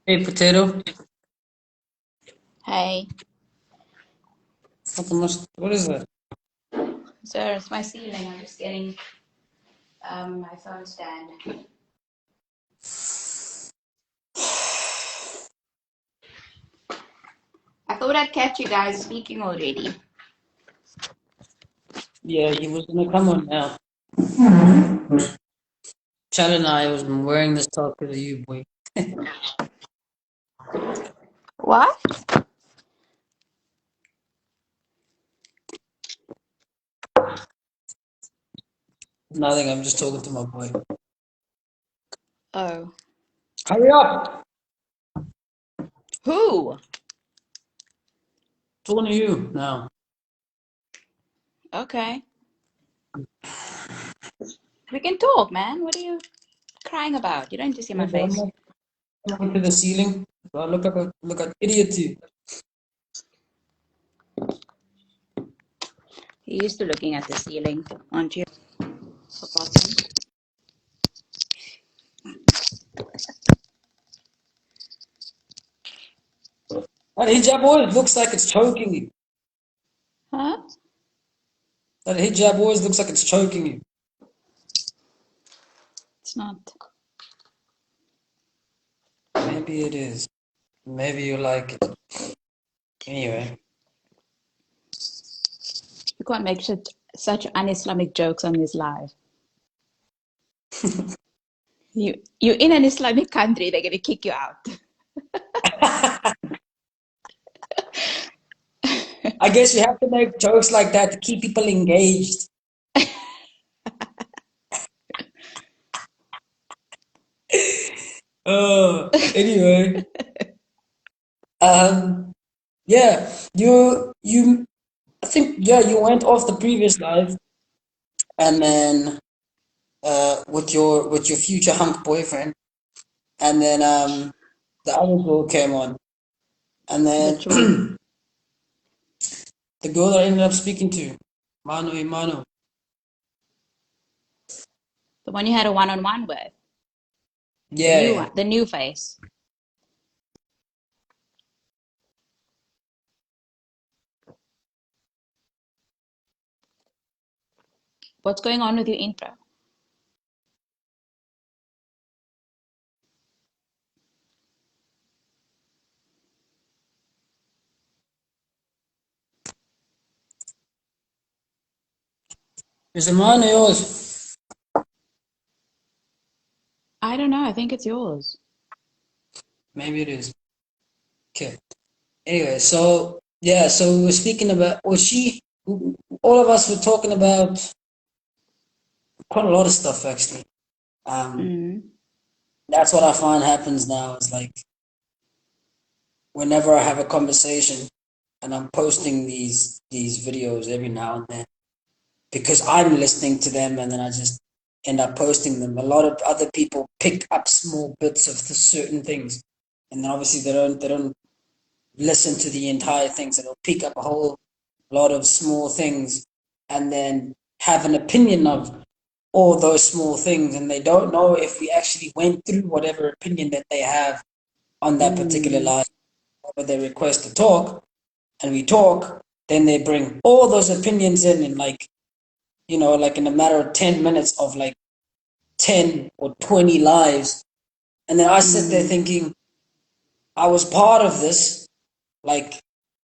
Hey, potato. Hey, Nothing much. What is that? sir, it's my ceiling. I'm just getting my phone stand. I thought I'd catch you guys speaking already. Yeah, he was gonna come on now. Chad and I was wearing this talk because of you, boy. What? Nothing. I'm just talking to my boy. Oh. Hurry up! Who? Talking to you now. Okay. We can talk, man. What are you crying about? You don't need to see Yeah, my but I'm face. not talking to the ceiling. So I look at idiot to you. You're used to looking at the ceiling, aren't you? Forgotten. That hijab always looks like it's choking you. Huh? That hijab always looks like it's choking you. It's not. Maybe it is. Maybe you like it. Anyway. You can't make such un-Islamic jokes on this live. You're in an Islamic country. They're gonna kick you out. I guess you have to make jokes like that to keep people engaged. Anyway. Um, yeah, I think, yeah, you went off the previous live, and then with your future hunk boyfriend, and then the other girl came on, and then Which one? the girl that I ended up speaking to, Mano Imano. The one you had a one-on-one with. The Yeah, new yeah. one, the new face. What's going on with your intro? Is it mine or yours? I don't know. I think it's yours. Maybe it is. Okay. Anyway, so yeah, so we were speaking about, all of us were talking about quite a lot of stuff actually. Um, Mm. that's what I find happens now. It's like whenever I have a conversation, and I'm posting these videos every now and then because I'm listening to them, and then I just end up posting them. A lot of other people pick up small bits of the certain things, and then obviously they don't listen to the entire thing, so they'll pick up a whole lot of small things, and then have an opinion of all those small things, and they don't know if we actually went through whatever opinion that they have on that particular Mm. live, whether they request to talk, and we talk, then they bring all those opinions in like, like in a matter of 10 minutes of like 10 or 20 lives. And then I sit there Mm. thinking, I was part of this, like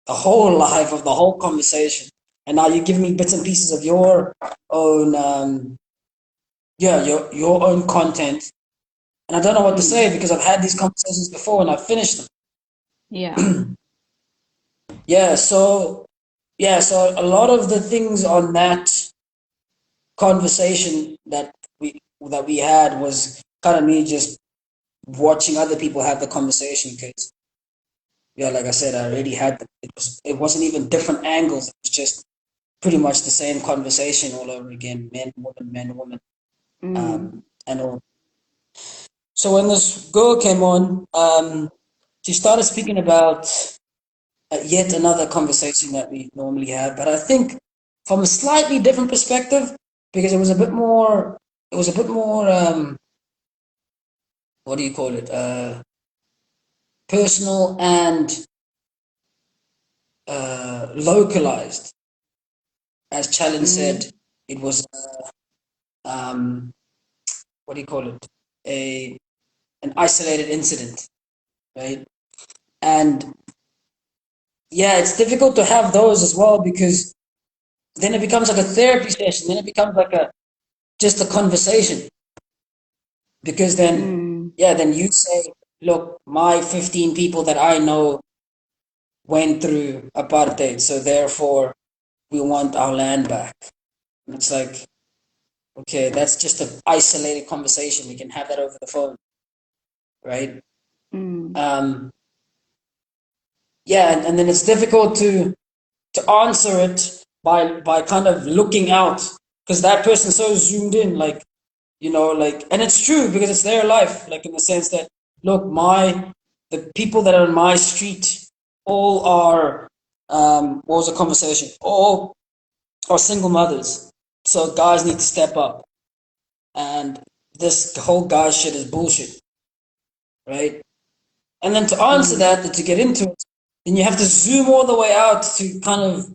the whole life of the whole conversation. And now you give me bits and pieces of your own, your own content. And I don't know what to Mm. say because I've had these conversations before and I've finished them. Yeah. Yeah, so a lot of the things on that conversation that we had was kind of me just watching other people have the conversation because yeah, like I said, I already had it wasn't even different angles. It was just pretty much the same conversation all over again, men, woman, Mm. and all. So when this girl came on, she started speaking about yet another conversation that we normally have, but I think from a slightly different perspective because it was a bit more. It was a bit more. What do you call it? Personal and localized. As Challen said, it was um, what do you call it? A an isolated incident, right? And yeah, it's difficult to have those as well because then it becomes like a therapy session. Then it becomes like a just a conversation because then you say, look, my 15 people that I know went through apartheid, so therefore we want our land back. And it's like, okay, that's just an isolated conversation. We can have that over the phone, right? Um, yeah, and then it's difficult to answer it by kind of looking out because that person's so zoomed in, like like, and it's true because it's their life, like in the sense that look, the people that are in my street all are what was the conversation? All are single mothers, so guys need to step up, and this whole guy shit is bullshit, right? And then to answer that, to get into it, then you have to zoom all the way out to kind of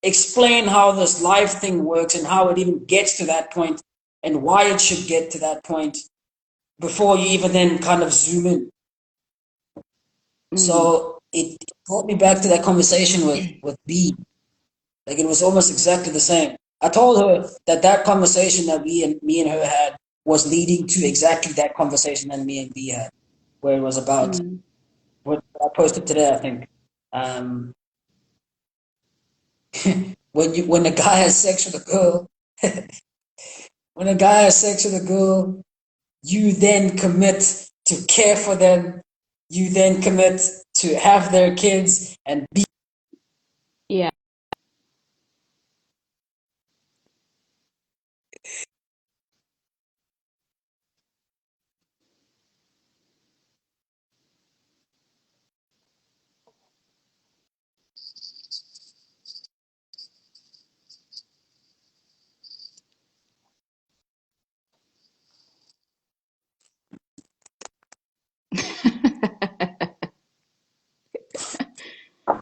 explain how this life thing works and how it even gets to that point and why it should get to that point before you even then kind of zoom in. So it brought me back to that conversation with B. Like it was almost exactly the same. I told her that conversation that me and her had was leading to exactly that conversation that me and B had, where it was about what I posted today, I think. When a guy has sex with a girl, when a guy has sex with a girl, you then commit to care for them. You then commit to have their kids and be. Yeah.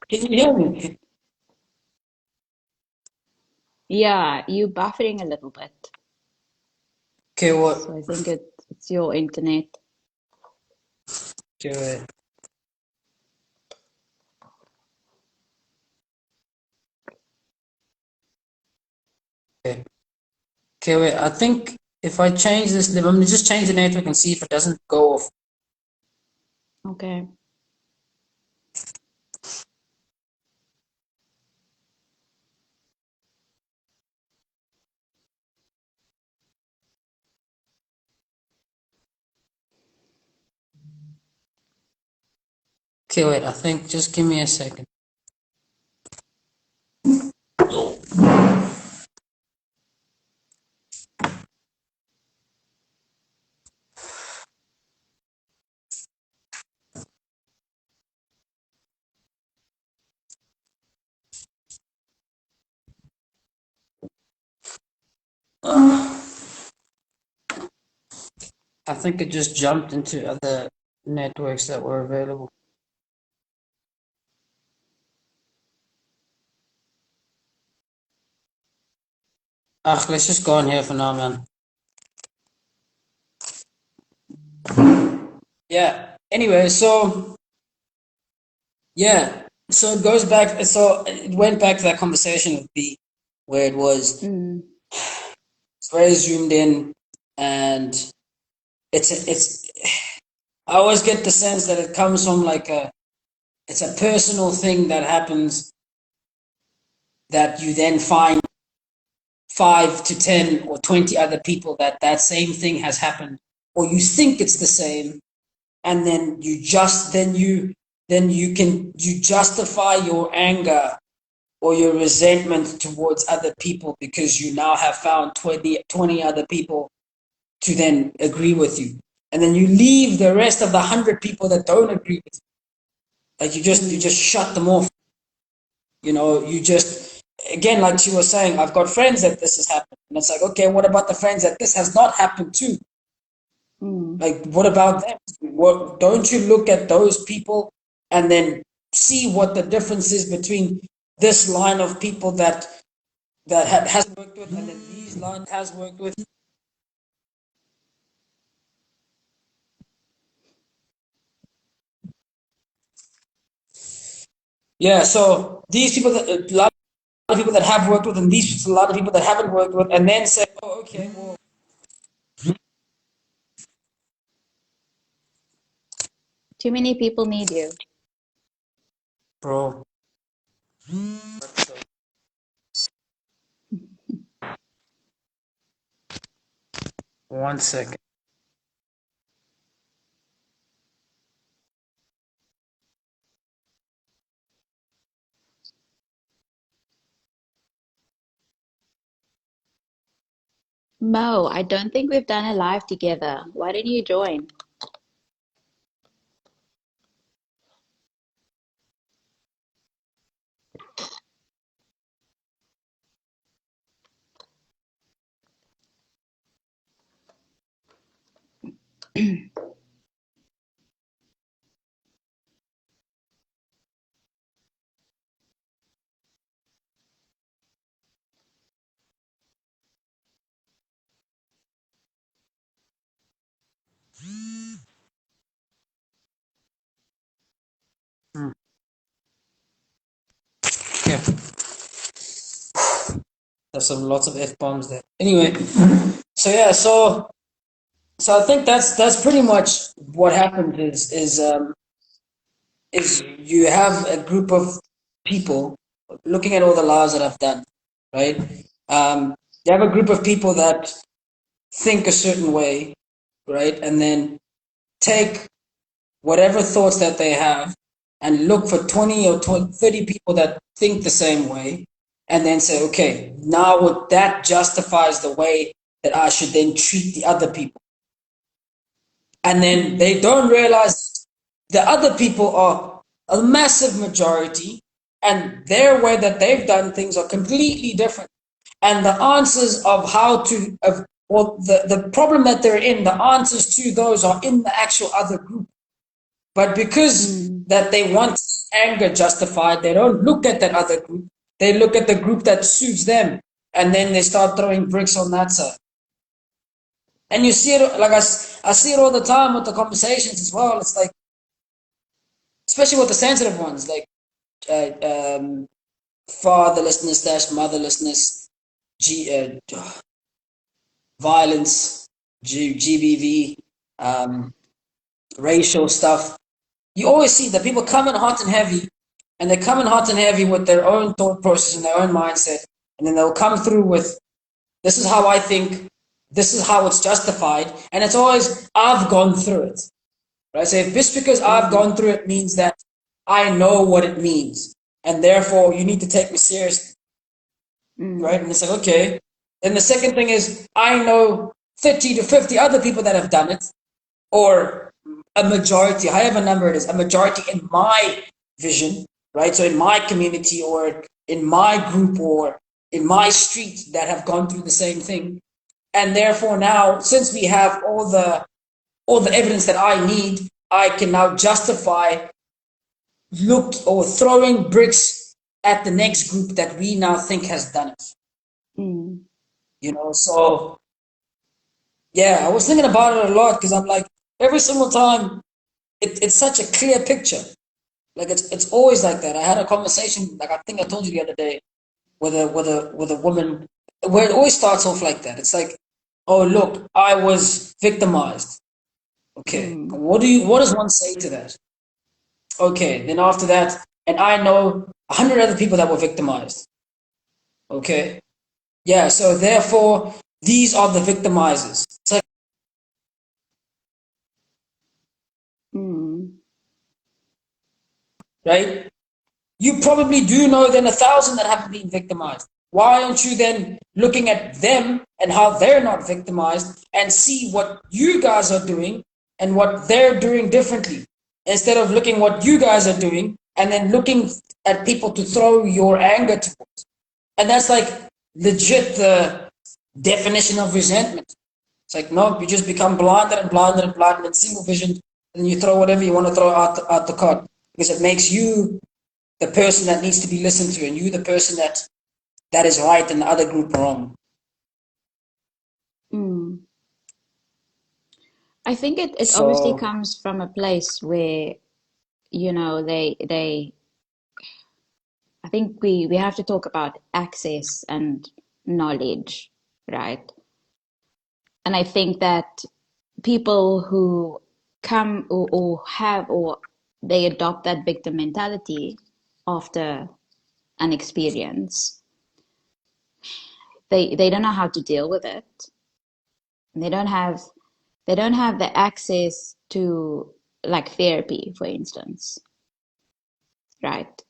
Can you hear me? Yeah, you buffering a little bit. Okay, So what? I think it's your internet. Okay, wait. Okay. Okay, wait. I think if I change this, I'm gonna just change the network and see if it doesn't go off. Okay. Okay, wait. I think just give me a second. I think it just jumped into other networks that were available. Let's just go on here for now, man. Yeah. Anyway, so yeah, so it goes back. So it went back to that conversation with B, where it was it's very zoomed in, and it's. I always get the sense that it comes from like it's a personal thing that happens that you then find 5 to 10 or 20 other people that same thing has happened, or you think it's the same, and then you justify your anger or your resentment towards other people because you now have found 20 other people to then agree with you. And then you leave the rest of the 100 people that don't agree with you. Like you just shut them off. You know, you just, again, like she was saying, I've got friends that this has happened, and it's like, okay, what about the friends that this has not happened to? Like, what about them? What, don't you look at those people and then see what the difference is between this line of people that hasn't worked with, and then these line has worked with? Yeah, so these people, that a lot of people that have worked with, and these a lot of people that haven't worked with, and then say, oh, okay, well, Too many people need you. bro. One second. Mo, I don't think we've done a live together. Why don't you join? Yeah, there's some lots of f bombs there. Anyway, so yeah, so I think that's pretty much what happened is you have a group of people looking at all the lives that I've done, right? You have a group of people that think a certain way, right, and then take whatever thoughts that they have and look for 20 or 20, 30 people that think the same way, and then say, okay, now what that justifies the way that I should then treat the other people. And then they don't realize the other people are a massive majority, and their way that they've done things are completely different. And the answers of how to, of, or the problem that they're in, the answers to those are in the actual other group. But because that they want anger justified, they don't look at that other group. They look at the group that suits them, and then they start throwing bricks on that side. And you see it, like I see it all the time with the conversations as well. It's like, especially with the sensitive ones, like fatherlessness dash motherlessness, violence, GBV, racial stuff. You always see that people come in hot and heavy, and they come in hot and heavy with their own thought process and their own mindset, and then they'll come through with, this is how I think, this is how it's justified, and it's always, I've gone through it. Right? So if just because I've gone through it means that I know what it means, and therefore you need to take me seriously. Right? And it's like, okay. And the second thing is, I know 30 to 50 other people that have done it, or a majority, however number it is, a majority in my vision, right? So in my community, or in my group, or in my street, that have gone through the same thing. And therefore now, since we have all the evidence that I need, I can now justify throwing bricks at the next group that we now think has done it. You know, so yeah, I was thinking about it a lot, because I'm like, every single time it's such a clear picture. Like it's always like that. I had a conversation, like I think I told you the other day, with a woman, where it always starts off like that. It's like, oh look, I was victimized. Okay, what does one say to that? Okay, then after that, and I know 100 other people that were victimized. Okay, yeah, so therefore these are the victimizers. It's like, right? You probably do know then 1,000 that haven't been victimized. Why aren't you then looking at them and how they're not victimized, and see what you guys are doing and what they're doing differently, instead of looking what you guys are doing and then looking at people to throw your anger towards. And that's like legit the definition of resentment. It's like, no, you just become blinder and blinder and blinder and single visioned, and you throw whatever you want to throw out the cart because it makes you the person that needs to be listened to, and you the person that is right and the other group wrong. Mm. I think it obviously So comes from a place where, you know, I think we have to talk about access and knowledge, right? And I think that people who come or have or they adopt that victim mentality after an experience, they don't know how to deal with it. They don't have the access to like therapy, for instance, right?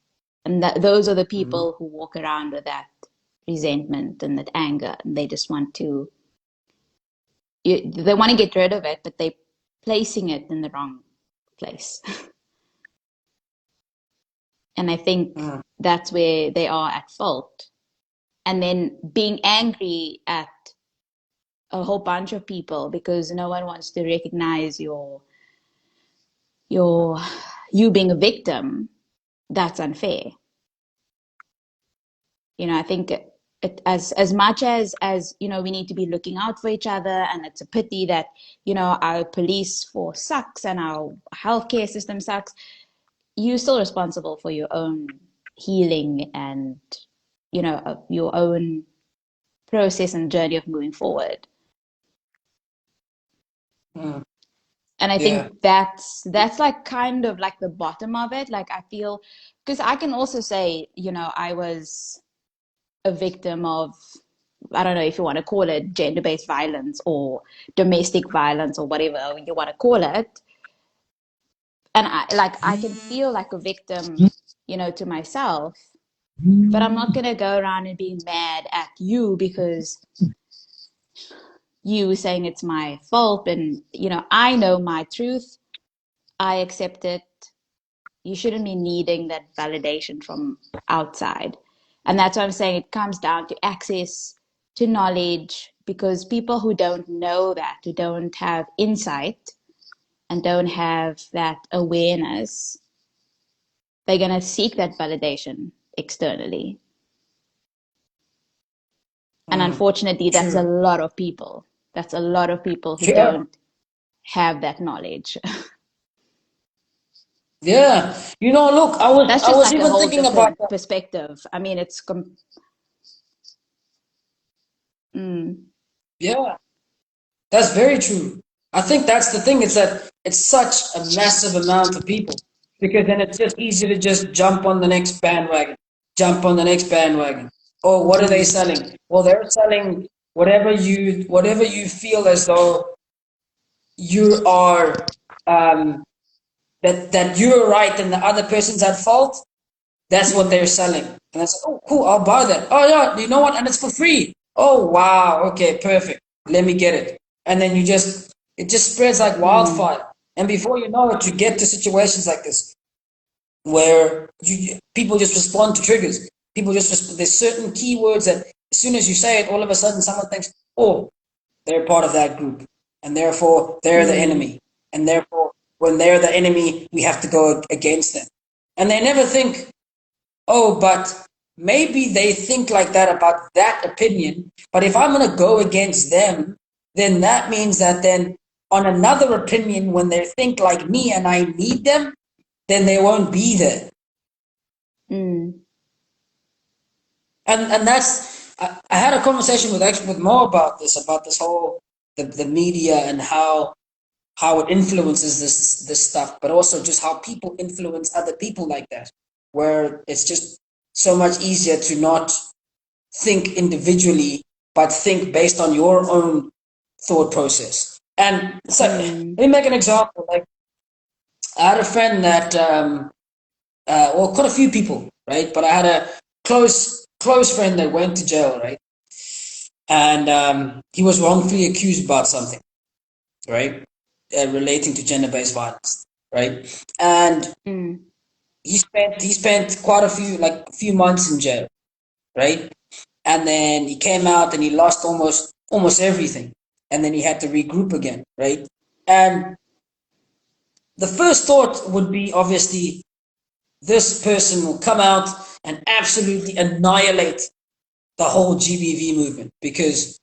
And that those are the mhm. people who walk around with that resentment and that anger, and they just want to they want to get rid of it, but they're placing it in the wrong place. And I think Mm. that's where they are at fault. And then being angry at a whole bunch of people because no one wants to recognize your you being a victim, that's unfair. You know, I think as much as you know we need to be looking out for each other, and it's a pity that you know our police force sucks and our healthcare system sucks. You're still responsible for your own healing and you know your own process and journey of moving forward. Mm. And I Yeah. think that's like kind of like the bottom of it. Like I feel because I can also say you know I was a victim of, I don't know if you want to call it gender-based violence or domestic violence or whatever you want to call it. And I can feel like a victim, you know, to myself, but I'm not gonna go around and be mad at you because you saying it's my fault. And you know, I know my truth. I accept it. You shouldn't be needing that validation from outside. And that's what I'm saying. It comes down to access to knowledge because people who don't know that, who don't have insight and don't have that awareness, they're going to seek that validation externally. And Mm. unfortunately, that's a True. lot of people. That's a lot of people who Yeah. don't have that knowledge. Yeah. You know, look, That's I just was like a even whole thinking about different that. perspective. I mean, mm, Yeah. That's very true. I think that's the thing. It's that it's such a massive amount of people because then it's just easy to just jump on the next bandwagon, jump on the next bandwagon. Oh, what are they mm, selling? Well, they're selling whatever you feel as though you are that you're right and the other person's at fault. That's what they're mm, selling. And I said, oh, cool, I'll buy that. Oh, yeah, you know what? And it's for free. Oh, wow. Okay, perfect. Let me get it. And then it just spreads like mm, wildfire. And before you know it, you get to situations like this where people just respond to triggers. There's certain keywords that as soon as you say it, all of a sudden someone thinks, oh, they're part of that group. And therefore, they're the mm, enemy. And therefore, when they're the enemy, we have to go against them. And they never think, oh, but maybe they think like that about that opinion. But if I'm going to go against them, then that means that then on another opinion, when they think like me and I need them, then they won't be there. mm, And I had a conversation with Mo about this whole the media and how it influences this stuff, but also just how people influence other people like that, where it's just so much easier to not think individually, but think based on your own thought process. And so, mm, let me make an example. Like, I had a friend that, well, quite a few people, right? But I had a close friend that went to jail, right? And he was wrongfully accused about something, right? Relating to gender-based violence. right? And Mm. he spent quite a few months in jail, right? And then he came out and he lost almost everything, and then he had to regroup again, right? And the first thought would be obviously this person will come out and absolutely annihilate the whole GBV movement because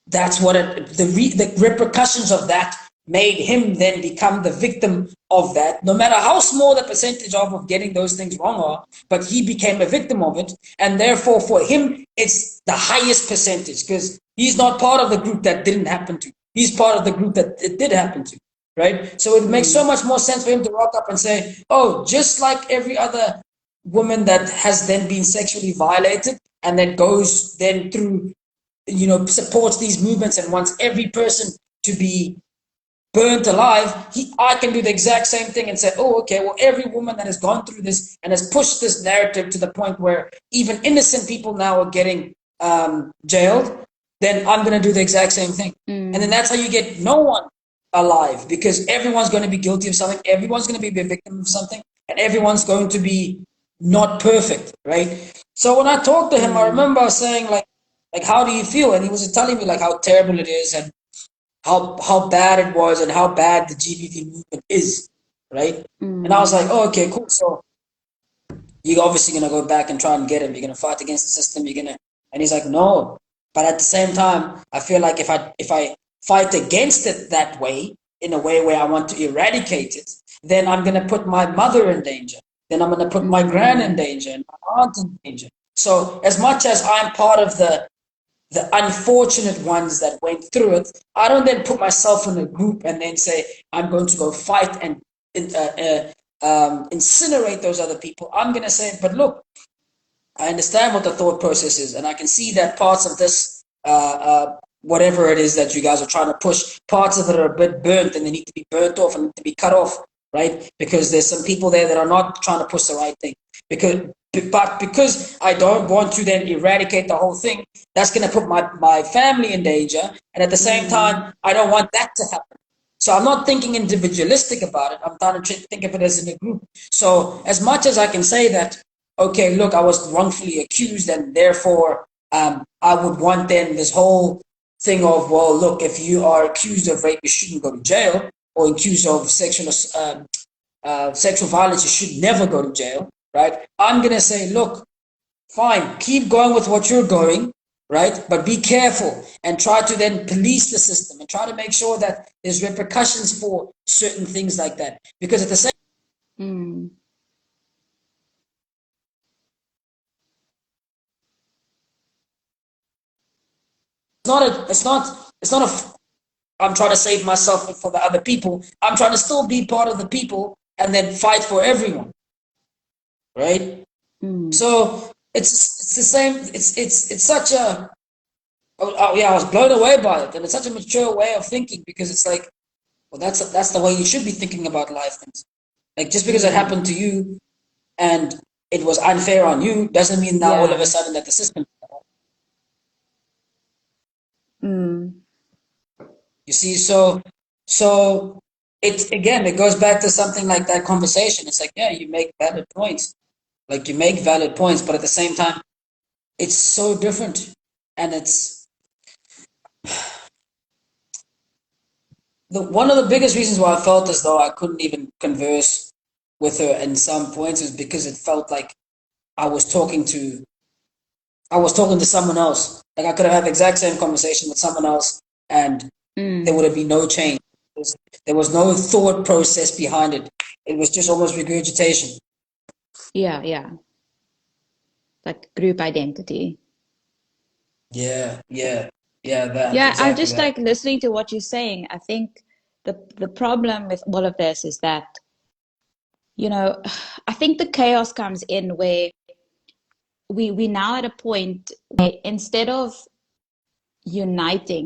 that's what the repercussions of that made him then become the victim of that, no matter how small the percentage of getting those things wrong are, but he became a victim of it, and therefore for him it's the highest percentage because he's not part of the group that didn't happen to, he's part of the group that it did happen to, right? So it makes so Mm. much more sense for him to rock up and say, oh, just like every other woman that has then been sexually violated and then goes then through, supports these movements and wants every person to be burnt alive, I can do the exact same thing and say, oh, okay, well, every woman that has gone through this and has pushed this narrative to the point where even innocent people now are getting jailed, then I'm going to do the exact same thing. And then Mm. that's how you get no one alive, because everyone's going to be guilty of something, everyone's going to be a victim of something, and everyone's going to be not perfect, right? So when I talked to him, I Mm. remember saying, like, how do you feel? And he was telling me like how terrible it is and how bad it was and how bad the GBV movement is, right? And I was Mm. like, oh, okay, cool. So you're obviously gonna go back and try and get him. You're gonna fight against the system. You're gonna, and he's like, no. But at the same time, I feel like if I fight against it that way, in a way where I want to eradicate it, then I'm gonna put my mother in danger. Then I'm gonna put my gran in Mm. danger and my aunt in danger. So as much as I'm part of the unfortunate ones that went through it, I don't then put myself in a group and then say, I'm going to go fight and incinerate those other people. I'm going to say, but look, I understand what the thought process is, and I can see that parts of this, whatever it is that you guys are trying to push, parts of it are a bit burnt and they need to be burnt off and need to be cut off, right? Because there's some people there that are not trying to push the right thing. But because I don't want to then eradicate the whole thing, that's going to put my family in danger. And at the same Mm. time, I don't want that to happen. So I'm not thinking individualistic about it. I'm trying to think of it as in a group. So as much as I can say that, okay, look, I was wrongfully accused, and therefore I would want then this whole thing of, well, look, if you are accused of rape, you shouldn't go to jail, or accused of sexual violence, you should never go to jail, right? I'm gonna say, look, fine, keep going with what you're going, right? But be careful and try to then police the system and try to make sure that there's repercussions for certain things like that. Because at the same, Mm. it's not a I'm trying to save myself for the other people. I'm trying to still be part of the people and then fight for everyone, right? Mm. So it's the same. It's such a, yeah, I was blown away by it, and it's such a mature way of thinking, because it's like, well, that's the way you should be thinking about life things. Like, just because it Mm. happened to you and it was unfair on you doesn't mean now all of a Yeah. sudden that the system. Mm. You see, so it goes back to something like that conversation. It's like, yeah, you make valid points. Like, you make valid points, but at the same time, it's so different. And it's one of the biggest reasons why I felt as though I couldn't even converse with her in some points is because it felt like I was talking to I was talking to someone else. Like, I could have had the exact same conversation with someone else, and there would Mm. have been no change. There was no thought process behind it. It was just almost regurgitation. Yeah, yeah. Like group identity. Yeah, yeah, yeah. That Yeah, I exactly just that. like listening to what you're saying. I think the problem with all of this is that, you know, I think the chaos comes in where we now at a point where instead of uniting,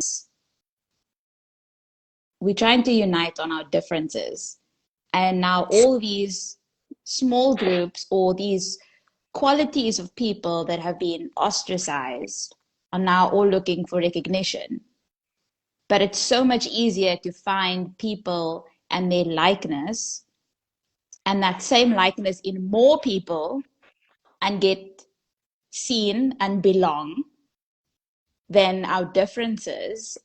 we're trying to unite on our differences. And now all these small groups or these qualities of people that have been ostracized are now all looking for recognition. But it's so much easier to find people and their likeness, and that same likeness in more people, and get seen and belong, then our differences,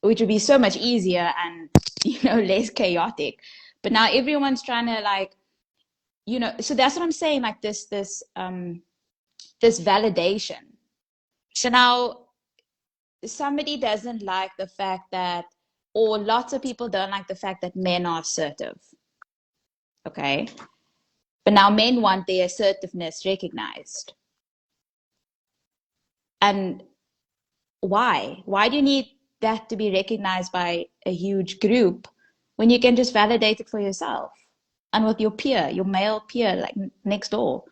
which would be so much easier and less chaotic. But now everyone's trying to, like, so that's what I'm saying, like this validation. So now somebody doesn't like the fact that, or lots of people don't like the fact that men are assertive. Okay. But now men want their assertiveness recognized. And why? Why do you need that to be recognized by a huge group when you can just validate it for yourself and with your peer, your male peer, like next door?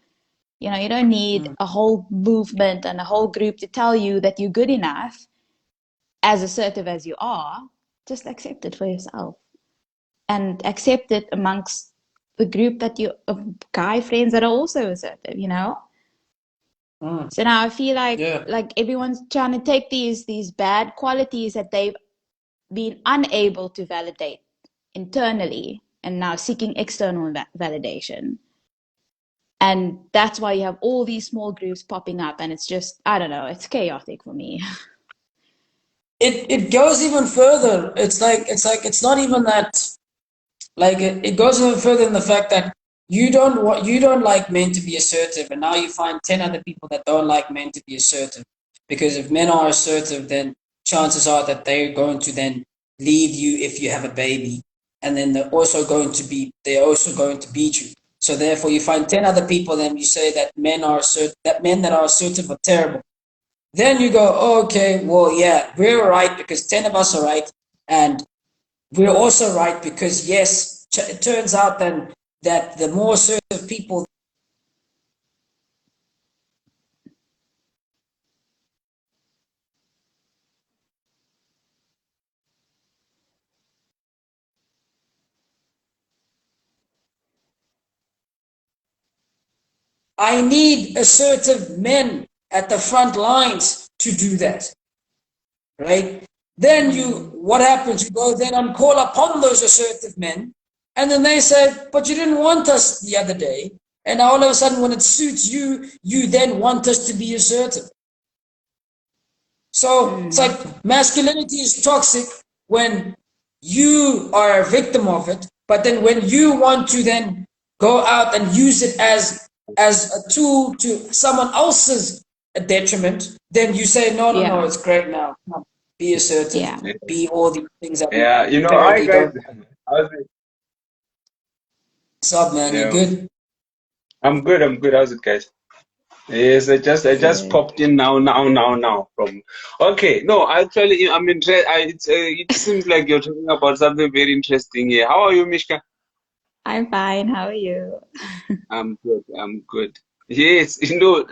You don't need a whole movement and a whole group to tell you that you're good enough, as assertive as you are. Just accept it for yourself and accept it amongst the group that you of guy friends that are also assertive. So now I feel like everyone's trying to take these bad qualities that they've been unable to validate internally and now seeking external validation. And that's why you have all these small groups popping up, and it's just, I don't know, it's chaotic for me. It goes even further. It's not even that. Like it goes even further in the fact that you don't like men to be assertive, and now you find 10 other people that don't like men to be assertive. Because if men are assertive, then chances are that they're going to then leave you if you have a baby, and then they're also going to beat you. So therefore, you find 10 other people, then you say that men that are assertive are terrible. Then you go, oh, okay, well, yeah, we're right because 10 of us are right, and we're also right because, yes, it turns out then that the more assertive people, I need assertive men at the front lines to do that, right? Then what happens? You go then and call upon those assertive men, and then they say, but you didn't want us the other day. And all of a sudden, when it suits you, you then want us to be assertive. So it's like masculinity is toxic when you are a victim of it, but then when you want to then go out and use it as a tool to someone else's detriment, then you say, no, no, no, Yeah. it's great now. Be assertive, Yeah. be all these things that we Yeah, hi apparently guys. don't. How's it? What's up, man? You Yeah, good? I'm good. I'm good. How's it, guys? Yes, I just Good. popped in now from. Okay, no, actually, I'm interested. It seems like you're talking about something very interesting here. How are you, Mishka? I'm fine. How are you? I'm good. I'm good. Yes, no,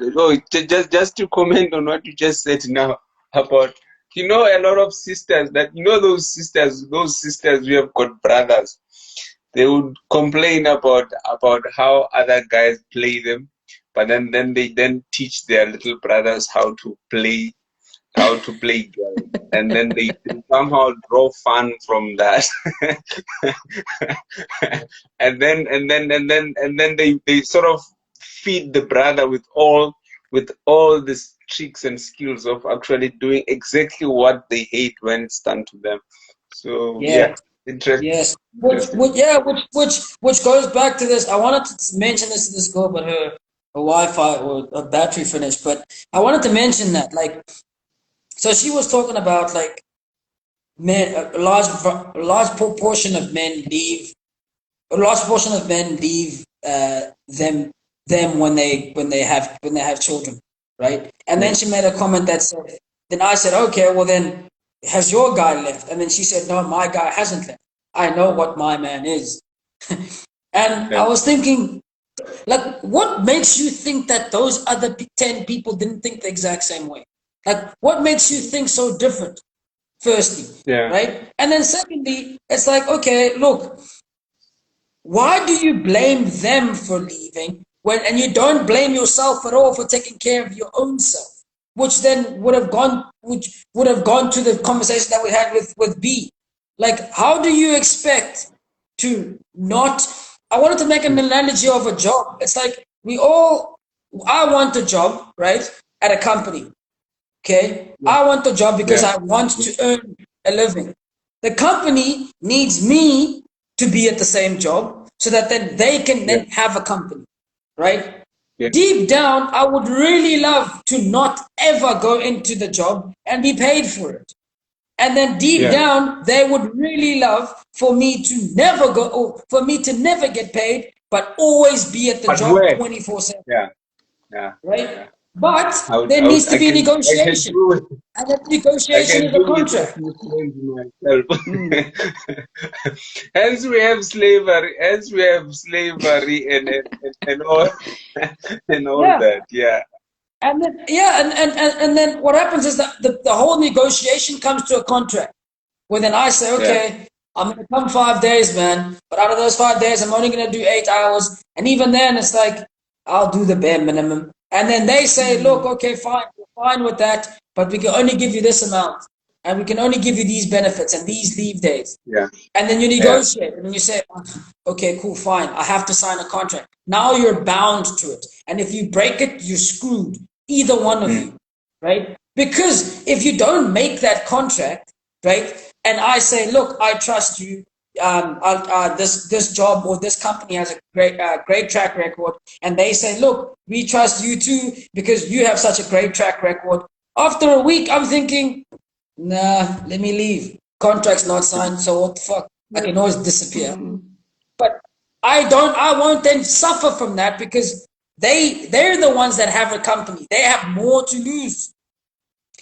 just to comment on what you just said now about, a lot of sisters that, those sisters we have got brothers. They would complain about how other guys play them, but then they then teach their little brothers how to play girls, and then they somehow draw fun from that. And then they sort of feed the brother with all these tricks and skills of actually doing exactly what they hate when it's done to them. So Yeah. yeah, interesting. Yes. Interesting. Which goes back to this. I wanted to mention this to this girl, but her Wi-Fi or her battery finished. But I wanted to mention that, like, so she was talking about like men, a large proportion of men leave, a large portion of men leave them when they have children, right? And then Yeah. she made a comment that said, then I said, okay, well then, has your guy left? And then she said, no, my guy hasn't left. I know what my man is. And I Yeah. was thinking, like, what makes you think that those other 10 people didn't think the exact same way? Like, what makes you think so different? Firstly, Yeah. right? And then secondly, it's like, okay, look, why do you blame them for leaving and you don't blame yourself at all for taking care of your own self? Which then would have gone to the conversation that we had with B. Like, how do you expect to not. I wanted to make an analogy of a job. It's like I want a job, right, at a company. Okay, I want the job because I want to earn a living. The company needs me to be at the same job so that then they can then have a company, right? Deep down, I would really love to not ever go into the job and be paid for it. And then deep down, they would really love for me to never go, or for me to never get paid, but always be at the job 24/7. Right? But there needs to be negotiation. And that negotiation is a contract. Hence we have slavery. Hence we have slavery and all that. Yeah. And then and then what happens is that the whole negotiation comes to a contract. Where then I say, okay, I'm gonna come 5 days, man. But out of those 5 days, I'm only gonna do 8 hours. And even then it's like, I'll do the bare minimum. And then they say, look, okay, fine, we're fine with that, but we can only give you this amount. And we can only give you these benefits and these leave days. Yeah. And then you negotiate and you say, okay, cool, fine. I have to sign a contract. Now you're bound to it. And if you break it, you're screwed. Either one of you, right? Because if you don't make that contract, right? And I say, look, I trust you. This job or this company has a great track record, and they say, look, we trust you too because you have such a great track record. After a week, I'm thinking, nah, let me leave. Contract's not signed, so what the fuck? I can always disappear. But I won't then suffer from that because they're the ones that have a company. They have more to lose.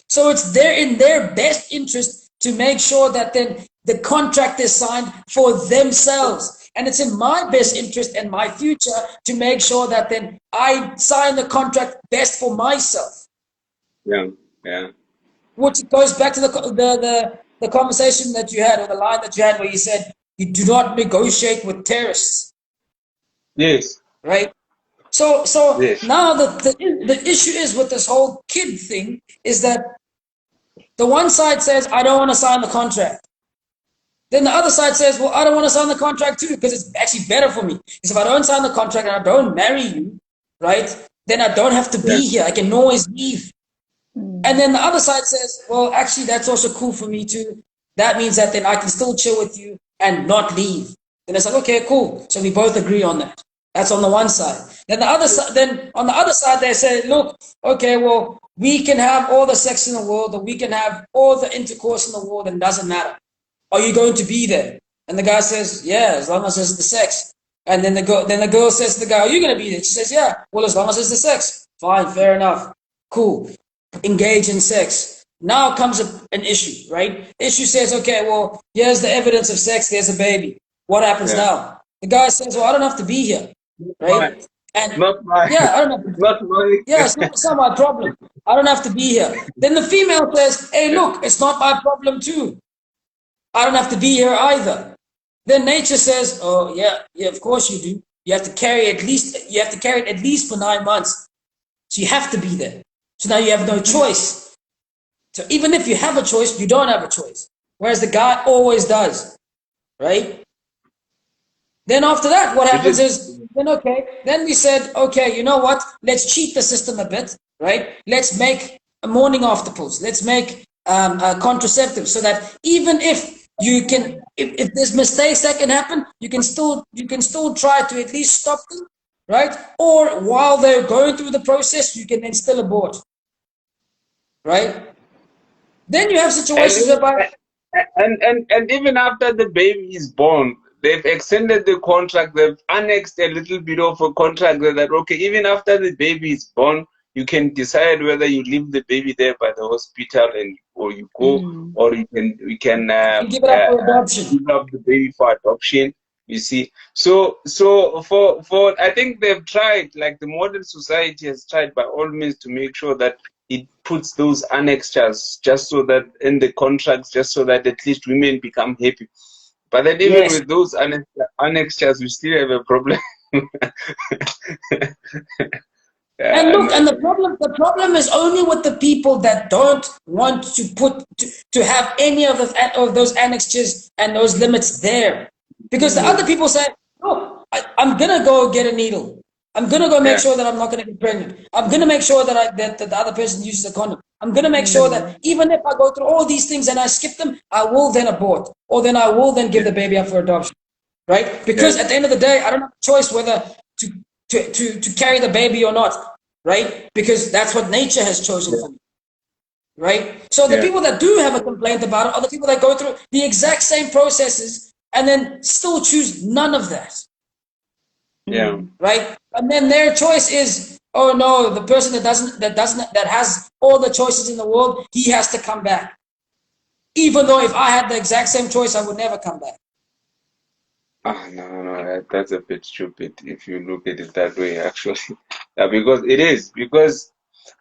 So it's in their best interest to make sure that then the contract is signed for themselves. And it's in my best interest and my future to make sure that then I sign the contract best for myself. Yeah. Which goes back to the conversation that you had, or the line that you had where you said, you do not negotiate with terrorists. Yes. Right? So now the issue is with this whole kid thing is that the one side says, I don't want to sign the contract. Then the other side says, well, I don't want to sign the contract too because it's actually better for me. Because if I don't sign the contract and I don't marry you, right, then I don't have to be here. I can always leave. And then the other side says, well, actually, that's also cool for me too. That means that then I can still chill with you and not leave. Then it's like, okay, cool. So we both agree on that. That's on the one side. Then on the other side, they say, look, okay, well, we can have all the sex in the world, or we can have all the intercourse in the world, and it doesn't matter. Are you going to be there? And the guy says, yeah, as long as it's the sex. And then the girl says to the guy, are you going to be there? She says, yeah, well, as long as it's the sex. Fine, fair enough. Cool. Engage in sex. Now comes an issue, right? Issue says, okay, well, here's the evidence of sex. There's a baby. What happens now? The guy says, well, I don't have to be here. Right? And not my, yeah, I don't have to, not my. yeah, it's not my problem. I don't have to be here. Then the female says, hey, look, it's not my problem too. I don't have to be here either. Then nature says, oh yeah, of course you do. You have to carry it at least for 9 months. So you have to be there. So now you have no choice. So even if you have a choice, you don't have a choice. Whereas the guy always does. Right? Then after that, what happens is, then we said, okay, you know what? Let's cheat the system a bit, right? Let's make morning after pills. Let's make contraceptives so that even if you can, if there's mistakes that can happen, you can still try to at least stop them, right? Or while they're going through the process, you can then still abort, right? Then you have situations whereby, and even after the baby is born, they've extended the contract. They've annexed a little bit of a contract that okay, even after the baby is born, you can decide whether you leave the baby there by the hospital or you go, or you can give it up for adoption. Give up the baby for adoption. You see, so for I think they've tried, like the modern society has tried by all means to make sure that it puts those annexures just so that in the contracts, just so that at least women become happy. But then even with those annexures, we still have a problem. And look, and the problem is only with the people that don't want to have any of those annexures and those limits there. Because the other people say, no, I'm going to go get a needle. I'm going to go make sure that I'm not going to get pregnant. I'm going to make sure that, that the other person uses a condom. I'm going to make sure that even if I go through all these things and I skip them, I will then abort. Or then I will then give the baby up for adoption. Right? Because at the end of the day, I don't have a choice whether to carry the baby or not. Right? Because that's what nature has chosen for me. Right? So the people that do have a complaint about it are the people that go through the exact same processes and then still choose none of that. Yeah. Right? And then their choice is, oh no, the person that has all the choices in the world, he has to come back. Even though if I had the exact same choice, I would never come back. No, that's a bit stupid if you look at it that way, actually. Because it is. Because,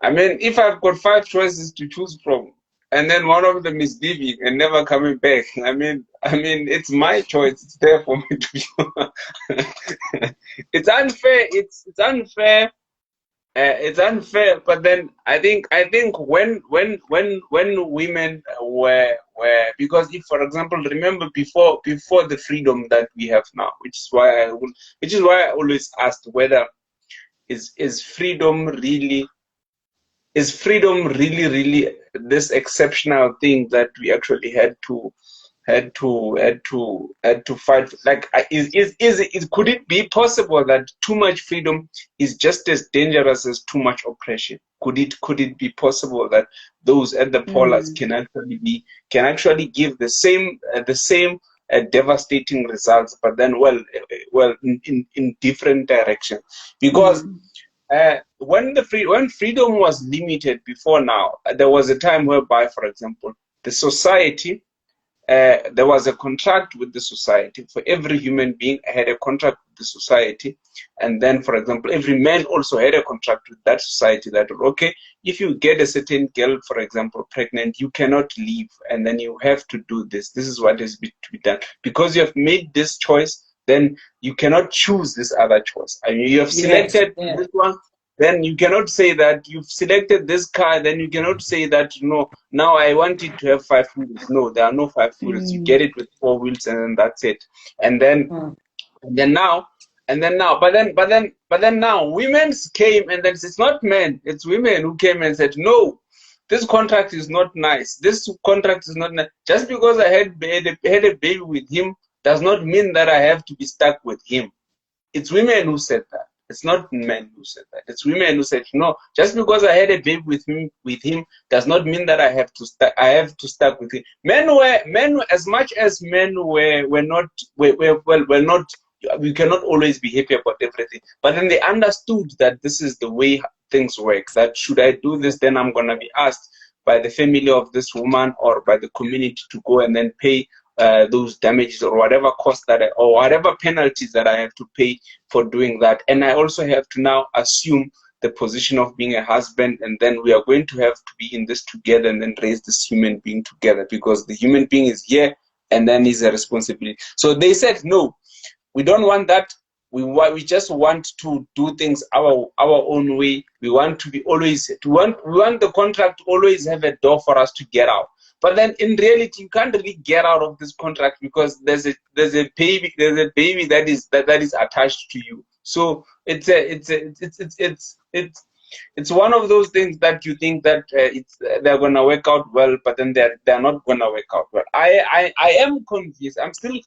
I mean, if I've got 5 choices to choose from, and then one of them is leaving and never coming back, I mean, it's my choice. It's there for me to choose. It's unfair. It's unfair. It's unfair, but then I think when women were because if, for example, remember before the freedom that we have now, which is why I always asked whether is freedom really this exceptional thing that we actually had to fight. Like, could it be possible that too much freedom is just as dangerous as too much oppression? Could it be possible that those at the polars can actually give the same devastating results, but then in different directions? Because when freedom was limited before now, there was a time whereby, for example, the society, there was a contract with the society. For every human being had a contract with the society. And then, for example, every man also had a contract with that society that, okay, if you get a certain girl, for example, pregnant, you cannot leave, and then you have to do this. This is what is to be done. Because you have made this choice, then you cannot choose this other choice. I mean, you have selected this one, then you cannot say that you've selected this car, then you cannot say that, now I want it to have 5 wheels. No, there are no 5 wheels. You get it with 4 wheels, and then that's it. And then now, but then now, women came, and then it's not men, it's women who came and said, no, this contract is not nice. This contract is not nice. Just because I had a baby with him does not mean that I have to be stuck with him. It's women who said that. It's not men who said that. It's women who said, no, just because I had a baby with him does not mean that I have to stuck with him. Men, as much as men were not, we cannot always be happy about everything. But then they understood that this is the way things work, that should I do this, then I'm going to be asked by the family of this woman or by the community to go and then pay those damages or whatever cost or whatever penalties that I have to pay for doing that. And I also have to now assume the position of being a husband, and then we are going to have to be in this together and then raise this human being together, because the human being is here and then is a responsibility. So they said, no, we don't want that. We just want to do things our own way. We want to be always we want the contract to always have a door for us to get out. But then in reality, you can't really get out of this contract because there's a baby that is attached to you. So it's one of those things that you think that they're gonna work out well, but then they're not gonna work out well. I am convinced.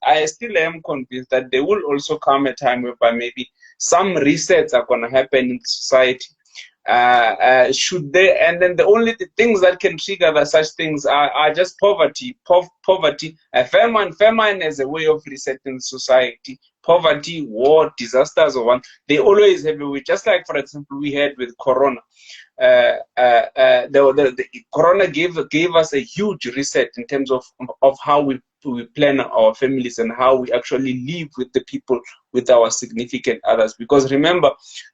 I still am convinced that there will also come a time whereby maybe some resets are gonna happen in society. Should they? And then the only things that can trigger such things are just poverty. Poverty. Famine is a way of resetting society. Poverty, war, disasters, or one. They always have a way. Just like, for example, we had with Corona. The Corona gave us a huge reset in terms of how we plan our families and how we actually live with the people, with our significant others. Because remember,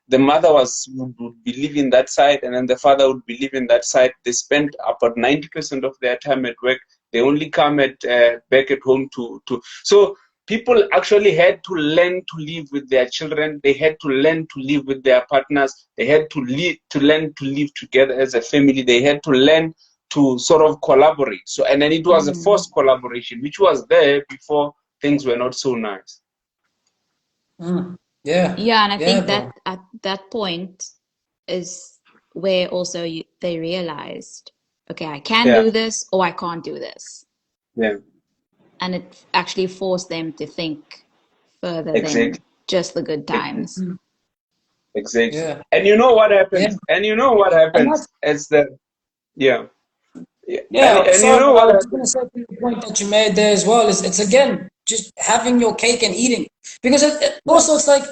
the mother would be living that side, and then the father would be living that side. They spend about 90% of their time at work. They only come back at home so people actually had to learn to live with their children. They had to learn to live with their partners. They had to learn to live together as a family. They had to learn to sort of collaborate. So, and then it was a forced collaboration, which was there before things were not so nice. Yeah. Yeah, and I Yeah, think bro. that at that point is where also they realized, okay, I can Yeah, do this or I can't do this. yeah, And it actually forced them to think further than exactly, just the good times. exactly. Yeah. And you know what Yeah. happens? And you know what And that's happens? It's the yeah, yeah. Yeah, And you sorry, know but I what was just going to happens? say to the point that you made there as well. Is it's again just having your cake and eating, because Yeah, also it's like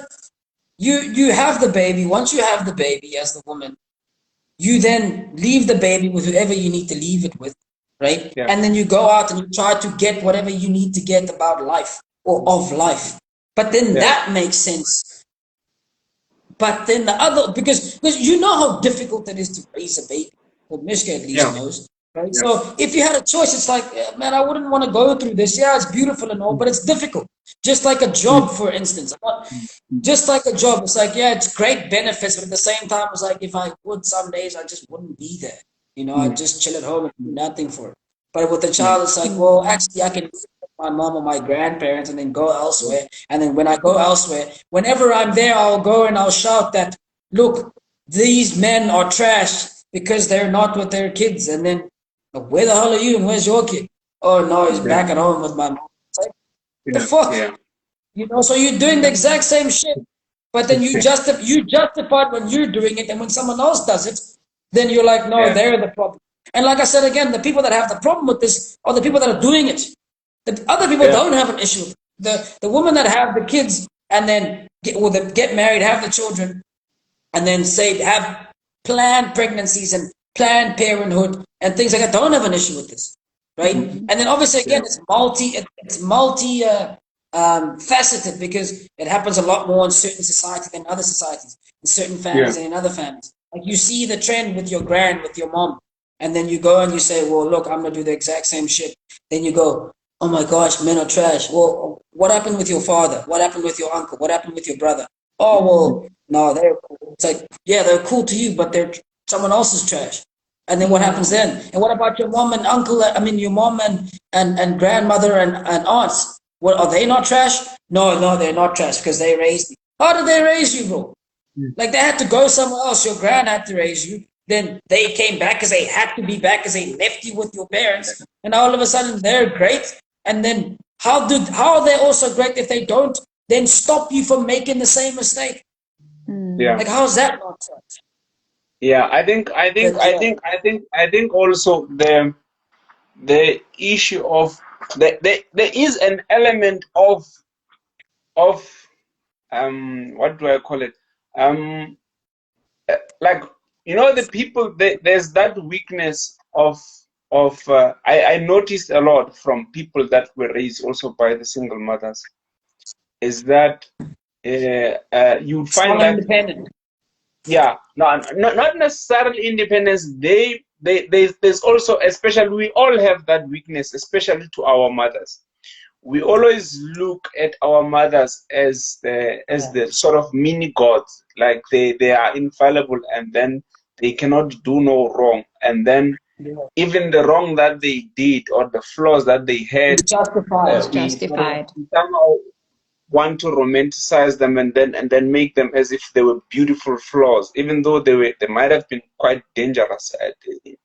you have the baby. Once you have the baby as the woman, you then leave the baby with whoever you need to leave it with, right? yeah, And then you go out and you try to get whatever you need to get about life or of life. But then yeah, that makes sense. But then the other, because you know how difficult it is to raise a baby. Well, Mishka at least yeah, knows, right? yeah, So if you had a choice, it's like, man, I wouldn't want to go through this. Yeah, it's beautiful and all, but it's difficult. Just like a mm, job, for instance. mm, Just like a job, it's like, yeah, it's great benefits, but at the same time, it's like if I would some days, I just wouldn't be there. You know, I'd mm, just chill at home and do nothing for it. But with the mm. child, it's like, well, actually, I can live with my mom or my grandparents and then go elsewhere. And then when I go elsewhere, whenever I'm there, I'll go and I'll shout that, look, these men are trash because they're not with their kids. And then, where the hell are you and where's your kid? Oh, no, he's Yeah, back at home with my mom. It's like, the yeah, fuck? yeah, You know, so you're doing the yeah. exact same shit, but then you justify it when you're doing it, and when someone else does it, then you're like, no, Yeah, they're the problem. And like I said again, the people that have the problem with this are the people that are doing it. The other people yeah, don't have an issue with it. The women that have the kids and then get married, have the children, and then say have planned pregnancies and planned parenthood and things like that don't have an issue with this, right? mm, And then obviously yeah, again it's multi faceted, because it happens a lot more in certain societies than other societies, in certain yeah, families and in other families. Like you see the trend with your with your mom, and then you go and you say, well, look, I'm gonna do the exact same shit. Then you go, oh my gosh, men are trash. Well, what happened with your father? What happened with your uncle? What happened with your brother? Oh well, no, they're cool. It's like, yeah, they're cool to you, but they're someone else's trash. And then what happens Yeah. then? And what about your mom and uncle? I mean, your mom and grandmother and aunts. What, are they not trash? No, no, they're not trash because they raised me. How did they raise you, bro? mm, Like they had to go somewhere else. Your grand had to raise you. Then they came back because they had to be back because they left you with your parents. And all of a sudden they're great. And then how are they also great if they don't then stop you from making the same mistake? yeah. Like how's that not trash? Yeah, But yeah, I think also the issue of there is an element of what do I call it? Um, like the people there's that weakness of I noticed a lot from people that were raised also by the single mothers is that you'd find strong and that independent. yeah, no, not necessarily independence. There's also, especially we all have that weakness, especially to our mothers. We always look at our mothers as Yeah. the sort of mini gods, like they are infallible, and then they cannot do no wrong, and then Yeah. even the wrong that they did or the flaws that they had, It's justified. It's we sort of justified. we somehow want to romanticize them and then make them as if they were beautiful flaws, even though they might have been quite dangerous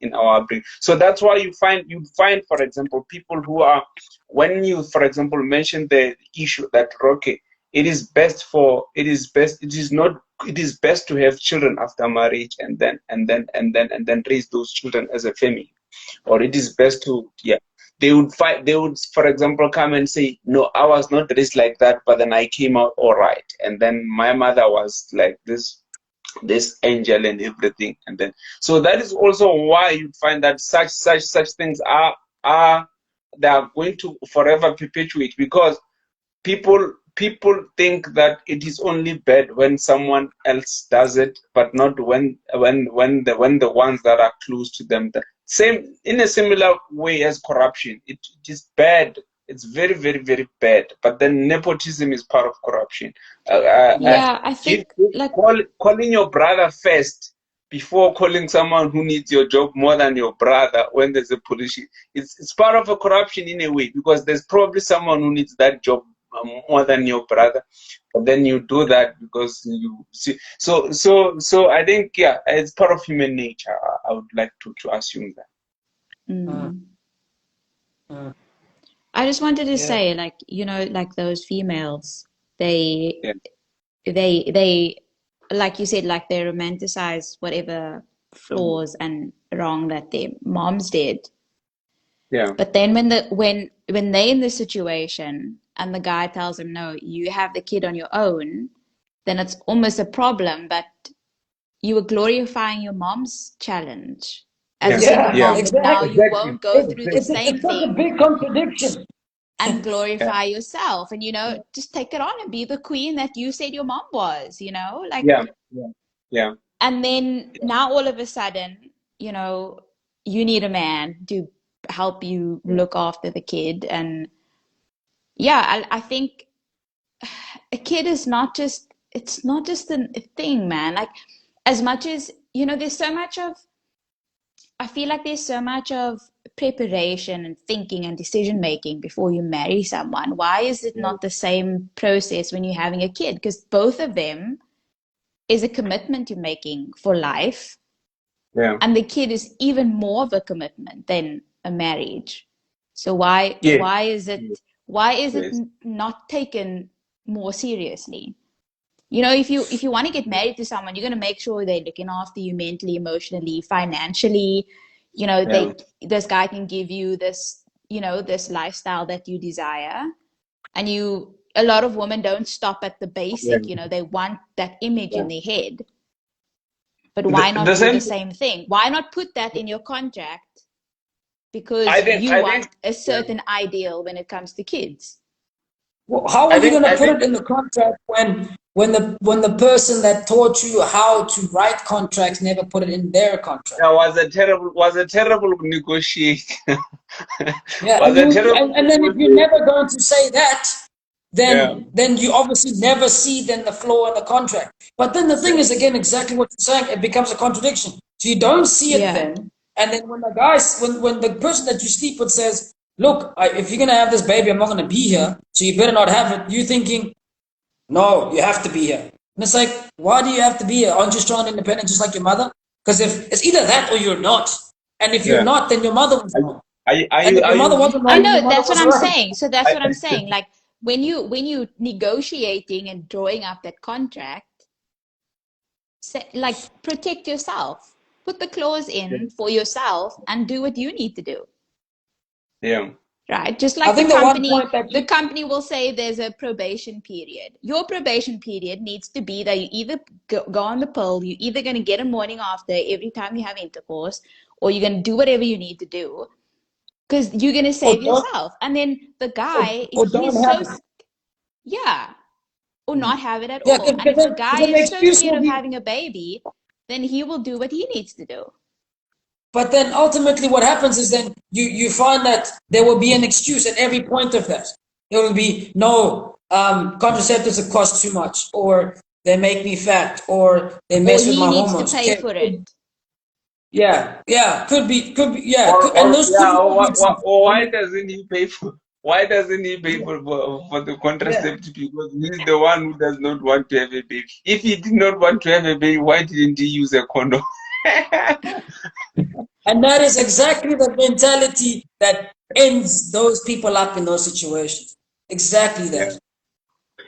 in our upbringing. So that's why you find, for example, people who are, when you, for example, mention the issue that Rocky, it is best to have children after marriage and then raise those children as a family, or it is best to, yeah, they would, for example, come and say, no, I was not raised like that, but then I came out all right, and then my mother was like this angel and everything, and then so that is also why you find that such things are they are going to forever perpetuate, because people think that it is only bad when someone else does it, but not when the ones that are close to them. The same, in a similar way as corruption, it is bad. It's very, very, very bad. But then nepotism is part of corruption. Yeah. Yeah, I think like Calling your brother first before calling someone who needs your job more than your brother when there's a position. It's part of a corruption in a way, because there's probably someone who needs that job more than your brother, but then you do that because you see. So I think, yeah, it's part of human nature. I would like to assume that. Mm. Mm. I just wanted to Yeah. say, like, like those females, they Yeah. they like you said, like they romanticize whatever flaws and wrong that their moms did. Yeah. But then when they're in the situation and the guy tells them, no, you have the kid on your own, then it's almost a problem. But you were glorifying your mom's challenge as Yeah. a single Yeah, Yeah. mom, but now exactly. you Exactly. won't go through the Exactly. same It's such a thing big contradiction. and Yeah. glorify yourself, and just take it on and be the queen that you said your mom was, like. Yeah. Yeah. Yeah. And then now all of a sudden, you know, you need a man to help you Yeah. look after the kid. And yeah, I think a kid is not just, it's not just a thing, man. Like, as much as, there's so much of, I feel like there's so much of preparation and thinking and decision making before you marry someone. Why is it Yeah. not the same process when you're having a kid? Because both of them is a commitment you're making for life. Yeah. And the kid is even more of a commitment than a marriage. So why Yeah. why is it Yes. why is it Yes. not taken more seriously? If you want to get married to someone, you're going to make sure they're looking after you mentally, emotionally, financially. Yeah. This guy can give you this lifestyle that you desire. And a lot of women don't stop at the Yeah. basic. They want that image Yeah. in their head. But why not The do the same. same thing? Why not put that in your contract? I Because think. you I think. want a Yeah. certain ideal when it comes to kids. Well, how I are you think. going to I put think it in the contract when the person that taught you how to write contracts never put it in their contract? that was a terrible negotiation. Yeah, Was a terrible and then if you're negotiation. never going to say that, Yeah. then you obviously never see then the flaw in the contract. But then the thing Yeah. is, again, exactly what you're saying, it becomes a contradiction. So you don't see it Yeah. then, and then when the person that you sleep with says, "Look, if you're gonna have this baby, I'm not gonna be here, so you better not have it," you're thinking, "No, you have to be here." And it's like, why do you have to be here? Aren't you strong and independent just like your mother? Because if it's either that or you're not, and if you're Yeah. not, then your mother was Are you? wrong. Are And you? if Are your you mother weak? wasn't I wrong, then know your mother that's what was I'm right. saying. So that's I, what I'm saying. Like when you negotiating and drawing up that contract, like protect yourself. Put the clause yeah. in for yourself and do what you need to do. Yeah. Right? Just I like the think the one company, point that the you company will say there's a probation period. Your probation period needs to be that you either go on the pill, you're either going to get a morning after every time you have intercourse, or you're going to do whatever you need to do because you're going to or save don't yourself. And then the guy, if or don't he's have so, it. yeah, or not have it at Yeah, all. And if the because guy then the is so excuse scared will of be. having a baby, then he will do what he needs to do. But then ultimately, what happens is then you find that there will be an excuse at every point of that. There will be no contraceptives that cost too much, or they make me fat, or they Or mess with he my needs to hormones. pay Okay, for it. yeah, could be, yeah, and Or those could yeah. be all reasons. Or I why mean, doesn't he pay for? Why doesn't he pay for the yeah. contraceptive? Because he's the one who does not want to have a baby. If he did not want to have a baby, why didn't he use a condom? And that is exactly the mentality that ends those people up in those situations. Exactly Yeah. that.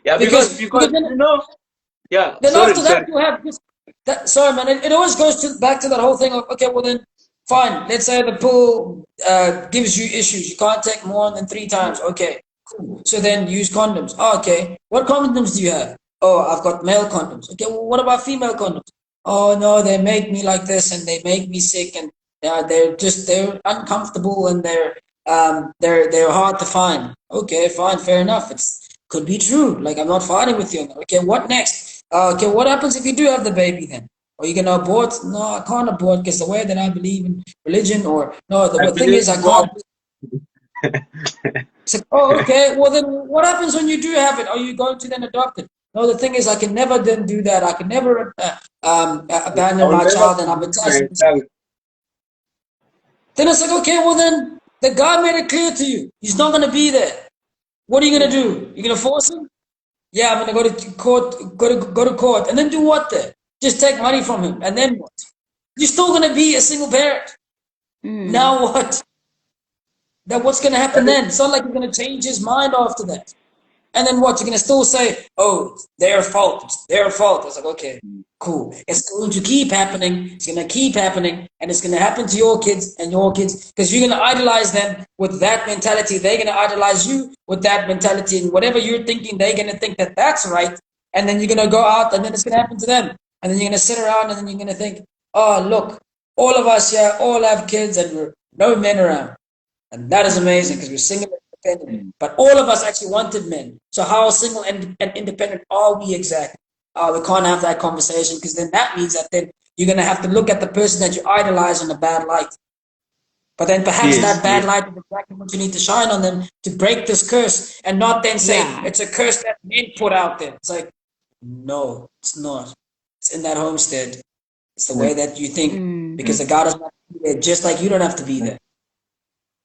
Yeah. Because Because then, Yeah. then Sorry. after Sorry. that you have this. Sorry, man. It always goes back to that whole thing of, okay, well then, fine. Let's say the pool gives you issues. You can't take more than 3 times. Okay, cool. So then use condoms. Oh, okay. What condoms do you have? Oh, I've got male condoms. Okay, well, what about female condoms? Oh no, they make me like this and they make me sick and they're uncomfortable and they're hard to find. Okay, fine, fair enough. It's could be true. Like I'm not fighting with you. Okay, what next? Okay, what happens if you do have the baby then? Are you gonna abort? No, I can't abort because the way that I believe in religion, or no, I the thing believe is I in God. can't. It's like, oh, okay. Well, then what happens when you do have it? Are you going to then adopt it? No, the thing is, I can never then do that. I can never I abandon will my never child and I'm forgive attached to this. myself. Then it's like, okay, well then, the guy made it clear to you. He's not going to be there. What are you going to do? You're going to force him? Yeah, I'm going to go to court, go to court. And then do what then? Just take money from him. And then what? You're still going to be a single parent. Now what? That what's going to happen then? It's not like you're going to change his mind after that. And then what? You're going to still say, oh, it's their fault. It's their fault. It's like, okay, cool. It's going to keep happening. It's going to keep happening. And it's going to happen to your kids and your kids because you're going to idolize them with that mentality. They're going to idolize you with that mentality. And whatever you're thinking, they're going to think that that's right. And then you're going to go out and then it's going to happen to them. And then you're going to sit around and then you're going to think, oh, look, all of us here all have kids and we're no men around. And that is amazing because we're single and independent. But all of us actually wanted men. So how single and independent are we exactly? We can't have that conversation because then that means that then you're going to have to look at the person that you idolize in a bad light. But then perhaps that bad light is exactly what you need to shine on them to break this curse and not then say it's a curse that men put out there. It's like, no, it's not. It's in that homestead. It's the way that you think because the God is not there, just like you don't have to be there.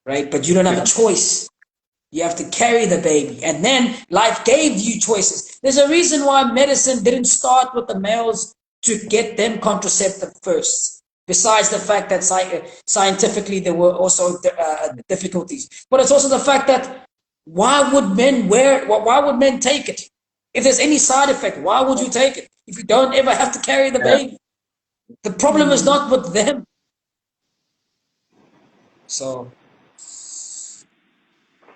Right? But you don't have a choice. You have to carry the baby. And then life gave you choices. There's a reason why medicine didn't start with the males to get them contraceptive first. Besides the fact that scientifically there were also difficulties. But it's also the fact that why would men take it? If there's any side effect, why would you take it? If you don't ever have to carry the baby. The problem is not with them. So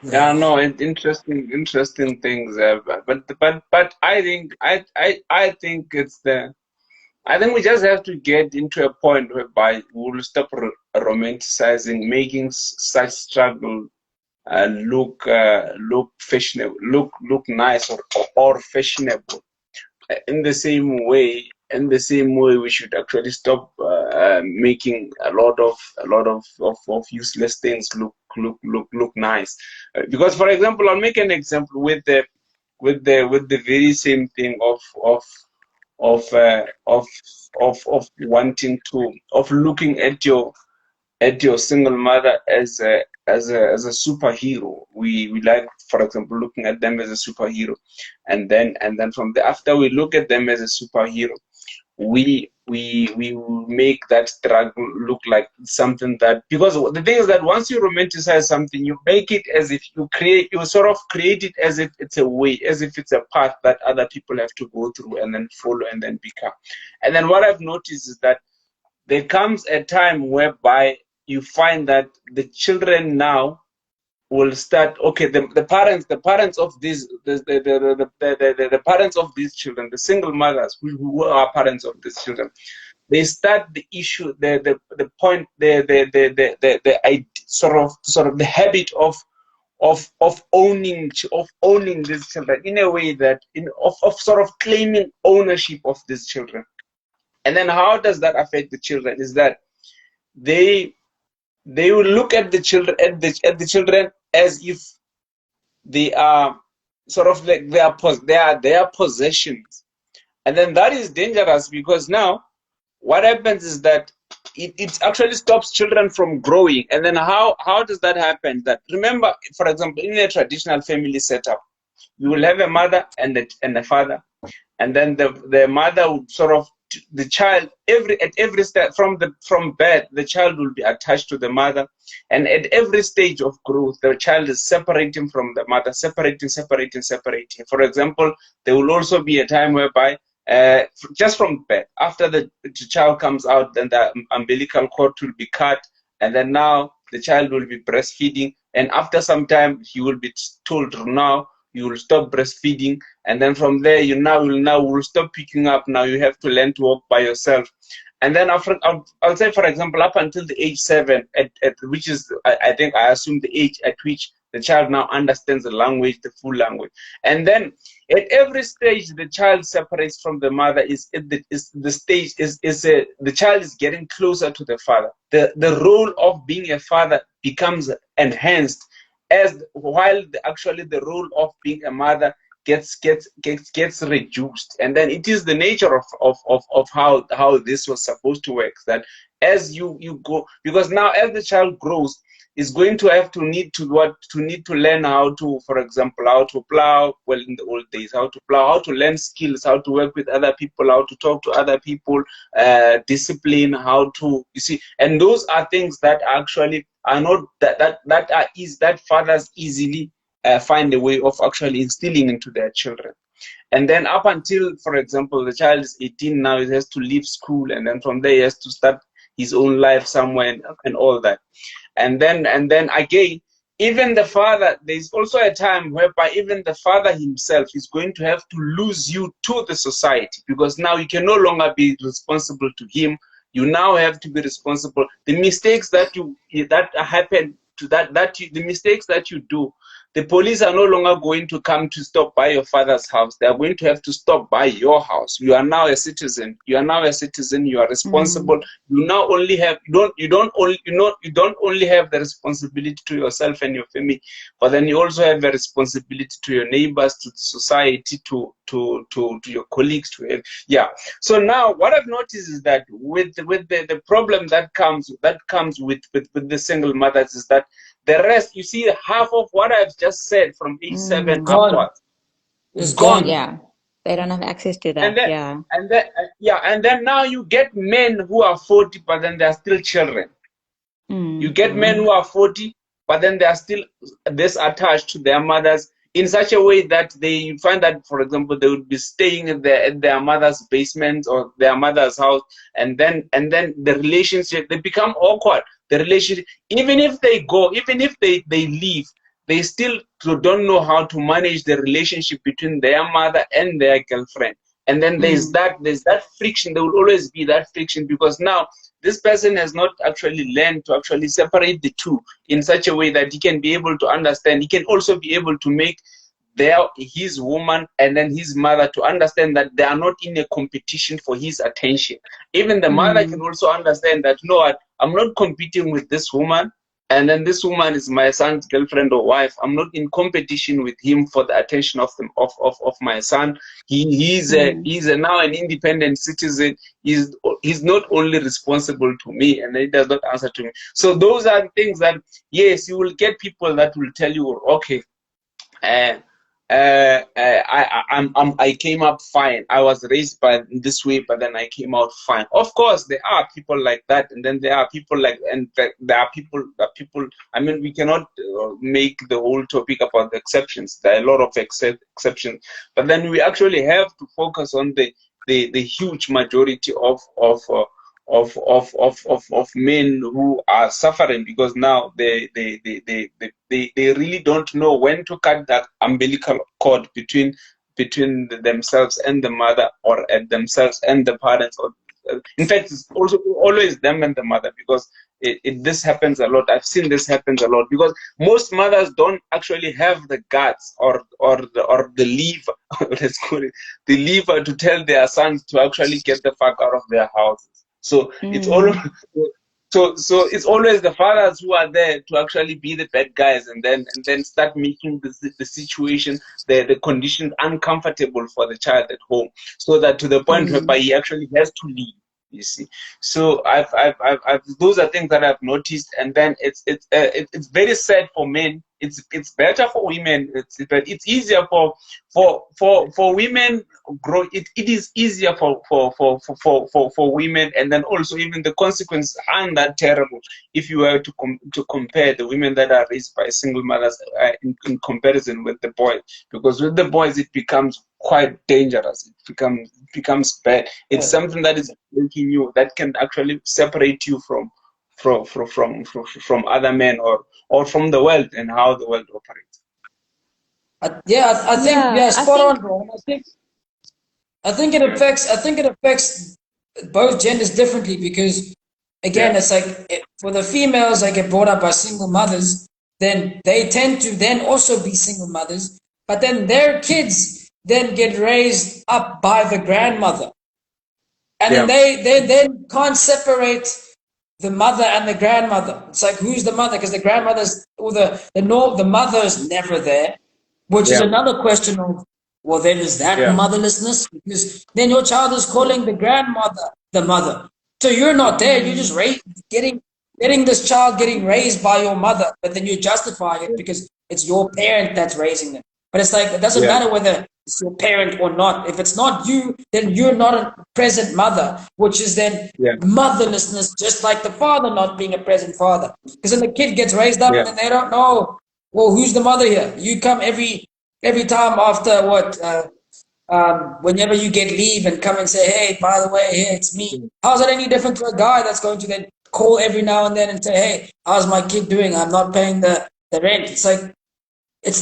Yeah, no, interesting things. But I think I think we just have to get into a point whereby we'll stop romanticizing, making such struggle look fashionable, look nice or fashionable. In the same way, we should actually stop making a lot of useless things look nice. Because, for example, I'll make an example with the very same thing of uh, of of wanting to looking at your single mother as a superhero. We like, for example, looking at them as a superhero, and then from the after we look at them as a superhero, we will make that struggle look like something that, because the thing is that once you romanticize something, you make it as if you sort of create it as if it's a way, as if it's a path that other people have to go through and then follow and then become. And then what I've noticed is that there comes a time whereby you find that the children now will start, okay, the parents of these the parents of these children, the single mothers who are parents of these children, they start the issue, the point, the sort of the habit of owning these children in a way that of sort of claiming ownership of these children. And then how does that affect the children? Is that they will look at the children at the children as if they are sort of like they are their possessions. And then that is dangerous, because now what happens is that it actually stops children from growing. And then how does that happen? That, remember, for example, in a traditional family setup, you will have a mother and a father, and then the mother would sort of, the child, at every step from birth, the child will be attached to the mother, and at every stage of growth, the child is separating from the mother, separating. For example, there will also be a time whereby just from birth, after the child comes out, then the umbilical cord will be cut, and then now the child will be breastfeeding, and after some time he will be told, now you will stop breastfeeding, and then from there you will stop picking up. Now you have to learn to walk by yourself. And then after, I'll say, for example, up until the age 7, at which is, I assume, the age at which the child now understands the language, the full language. And then at every stage the child separates from the mother, the child is getting closer to the father. The role of being a father becomes enhanced, as while actually the role of being a mother gets reduced. And then it is the nature of how this was supposed to work, that as you go, because now as the child grows, is going to have to need to learn how to, for example, how to plow. Well, in the old days, how to plow, how to learn skills, how to work with other people, how to talk to other people, discipline, how to, you see. And those are things that actually are not that fathers easily find a way of actually instilling into their children. And then up until, for example, the child is 18 now, he has to leave school, and then from there he has to start his own life somewhere and all that. And then again, even the father, there's also a time whereby even the father himself is going to have to lose you to the society, because now you can no longer be responsible to him. You now have to be responsible. The mistakes that happen to the mistakes that you do, the police are no longer going to come to stop by your father's house. They are going to have to stop by your house. You are now a citizen. You are now a citizen. You are responsible. You now only have you don't only have the responsibility to yourself and your family, but then you also have a responsibility to your neighbors, to the society, to your colleagues. Yeah. So now what I've noticed is that with the problem that comes with the single mothers is that the rest, you see, half of what I've just said from age 7 upwards is gone. Yeah, they don't have access to that. And then now you get men who are 40, but then they're still children. You get men who are 40, but then they are still disattached to their mothers in such a way that they find that, for example, they would be staying in their mother's basement or their mother's house, and then the relationship, they become awkward. The relationship, even if they go, even if they leave, they still don't know how to manage the relationship between their mother and their girlfriend. And then there's that friction. There will always be that friction, because now this person has not actually learned to actually separate the two in such a way that he can be able to understand. He can also be able to make his woman and then his mother to understand that they are not in a competition for his attention. Even the mother can also understand that, you know what, I'm not competing with this woman, and then this woman is my son's girlfriend or wife. I'm not in competition with him for the attention of my son. He's now an independent citizen. He's not only responsible to me, and he does not answer to me. So those are things that, yes, you will get people that will tell you, okay, I came up fine. I was raised by this way, but then I came out fine. Of course, there are people like that, and then there are people like, and there are people. I mean, we cannot make the whole topic about the exceptions. There are a lot of exceptions, but then we actually have to focus on the huge majority of men who are suffering, because now they really don't know when to cut that umbilical cord between themselves and the mother, or themselves and the parents, or in fact it's also always them and the mother, because this happens a lot. I've seen this happens a lot, because most mothers don't actually have the guts or the lever let's call it the lever to tell their sons to actually get the fuck out of their houses. So it's always so it's always the fathers who are there to actually be the bad guys, and then start making the situation, the conditions uncomfortable for the child at home, so that to the point whereby he actually has to leave. You see, so I've those are things that I've noticed, and then it's very sad for men. It's better for women. But it's easier for women. It is easier for women, and then also even the consequences aren't that terrible if you were to compare the women that are raised by single mothers in comparison with the boys, because with the boys it becomes quite dangerous. It becomes bad. It's something that is making you, that can actually separate you from other men, or from the world and how the world operates. I think spot on, bro. I think it affects both genders differently, because again, it's like for the females that get brought up by single mothers, then they tend to then also be single mothers, but then their kids then get raised up by the grandmother, and then they then can't separate the mother and the grandmother. It's like, who's the mother? Because the grandmother's, or the mother's never there, which is another question of well, then is that motherlessness? Because then your child is calling the grandmother the mother. So you're not there. You're just getting this child getting raised by your mother, but then you justify it because it's your parent that's raising them. But it's like, it doesn't matter whether it's your parent or not. If it's not you, then you're not a present mother, which is then motherlessness, just like the father not being a present father. Because then the kid gets raised up and then they don't know, well, who's the mother here? You come every time after whenever you get leave and come and say, hey, by the way, hey, it's me. How's that any different to a guy that's going to then call every now and then and say, hey, how's my kid doing? I'm not paying the rent. It's like,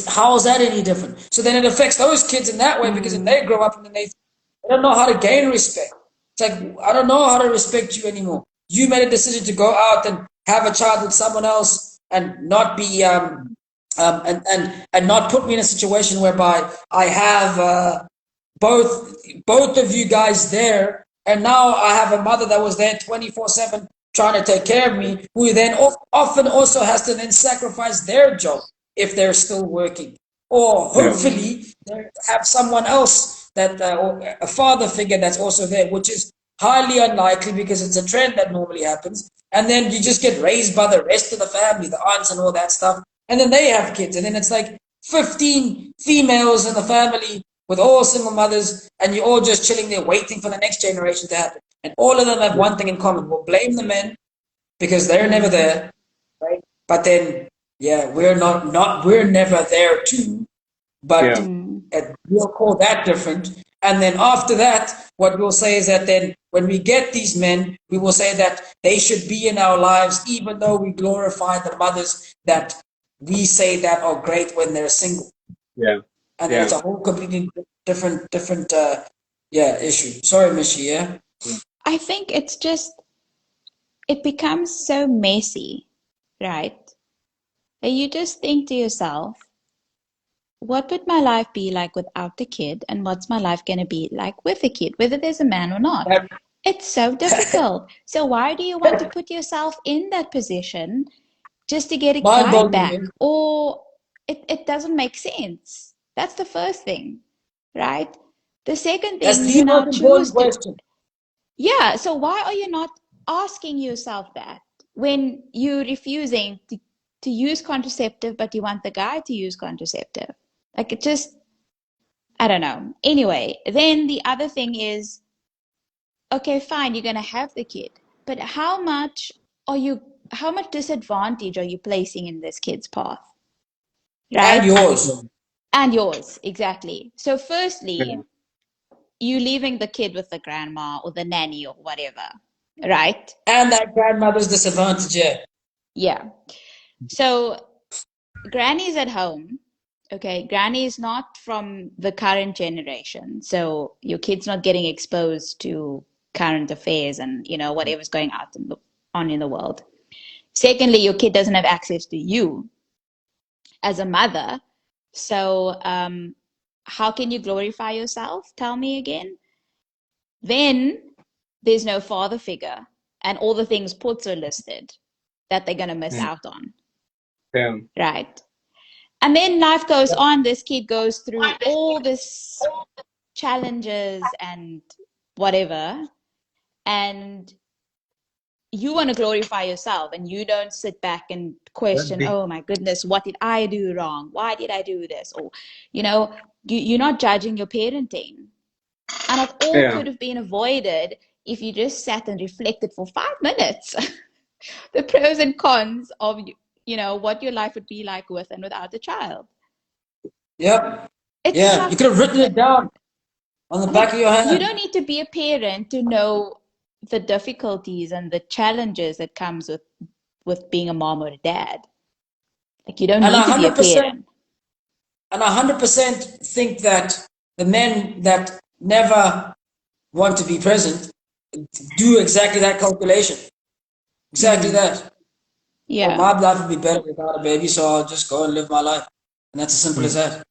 how is that any different? So then it affects those kids in that way because then they grow up and then they don't know how to gain respect. It's like, I don't know how to respect you anymore. You made a decision to go out and have a child with someone else and not be and not put me in a situation whereby I have both of you guys there, and now I have a mother that was there 24/7 trying to take care of me, who then often also has to then sacrifice their job if they're still working, or hopefully they have someone else that or a father figure that's also there, which is highly unlikely because it's a trend that normally happens. And then you just get raised by the rest of the family, the aunts and all that stuff, and then they have kids, and then it's like 15 females in the family with all single mothers, and you're all just chilling there waiting for the next generation to happen. And all of them have one thing in common. We'll blame the men because they're never there, right? But then, we're never there too, but we'll call that different. And then after that, what we'll say is that then when we get these men, we will say that they should be in our lives, even though we glorify the mothers that we say that are great when they're single. Yeah. And then it's a whole completely different issue. Sorry, Mishi, yeah? I think it's just, it becomes so messy, right? And you just think to yourself, what would my life be like without the kid? And what's my life going to be like with a kid, whether there's a man or not? It's so difficult. So why do you want to put yourself in that position just to get a guy back? Or it doesn't make sense. That's the first thing, right? The second thing, you now choose to. Yeah, so why are you not asking yourself that when you're refusing to use contraceptive, but you want the guy to use contraceptive? Like, it just, I don't know. Anyway, then the other thing is, okay, fine, you're going to have the kid, but how much disadvantage are you placing in this kid's path? Right? And yours, exactly. So firstly, you leaving the kid with the grandma or the nanny or whatever, right? And that grandmother's disadvantage, yeah. So granny's at home. Okay, granny is not from the current generation, so your kid's not getting exposed to current affairs and whatever's going on in the world. Secondly, your kid doesn't have access to you as a mother, so how can you glorify yourself? Tell me again. Then there's no father figure, and all the things Ports are listed that they're going to miss out on. Yeah. Right. And then life goes on. This kid goes through all this challenges and whatever, and you want to glorify yourself, and you don't sit back and question, oh my goodness, what did I do wrong? Why did I do this? Or, you're not judging your parenting. And it all could have been avoided if you just sat and reflected for 5 minutes. The pros and cons of, what your life would be like with and without a child. Yep. You could have written it down on the back of your hand. You don't need to be a parent to know the difficulties and the challenges that comes with being a mom or a dad. Like, you don't need to be a parent. And I 100% think that the men that never want to be present do exactly that calculation. Exactly that. Yeah. Well, my life would be better without a baby, so I'll just go and live my life. And that's as simple as that.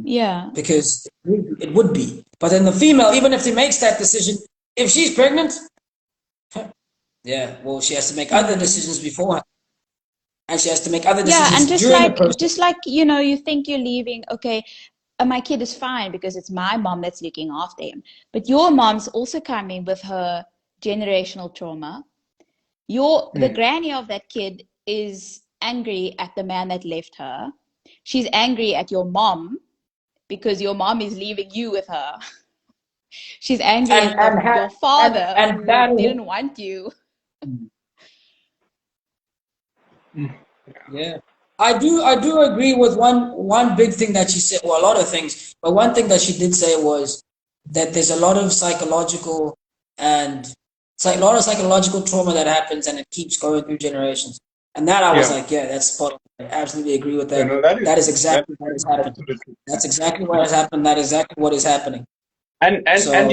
Yeah. Because it would be. But then the female, even if she makes that decision, if she's pregnant, she has to make other decisions beforehand. And she has to make other decisions during the process. Just like, you think you're leaving, okay, my kid is fine because it's my mom that's looking after him. But your mom's also coming with her generational trauma. The granny of that kid is angry at the man that left her. She's angry at your mom because your mom is leaving you with her. She's angry and at and your ha- father and who that is, didn't want you. yeah. I do agree with one big thing that she said. Well, a lot of things, but one thing that she did say was that there's a lot of psychological and a lot of psychological trauma that happens, and it keeps going through generations. And that I was Yeah. like, yeah, that's spot on. I absolutely agree with You that. know, that is That is that exactly what is has happened. absolutely. That's exactly what has happened. That is exactly what is happening. And So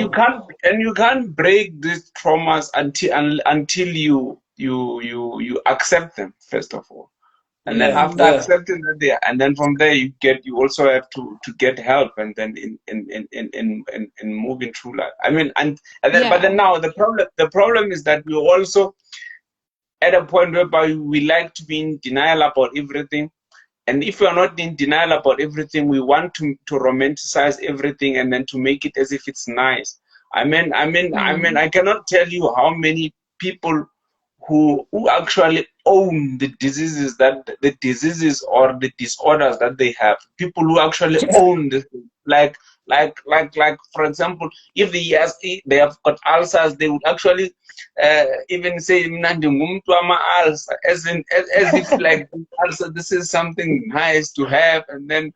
you can't break these traumas until you accept them first of all. And then yeah, after Mm, yeah, accepting that they, and then from there you also have to get help, and then in moving through life. I mean, and then but then yeah. now the problem is that we also at a point whereby we like to be in denial about everything. And if we are not in denial about everything, we want to romanticize everything and then to make it as if it's nice. Mm, I cannot tell you how many people who actually own the diseases or the disorders that they have. People who actually own this, like for example, if they have got ulcers, they would actually even say "Mina ndingumntu ama-ulcer," as if like ulcer, this is something nice to have, and then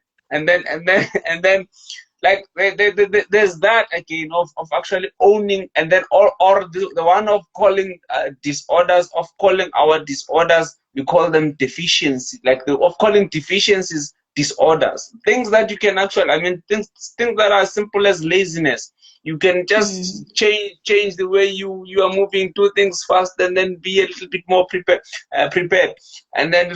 like there's that again of actually owning, and then or the one of calling disorders, of calling our disorders, we call them deficiency, like of calling deficiencies disorders, things that you can actually, I mean, things that are as simple as laziness. You can mm, just change the way you are moving, do things fast, and then be a little bit more prepared. And then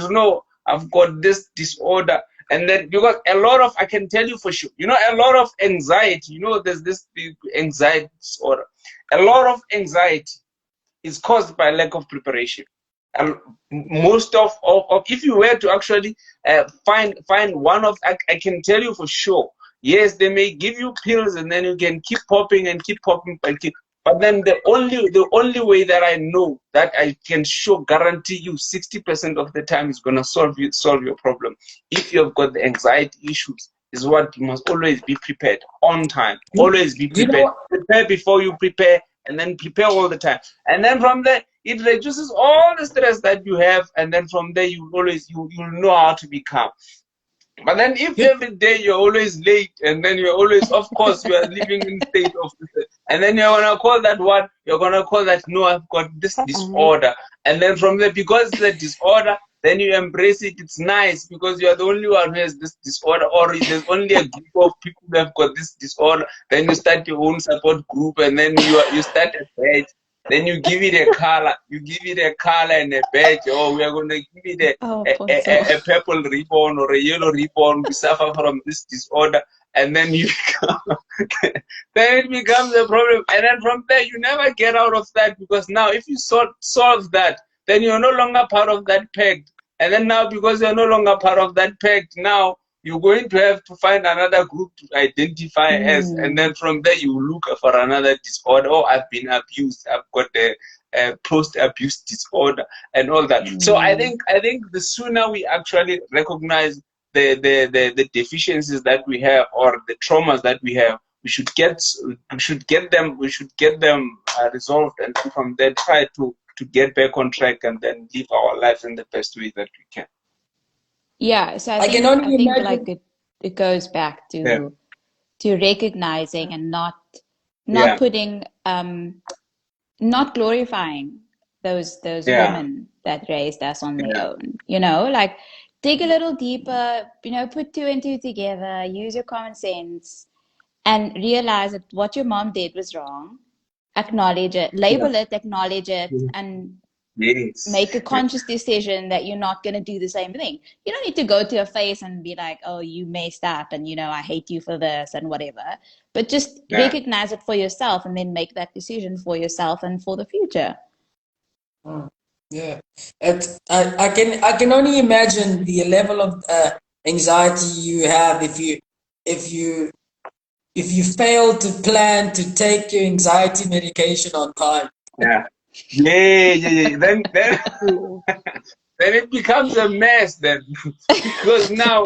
I've got this disorder, and then because a lot of, I can tell you for sure, a lot of anxiety, there's this big anxiety disorder. A lot of anxiety is caused by lack of preparation. And most of if you were to actually find one of, I can tell you for sure, yes, they may give you pills and then you can keep popping and keep popping, but then the only way that I know that I can guarantee you 60% of the time is gonna solve your problem, if you've got the anxiety issues, is what you must always be prepared on time. Always be you prepared. know, Prepare before you prepare, and then prepare all the time. And then from there, it reduces all the stress that you have, and then from there you'll know how to be calm. But then if you, every day you're always late, and then you're always, of course, you are living in state of, and then you're gonna call that, no, I've got this disorder. And then from there, because it's a disorder, then you embrace it. It's nice because you are the only one who has this disorder, or there's only a group of people who have got this disorder. Then you start your own support group, and then you start a badge. Then you give it a color. You give it a color and a badge. Oh, we are going to give it oh, a, poor a, soul. a purple ribbon or a yellow ribbon. We suffer from this disorder, and then you then it becomes a problem. And then from there, you never get out of that, because now if you solve that, then you're no longer part of that pact. And then now, because you're no longer part of that pact, now you're going to have to find another group to identify as, and Mm, then from there you look for another disorder. Oh, I've been abused. I've got a post-abuse disorder and all that. So mm. I think the sooner we actually recognize the deficiencies that we have, or the traumas that we have, we should get them resolved, and from there try to get back on track, and then live our lives in the best way that we can. Yeah, so I I can think I only think like imagine. it goes back Yeah, to recognizing and not yeah, putting not glorifying those yeah, women that raised us on their yeah, own. Like dig a little deeper, put two and two together, use your common sense and realize that what your mom did was wrong. Acknowledge it, yeah. label it, acknowledge it, and Yes. make a conscious decision that you're not going to do the same thing. You don't need to go to her face and be like, oh, you messed up and, I hate you for this and whatever. But just Yeah. recognize it for yourself and then make that decision for yourself and for the future. Mm, yeah, I can only imagine the level of anxiety you have if you fail to plan to take your anxiety medication on time. Yeah. Yeah. Then then it becomes a mess then because now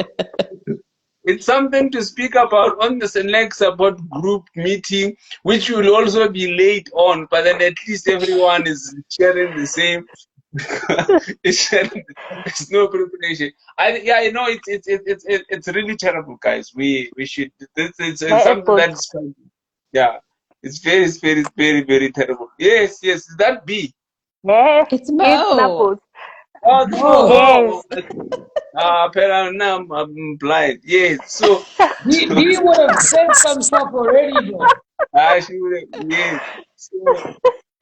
it's something to speak about on the next support group meeting, which will also be late on, but then at least everyone is sharing the same. It's no preparation. I know it's really terrible, guys. We should it's something that's yeah. It's very terrible. Yes, is that B? Yes, It's it's Mo. Naples. Oh, No, Yes. apparently now I'm blind. Yes, so he would have said some stuff already, though. I should yes. So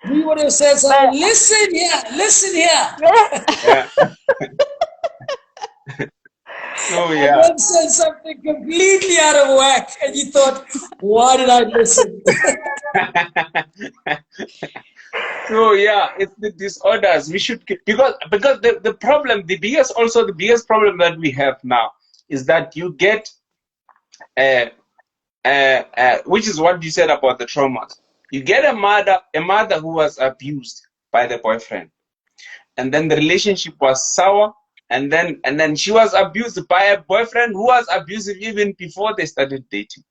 He would have said something. But Listen here, yeah. So and yeah. then said something completely out of whack, and you thought, why did I listen? So yeah, it's the disorders. We should because the biggest problem that we have now is that you get uh, which is what you said about the traumas. You get a mother who was abused by the boyfriend, and then the relationship was sour, and then she was abused by a boyfriend who was abusive even before they started dating.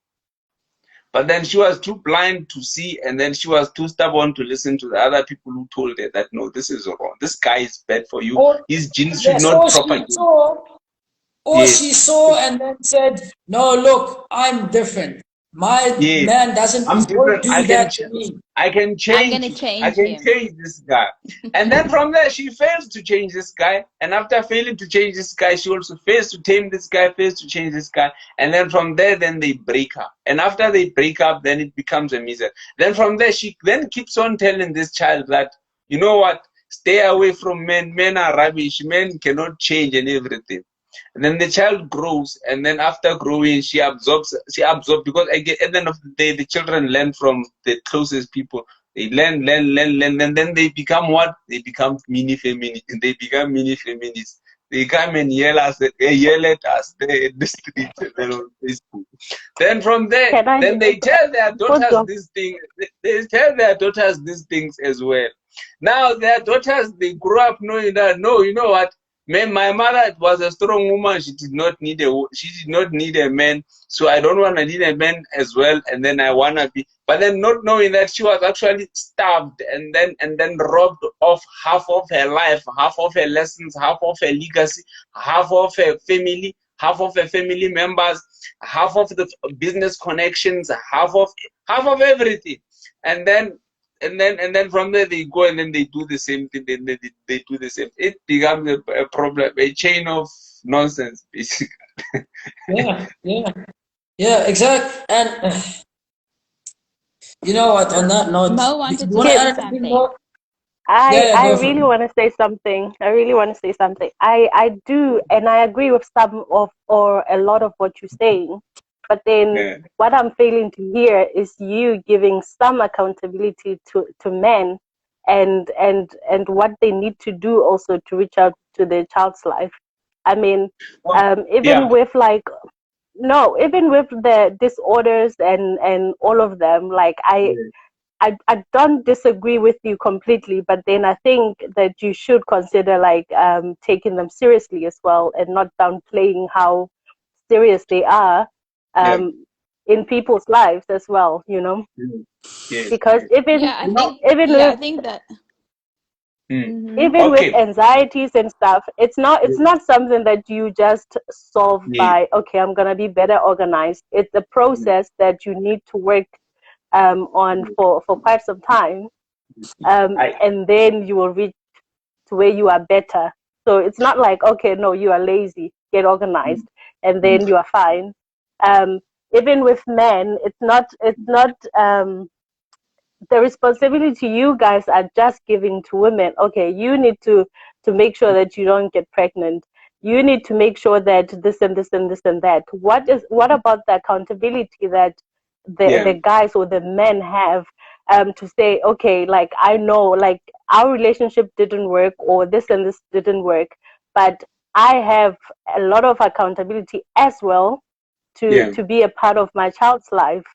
But then she was too blind to see, and then she was too stubborn to listen to the other people who told her that no, this is wrong. This guy is bad for you. Or His genes should yes, not propagate. she Yes, saw and then said, "No, look, I'm different. My yes. man I'm won't different. do that to me." I can I'm change gonna you. I change can him. change this guy. And then from there, she fails to change this guy. And after failing to change this guy, she also fails to tame this guy, fails to change this guy. And then from there, then they break up. And after they break up, then it becomes a misery. Then from there, she then keeps on telling this child that, you know what, stay away from men. Men are rubbish. Men cannot change and everything. And then the child grows, and then after growing, she absorbs because again, at the end of the day, the children learn from the closest people. They learn, and then they become what? They become mini feminists. They become mini feminists. They come and yell at us in the streets and then on Facebook. Then from there, can I then they tell their hold daughters on? these things. They tell their daughters these things as well. Now their daughters, they grow up knowing that no, you know what? My mother was a strong woman. She did not need a man. So I don't want to need a man as well. And then I wanna be, but then not knowing that she was actually starved and then robbed of half of her life, half of her lessons, half of her legacy, half of her family, half of her family members, half of the business connections, half of everything. And then from there they go and then they do the same thing. Then they do the same. It becomes a problem, a chain of nonsense, basically. Yeah, exactly. And you know what? On that note, Mo you wanted to want to Kid, say add anything something. more? I Go for really it. want to say something. I really want to say something. I do, and I agree with some of or a lot of what you're saying. But then Yeah, what I'm failing to hear is you giving some accountability to men and what they need to do also to reach out to their child's life. I mean, well, even yeah, with like no, even with the disorders and all of them, like yeah, I don't disagree with you completely, but then I think that you should consider like taking them seriously as well and not downplaying how serious they are yeah, um, in people's lives as well, mm, yes, because yes. even Yeah, I You know, think. even Yeah, with I think that. mm, Mm-hmm. even with okay, anxieties and stuff, it's yes, not something that you just solve yes, by, okay, I'm gonna be better organized. It's a yes, process that you need to work on yes. for quite some time, I and then you will reach to where you are better. So it's not like, okay, no, you are lazy, get mm, organized, and mm, then you are fine. Um, Even with men, it's not the responsibility you guys are just giving to women. Okay, you need to make sure that you don't get pregnant. You need to make sure that this and this and this and that. What about the accountability that yeah, the guys or the men have to say, okay, like I know, like our relationship didn't work or this and this didn't work, but I have a lot of accountability as well to be a part of my child's life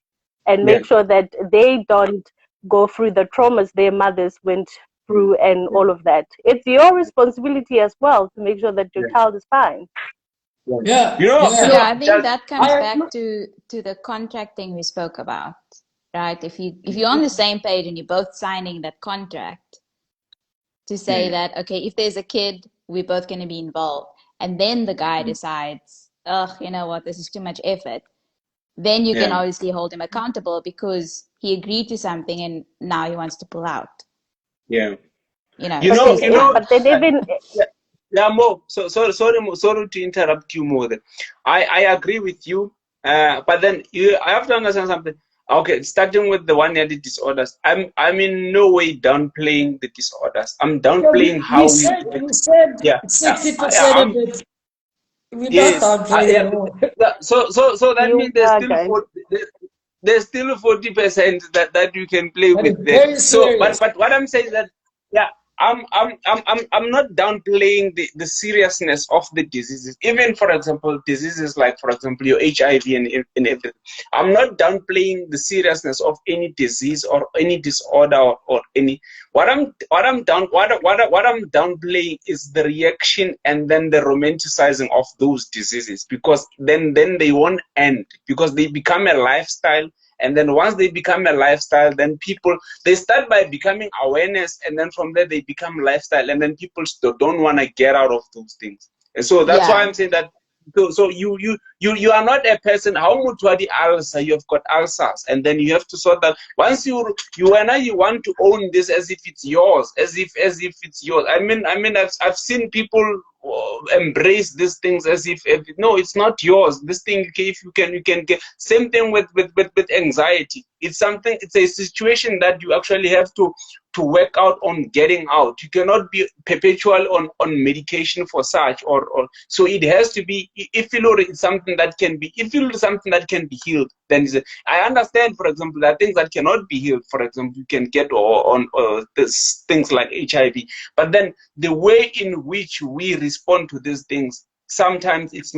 and make sure that they don't go through the traumas their mothers went through and all of that. It's your responsibility as well to make sure that your child is fine. Yeah, Yeah, I think just that comes back to the contracting we spoke about, right? If you're on the same page and you're both signing that contract to say that, okay, if there's a kid, we're both going to be involved, and then the guy decides, oh, you know what, this is too much effort, then you can obviously hold him accountable because he agreed to something and now he wants to pull out. Yeah. You know, but then even Mo. So sorry to interrupt you more. I agree with you, but then I have to understand something. Okay, starting with the one-handed disorders, I'm in no way downplaying the disorders. I'm downplaying how we said 60% of it. We're not downplaying at all. So that means guys. there's still 40% that you can play with there. Very So, serious. but what I'm saying is that I'm not downplaying the seriousness of the diseases. Even for example, diseases like for example your HIV and everything. I'm not downplaying the seriousness of any disease or any disorder or any. What I'm downplaying is the reaction and then the romanticizing of those diseases, because then they won't end, because they become a lifestyle. And then once they become a lifestyle, then people, they start by becoming awareness, and then from there they become lifestyle, and then people still don't want to get out of those things. And so that's why I'm saying that. So you are not a person. How much the ulcer? You have got ulcers, and then you have to sort that. Once you want to own this as if it's yours, as if it's yours. I mean, I've seen people embrace these things as if no, it's not yours. This thing, if you can get. Same thing with anxiety. It's something. It's a situation that you actually have to work out on getting out. You cannot be perpetual on medication for such or so it has to be, if you know it's something that can be, if you know something that can be healed, then I understand, for example, that things that cannot be healed, for example, you can get on this things like HIV, but then the way in which we respond to these things, sometimes it's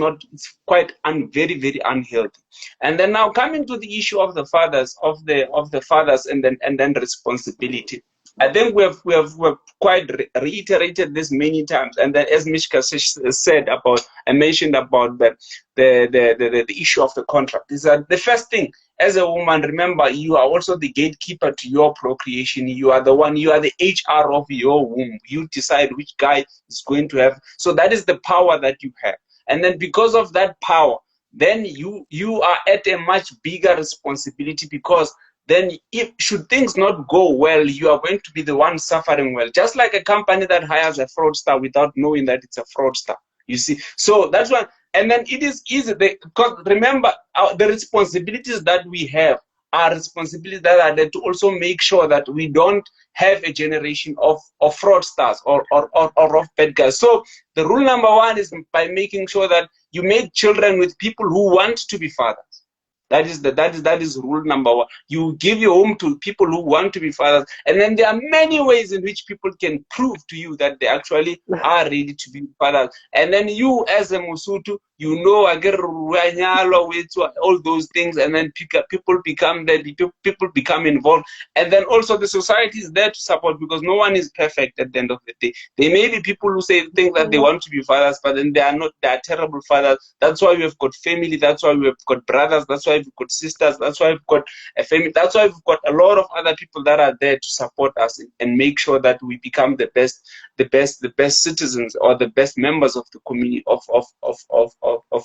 quite very, very unhealthy. And then now coming to the issue of the fathers, of the fathers and then responsibility. I think we have quite reiterated this many times, and then as Mishka said about, I mentioned about the issue of the contract, is that the first thing, as a woman, remember, you are also the gatekeeper to your procreation. You are the one, you are the HR of your womb. You decide which guy is going to have. So that is the power that you have. And then because of that power, then you are at a much bigger responsibility, because then if should things not go well, you are going to be the one suffering well. Just like a company that hires a fraudster without knowing that it's a fraudster. You see, so that's why. And then it is easy, because remember, the responsibilities that we have are responsibilities that are there to also make sure that we don't have a generation of fraudsters or of bad guys. So the rule number one is by making sure that you make children with people who want to be fathers. That is rule number one. You give your home to people who want to be fathers, and then there are many ways in which people can prove to you that they actually are ready to be fathers. And then you, as a Musutu, you know, all those things, and then people become involved, and then also the society is there to support, because no one is perfect at the end of the day. There may be people who say things that they want to be fathers, but then they are not. They are terrible fathers. That's why we have got family. That's why we have got brothers. That's why we've got sisters. That's why we've got a family. That's why we've got a lot of other people that are there to support us and make sure that we become the best citizens, or the best members of the community of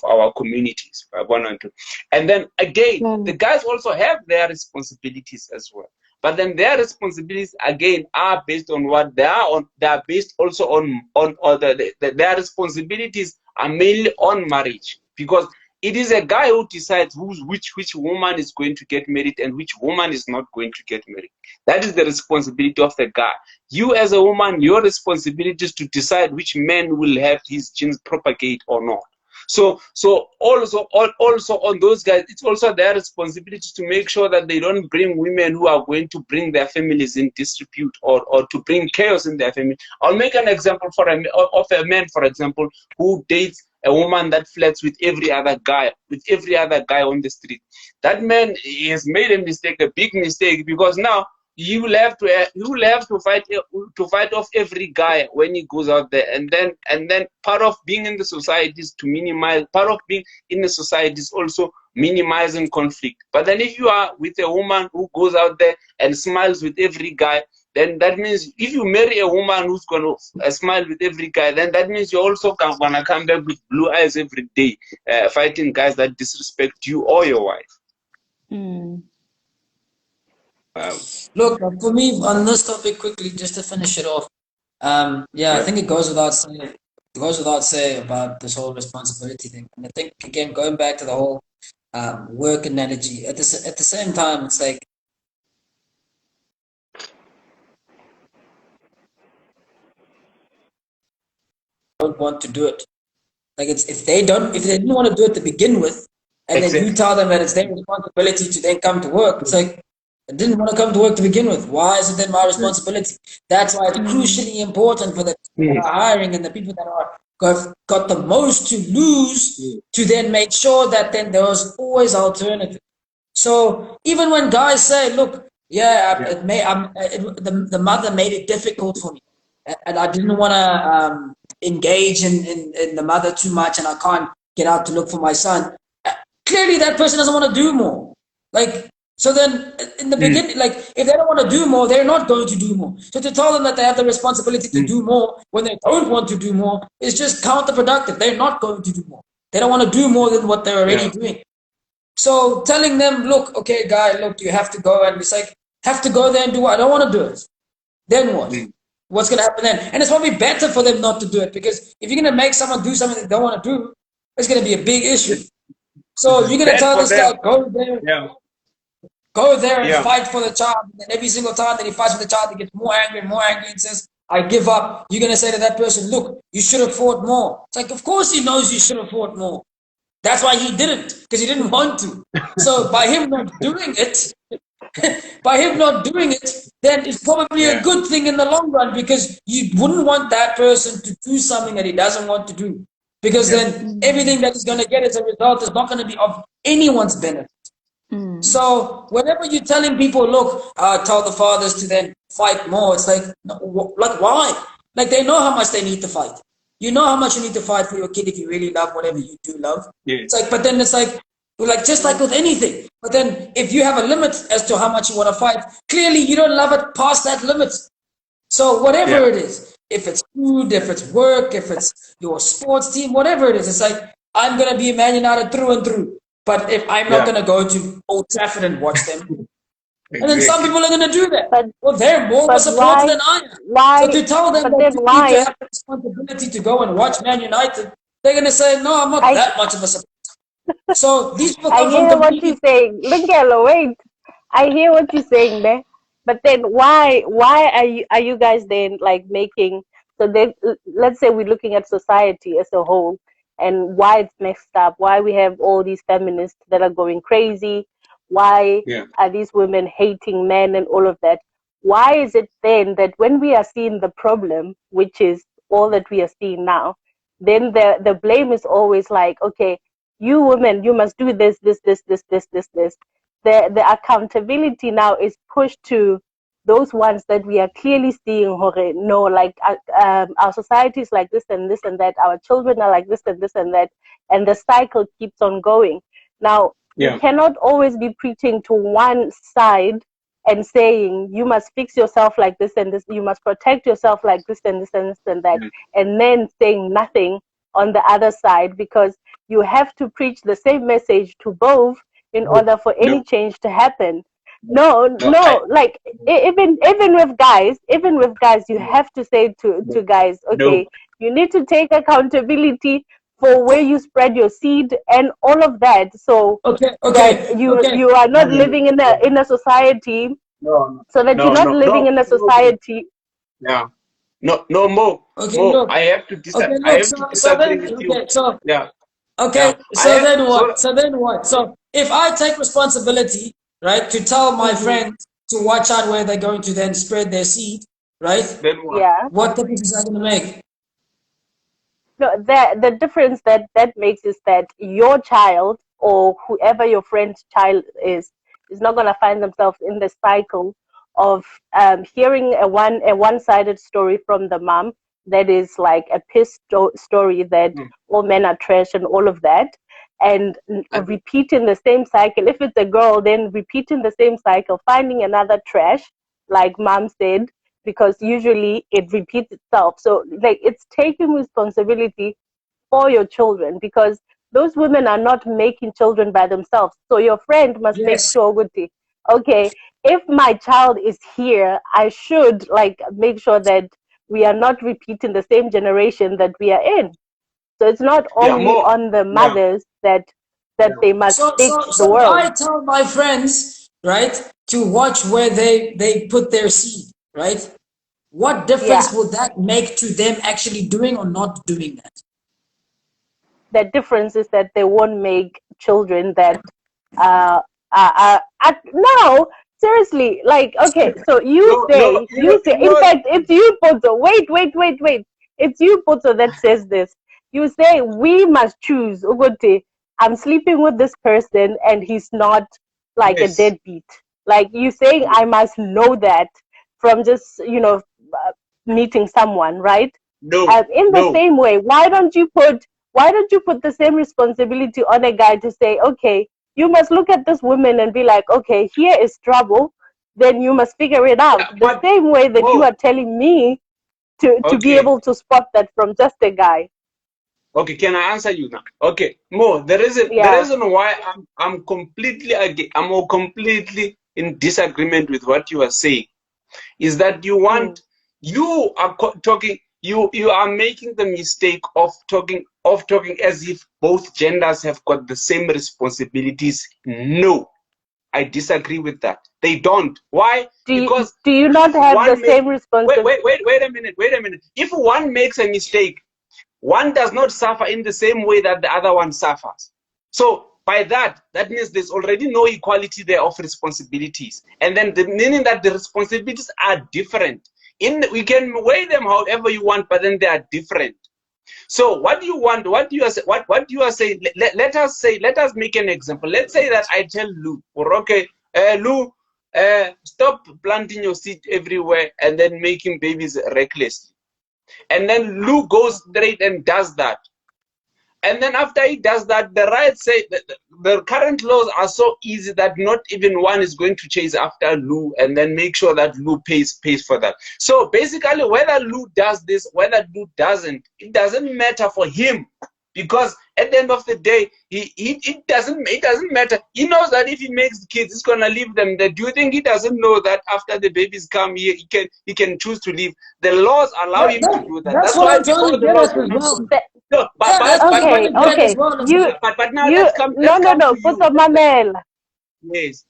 our communities. One and two. And then again, the guys also have their responsibilities as well. But then their responsibilities again are based on what they are on. They are based also their responsibilities are mainly on marriage, because it is a guy who decides which woman is going to get married and which woman is not going to get married. That is the responsibility of the guy. You as a woman, your responsibility is to decide which man will have his genes propagate or not. So also on those guys, it's also their responsibility to make sure that they don't bring women who are going to bring their families in disrepute or to bring chaos in their family. I'll make an example of a man, for example, who dates a woman that flirts with every other guy on the street. That man has made a mistake, a big mistake, because now you will have to fight off every guy when he goes out there, and then part of being in the society is to minimize. Part of being in the society is also minimizing conflict. But then if you are with a woman who goes out there and smiles with every guy, then that means if you marry a woman who's going to smile with every guy, then that means you're also going to come back with blue eyes every day, fighting guys that disrespect you or your wife. Mm. Look, for me, on this topic, quickly, just to finish it off, yeah, I think it goes without saying. It goes without saying about this whole responsibility thing, and I think again, going back to the whole work analogy, at the same time, it's like don't want to do it. Like it's if they didn't want to do it to begin with, and then you tell them that it's their responsibility to then come to work, it's like I didn't want to come to work to begin with. Why is it then my responsibility? That's why it's crucially important for the people that are hiring and the people that are got the most to lose to then make sure that then there's always alternative. So even when guys say, "Look, the mother made it difficult for me, and I didn't want to engage in the mother too much, and I can't get out to look for my son." Clearly, that person doesn't want to do more. Like, so then in the beginning, like, if they don't want to do more, they're not going to do more. So to tell them that they have the responsibility to do more when they don't want to do more is just counterproductive. They're not going to do more. They don't want to do more than what they're already doing. So telling them, look, okay, guy, look, you have to go, and it's like, have to go there and do what? I don't want to do it. Then what? What's going to happen then? And it's probably better for them not to do it, because if you're going to make someone do something they don't want to do, it's going to be a big issue. So you're going to tell this guy, go there and fight for the child. And then every single time that he fights for the child, he gets more angry and says, I give up. You're going to say to that person, look, you should have fought more. It's like, of course he knows you should have fought more. That's why he didn't, because he didn't want to. So by him not doing it, then it's probably a good thing in the long run, because you wouldn't want that person to do something that he doesn't want to do. Because then everything that he's going to get as a result is not going to be of anyone's benefit. So whenever you're telling people, look, tell the fathers to then fight more, it's like, like why? Like they know how much they need to fight. You know how much you need to fight for your kid if you really love whatever you do love. It's like, but then it's like just like with anything. But then if you have a limit as to how much you want to fight, clearly you don't love it past that limit. So whatever it is, if it's food, if it's work, if it's your sports team, whatever it is, it's like, I'm going to be a Man United through and through. But if I'm not going to go to Old Trafford and watch them, and then some people are going to do that. Well, they're more supported than I am. So to tell them that you need to have the responsibility to go and watch Man United, they're going to say, no, I'm not that much of a supporter. So these people come I hear what you're saying. Look, wait. I hear what you're saying there. But then why are you guys then like making, so then let's say we're looking at society as a whole and why it's messed up, why we have all these feminists that are going crazy, why are these women hating men and all of that? Why is it then that when we are seeing the problem, which is all that we are seeing now, then the blame is always like, okay, you women, you must do this. The accountability now is pushed to those ones that we are clearly seeing, no, like our society is like this and this and that, our children are like this and that, and the cycle keeps on going. Now, you cannot always be preaching to one side and saying you must fix yourself like this and this, you must protect yourself like this and this and this and that, and then saying nothing on the other side, because you have to preach the same message to both in order for any change to happen. Like even with guys, you have to say to guys, okay, you need to take accountability for where you spread your seed and all of that, so that you are not living in a society, so that you're not living in a society. No, Mo. Mo, I have to disagree. I have to disagree with you. So then what? So if I take responsibility, right, to tell my friends to watch out where they're going to then spread their seed, right? Then what? What difference is that going to make? No, the difference that makes is that your child or whoever your friend's child is not going to find themselves in the cycle of hearing a one-sided story from the mom that is like a piss story that all men are trash and all of that, and repeating the same cycle. If it's a girl, then repeating the same cycle, finding another trash, like mom said, because usually it repeats itself. So like it's taking responsibility for your children, because those women are not making children by themselves. So your friend must make Yes. sure, okay, if my child is here, I should like make sure that we are not repeating the same generation that we are in. So it's not Yeah, only more. on the Yeah, mothers that yeah. they must So, fix so, the so if world. I tell my friends, right, to watch where they put their seed, right, what Yeah. difference would that make to them actually doing or not doing that? The difference is that they won't make children that no, seriously, like, okay, so No, no, you say, in fact it's you, Poto. Wait, it's you, Poto, that says this. You say we must choose, Ugote, I'm sleeping with this person and he's not like a yes. deadbeat. Like you saying I must know that from just meeting someone, right? No, In the no. same way, why don't you put the same responsibility on a guy to say, okay, you must look at this woman and be like, okay, here is trouble, then you must figure it out. Yeah, The but same way that you Mo, are telling me to be okay. able to spot that from just a guy. Okay, can I answer you now? Okay, Mo, the Yeah. reason why I'm completely I'm completely in disagreement with what you are saying is that Mm. you are talking you are making the mistake of talking as if both genders have got the same responsibilities. No, I disagree with that. They don't. Why? Because Do you if not have the one make same responsibility? wait a minute. If one makes a mistake, one does not suffer in the same way that the other one suffers. So by that means there's already no equality there of responsibilities, and then meaning that the responsibilities are different. We can weigh them however you want, but then they are different. So what do you want? What you are saying? Let us make an example. Let's say that I tell Lou, or okay, Lou, stop planting your seed everywhere and then making babies recklessly. And then Lou goes straight and does that. And then after he does that, the rights say that the current laws are so easy that not even one is going to chase after Lou and then make sure that Lou pays for that. So basically, whether Lou does this, whether Lou doesn't, it doesn't matter for him, because at the end of the day, it doesn't matter. He knows that if he makes kids, he's gonna leave them there. Do you think he doesn't know that after the babies come here, he can choose to leave? The laws allow him to do that. That's That's what why I'm trying before to the get laws at were as not well. good. No, Yeah, that's what I'm trying Okay, to get at as okay. well. but now let's No, come no, to put you. the Manel. Yes,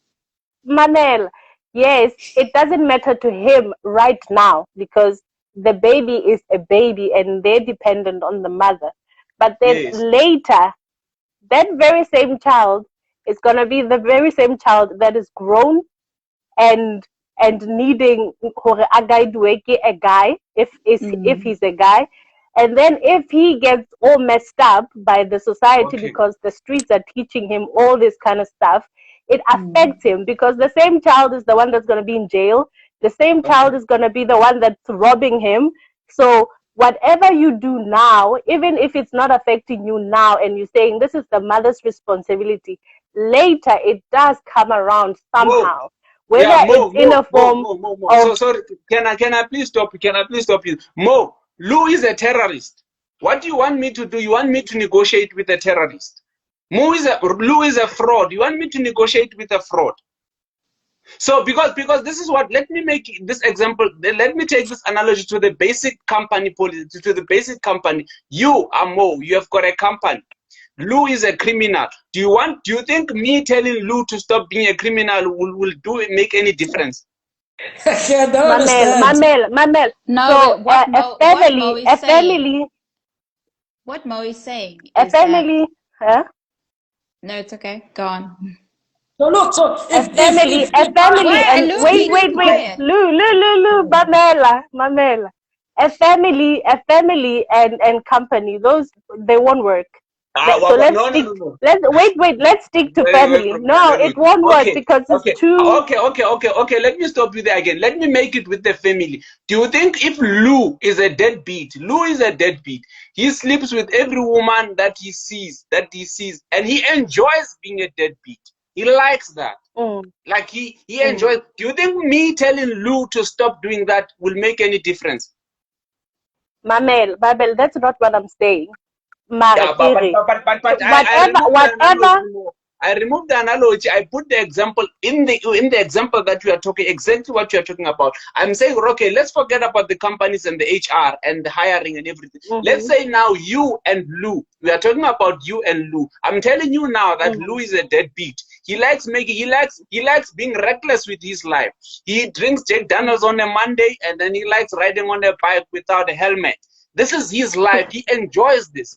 Manel, yes, it doesn't matter to him right now because the baby is a baby and they're dependent on the mother. But then yes. later, that very same child is going to be the very same child that is grown and needing hore a guy dueke a guy if Mm. he's a guy, and then if he gets all messed up by the society Okay, because the streets are teaching him all this kind of stuff, it Mm. affects him because the same child is the one that's going to be in jail, the same okay. child is going to be the one that's robbing him. So whatever you do now, even if it's not affecting you now and you're saying this is the mother's responsibility, later it does come around Mo, somehow, whether yeah, it's in a form Mo. of So sorry. Can I please stop? Can I please stop you? Mo, Lou is a terrorist. What do you want me to do? You want me to negotiate with a terrorist? Lou is a fraud. You want me to negotiate with a fraud? So because this is what, let me make this example. Let me take this analogy to the basic company policy, to the basic company. You are Mo. You have got a company. Lou is a criminal. Do you think me telling Lou to stop being a criminal will make any difference? I don't Mamel, understand. Mamel, Mamel. No, So but what Mo is a saying, family, what Mo is saying a is that family, huh? no, it's okay. Go on. So look, so A family, if I Why are and Lou wait, keeping wait, wait, quiet? Mamela, Mamela. a family and company, those they won't work. So let's No, no, stick. no, no. Let's stick to Very well family. from the No, it language. won't work Okay, because it's okay, too. okay. Let me stop you there again. Let me make it with the family. Do you think if Lou is a deadbeat, Lou is a deadbeat. He sleeps with every woman that he sees, and he enjoys being a deadbeat. He likes that. Mm, Like he mm. enjoys. Do you think me telling Lou to stop doing that will make any difference? Mamel, that's not what I'm saying. Yeah, Mara Kere. but I Whatever, removed the whatever. analogy more. I removed the analogy. I put the example in the example that you are talking exactly what you are talking about. I'm saying, okay, let's forget about the companies and the HR and the hiring and everything. Let's Mm-hmm, say now you and Lou. We are talking about you and Lou. I'm telling you now that mm-hmm. Lou is a deadbeat. He likes making. He likes being reckless with his life. He drinks Jack Daniels on a Monday and then he likes riding on a bike without a helmet. This is his life. He enjoys this.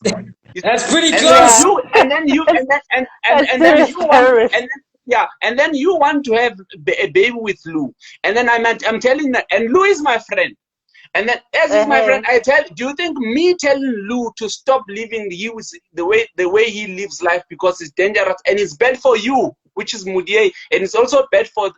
That's pretty And then close. Yeah, you and then you a and then serious you want terrorist. and then, yeah, and then you want to have a baby with Lou. And then I'm telling that, and Lou is my friend. And then, as is my Uh-huh. friend, do you think me telling Lou to stop living the way he lives life because it's dangerous and it's bad for you, which is Mudier, and it's also bad for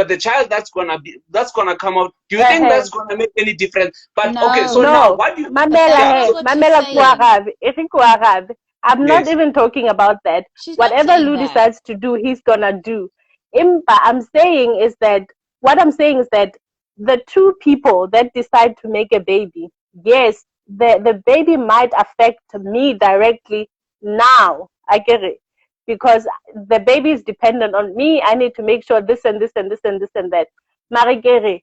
the child that's gonna come out. Do you think Uh-huh. that's gonna make any difference? But okay, so No, now No, what do you? but Mamela, that's Yeah, not hey, so what she's Mamela saying. Kuarabi, Iri Kuarabi. I'm not yes, even talking about that. She's not Whatever saying Lou that. decides to do, he's gonna do. Impa, what I'm saying is that the two people that decide to make a baby, yes, the baby might affect me directly now. I get it. Because the baby is dependent on me. I need to make sure this and this and this and this and that. Marigere,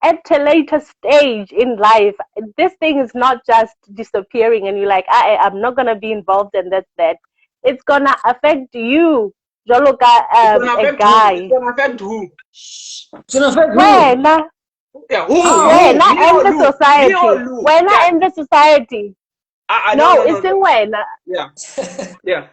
at a later stage in life, this thing is not just disappearing and you're like, I'm not going to be involved and that's that. It's going to affect you, Joloka, it's gonna a affect who? It's guy. gonna affect who? Shh. It's gonna affect who? When, Yeah, How? who? when, Me and or the Lou? Me or society. Lou? When, Yeah. and the society. No, No, no, no, it's no. in when. Yeah, yeah.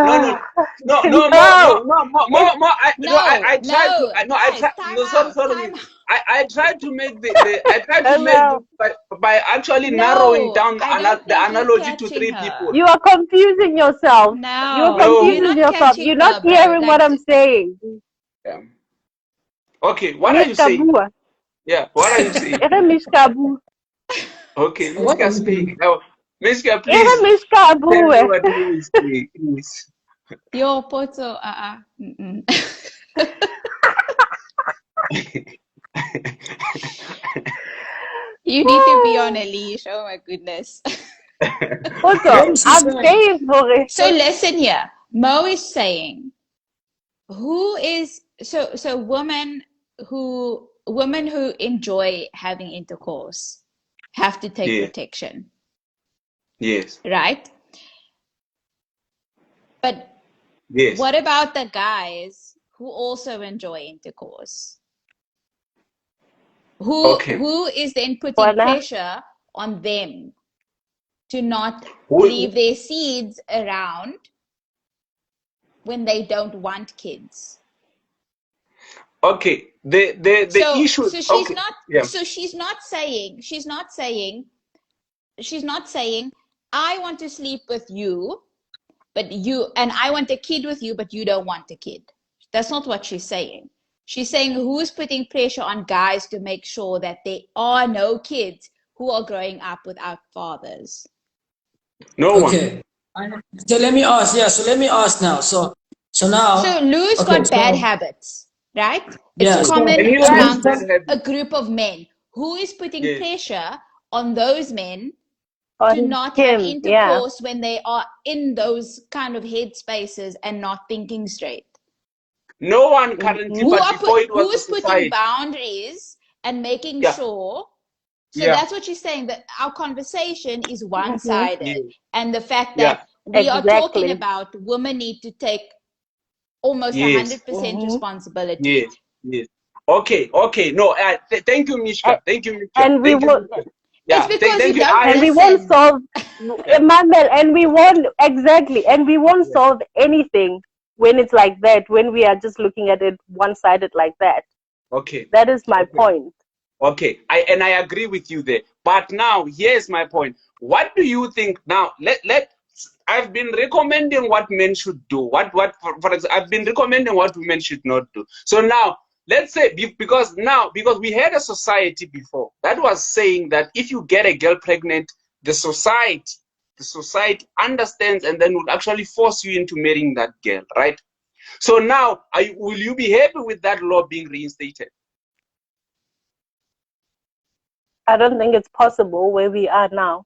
No, no, Uh, no, no, no, it's, more. No, I tried to. no, I no, I guys, tried. time No, sorry, out, sorry. time out. I tried to make I tried to make no. this by actually narrowing No, down I don't the think you're analogy to catching three people. her. You are confusing yourself. You are No, you're No. confusing not yourself. catching You're not her, bro. hearing what Like, I'm saying. Yeah. Okay, what are you Mishka saying? Bua. Yeah, what are you saying? Ere Mishka Bu. Okay, What are Miska, you speak doing? now. Miska, Ere please Mishka tell me Bu. what you is saying, please. yo, Poto, mm-mm. You need to be on a leash. Oh my goodness. What Also, is she I'm saying? saying for it. So listen here. Mo is saying, who is so women who enjoy having intercourse have to take Yeah, protection, yes, right? But yes. what about the guys who also enjoy intercourse? Okay. Who is then putting Wana. pressure on them to not Who, leave their seeds around when they don't want kids? okay. The So issue. so she's Okay. not Yeah. so she's not saying I want to sleep with you, but you and I want a kid with you, but you don't want a kid. That's not what she's saying. She's saying who's putting pressure on guys to make sure that there are no kids who are growing up without fathers. No one. Okay. So let me ask. Yeah. So let me ask now. So So now. Lou's Okay. got bad So habits, right? It's yeah. And common he So likes this amongst bad time. a habits. group of men. Who is putting Yes. pressure on those men to On not have him, yeah. intercourse when they are in those kind of headspaces and not thinking straight? No one currently, Mm-hmm. but before it Who was the is putting society. boundaries and making Yeah. sure? So Yeah. that's what she's saying, that our conversation is Mm-hmm. one-sided, Yeah. and the fact Yeah. that we are talking Exactly. about women need to take almost Yes. 100% Mm-hmm. responsibility. Yes. Yes. Okay. Okay. No. Thank you, And, Mishka. Thank you, Mishka. and we Thank you, will. Mishka. It's Yeah. because Thank you you. don't And we I. won't listen. solve, Yeah. Emmanuel, and we won't, exactly, and we won't Yeah. solve anything when it's like that, when we are just looking at it one-sided like that. Okay. That is my Okay. point. Okay, I agree with you there. But now, here's my point. What do you think now? I've been recommending what men should do. For example, I've been recommending what women should not do. So now, let's say, because we had a society before that was saying that if you get a girl pregnant, the society understands and then would actually force you into marrying that girl, right? So now, will you be happy with that law being reinstated? I don't think it's possible where we are now.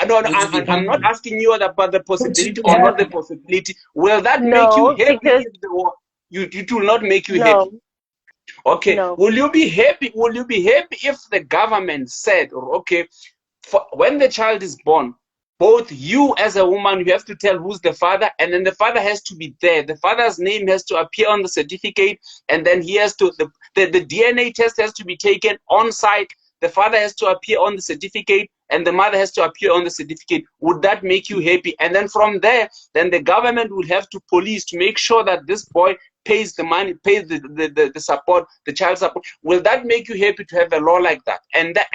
No, Would you be I'm not happy? asking you about the Would you possibility be or not the happy? possibility. Will that make you No, happy because if the war, it will not make you happy? no, Okay. no. Will you be happy? Will you be happy if the government said, okay, when the child is born, both you as a woman, you have to tell who's the father, and then the father has to be there. The father's name has to appear on the certificate, and then he has to, the DNA test has to be taken on site. The father has to appear on the certificate, and the mother has to appear on the certificate. Would that make you happy? And then from there, then the government will have to police to make sure that this boy pays the money, pays the support, the child support. Will that make you happy to have a law like that? And that,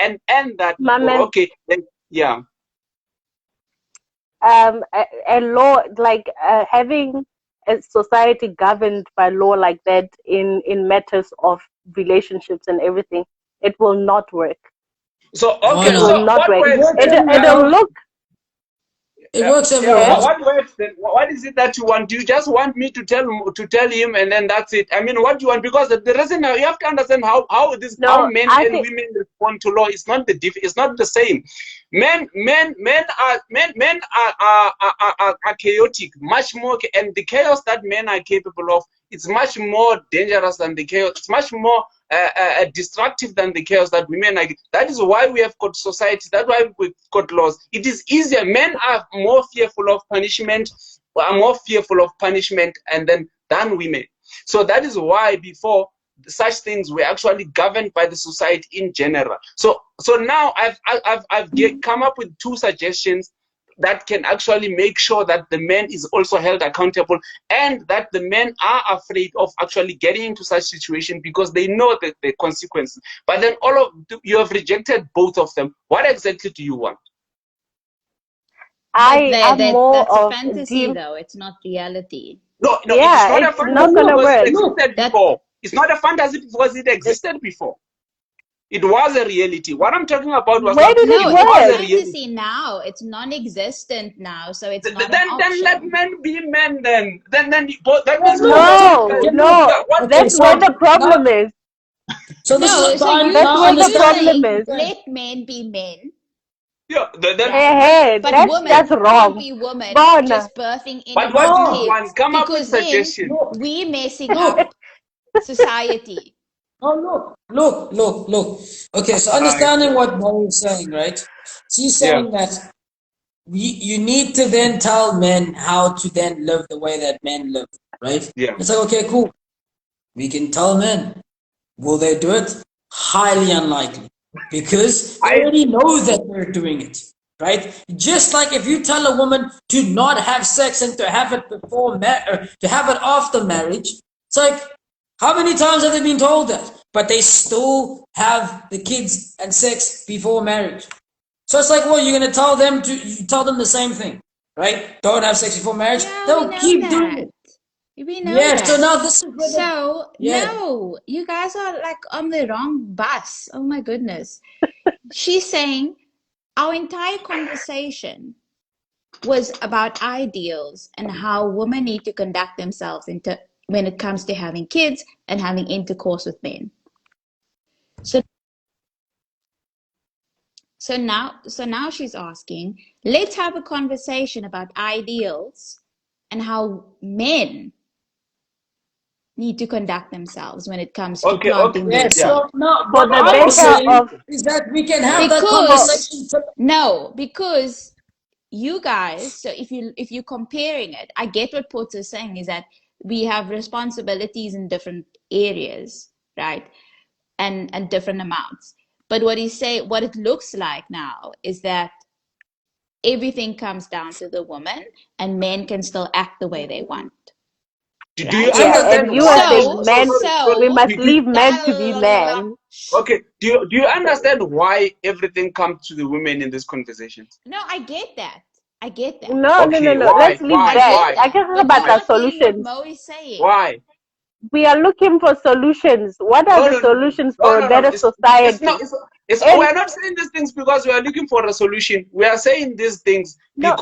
My man, okay, then, yeah. a law like having a society governed by law like that in matters of relationships and everything, it will not work. So Why It okay, will not? so not what work. It works works then? It'll everywhere. look, It works Yeah, everywhere. eh? what works then? What is it that you want? Do you just want me to tell him and then that's it? I mean, what do you want? Because the reason now you have to understand how No, men I and think women respond to law is not it's not the same. Men are chaotic, much more, and the chaos that men are capable of, it's much more dangerous than the chaos. It's much more destructive than the chaos that women are. That is why we have got societies. That's why we've got laws. It is easier. Men are more fearful of punishment, and then than women. So that is why before such things were actually governed by the society in general. So now I've come up with two suggestions that can actually make sure that the man is also held accountable and that the men are afraid of actually getting into such situation because they know the consequences. But then you have rejected both of them. What exactly do you want? But I'm more that's a of fantasy, Jim. though. It's not reality. No, it is Yeah, not a it's not fantasy gonna because it work. Look, existed That before. It's not a fantasy because it It, existed before. It was a reality. What I'm talking about was where not, did it no, it it's a was a work? reality. fantasy now. It's non-existent now, so it's not an Then let option. men be men then. That yeah, means look. both of you No, guys. Okay, look. no, What Okay, that's where so the now, problem is. so this No, is so fine. That's Now where the you're understand. problem saying is. Understand. let men be men, yeah, Hey, right? hey, But Look, women that's can't wrong. be women Bona. just birthing but what innocent do you no, want? kids Come up with because then suggestion. look. we messing up society. Oh, look. Okay, so understanding what Mo is saying, right? She's Yeah, saying that you need to then tell men how to then live the way that men live, right? yeah. It's like, okay, cool. We can tell men. Will they do it? Highly unlikely. Because they I already know that they're doing it. Right? Just like if you tell a woman to not have sex and to have it or to have it after marriage, it's like, how many times have they been told that? But they still have the kids and sex before marriage. So it's like, well, you're gonna tell them you tell them the same thing, right? Don't have sex before marriage. Yeah, we They'll know keep doing that. it. We know Yeah. So that. now this is where So, yeah. no, you guys are like on the wrong bus. Oh my goodness. She's saying our entire conversation was about ideals and how women need to conduct themselves when it comes to having kids and having intercourse with men. So so now she's asking, let's have a conversation about ideals and how men need to conduct themselves when it comes to okay, planting Yeah, their yeah. so seed. now For what the I What was better saying of, okay. is that we can have that for, Because conversation. no, because you guys, so if you're comparing it, I get what Potts is saying is that we have responsibilities in different areas, right? And different amounts. But what it looks like now is that everything comes down to the woman and men can still act the way they want. Do you right? Yeah, understand and you are why? saying men, we So must Do you, leave men to be men. okay. Do you understand why everything comes to the women in this conversation? no, I get that. I get that. No, no, no, Okay, no. why? Let's leave I Why? that. get Why? I that. can talk But about you're Why? the not hearing what solutions. Mo is saying. Why? We are looking for solutions. What are No, the no, no, solutions no, for a no, no. better It's not. society? We And are not saying these things because we are looking for a solution. We are saying these things no,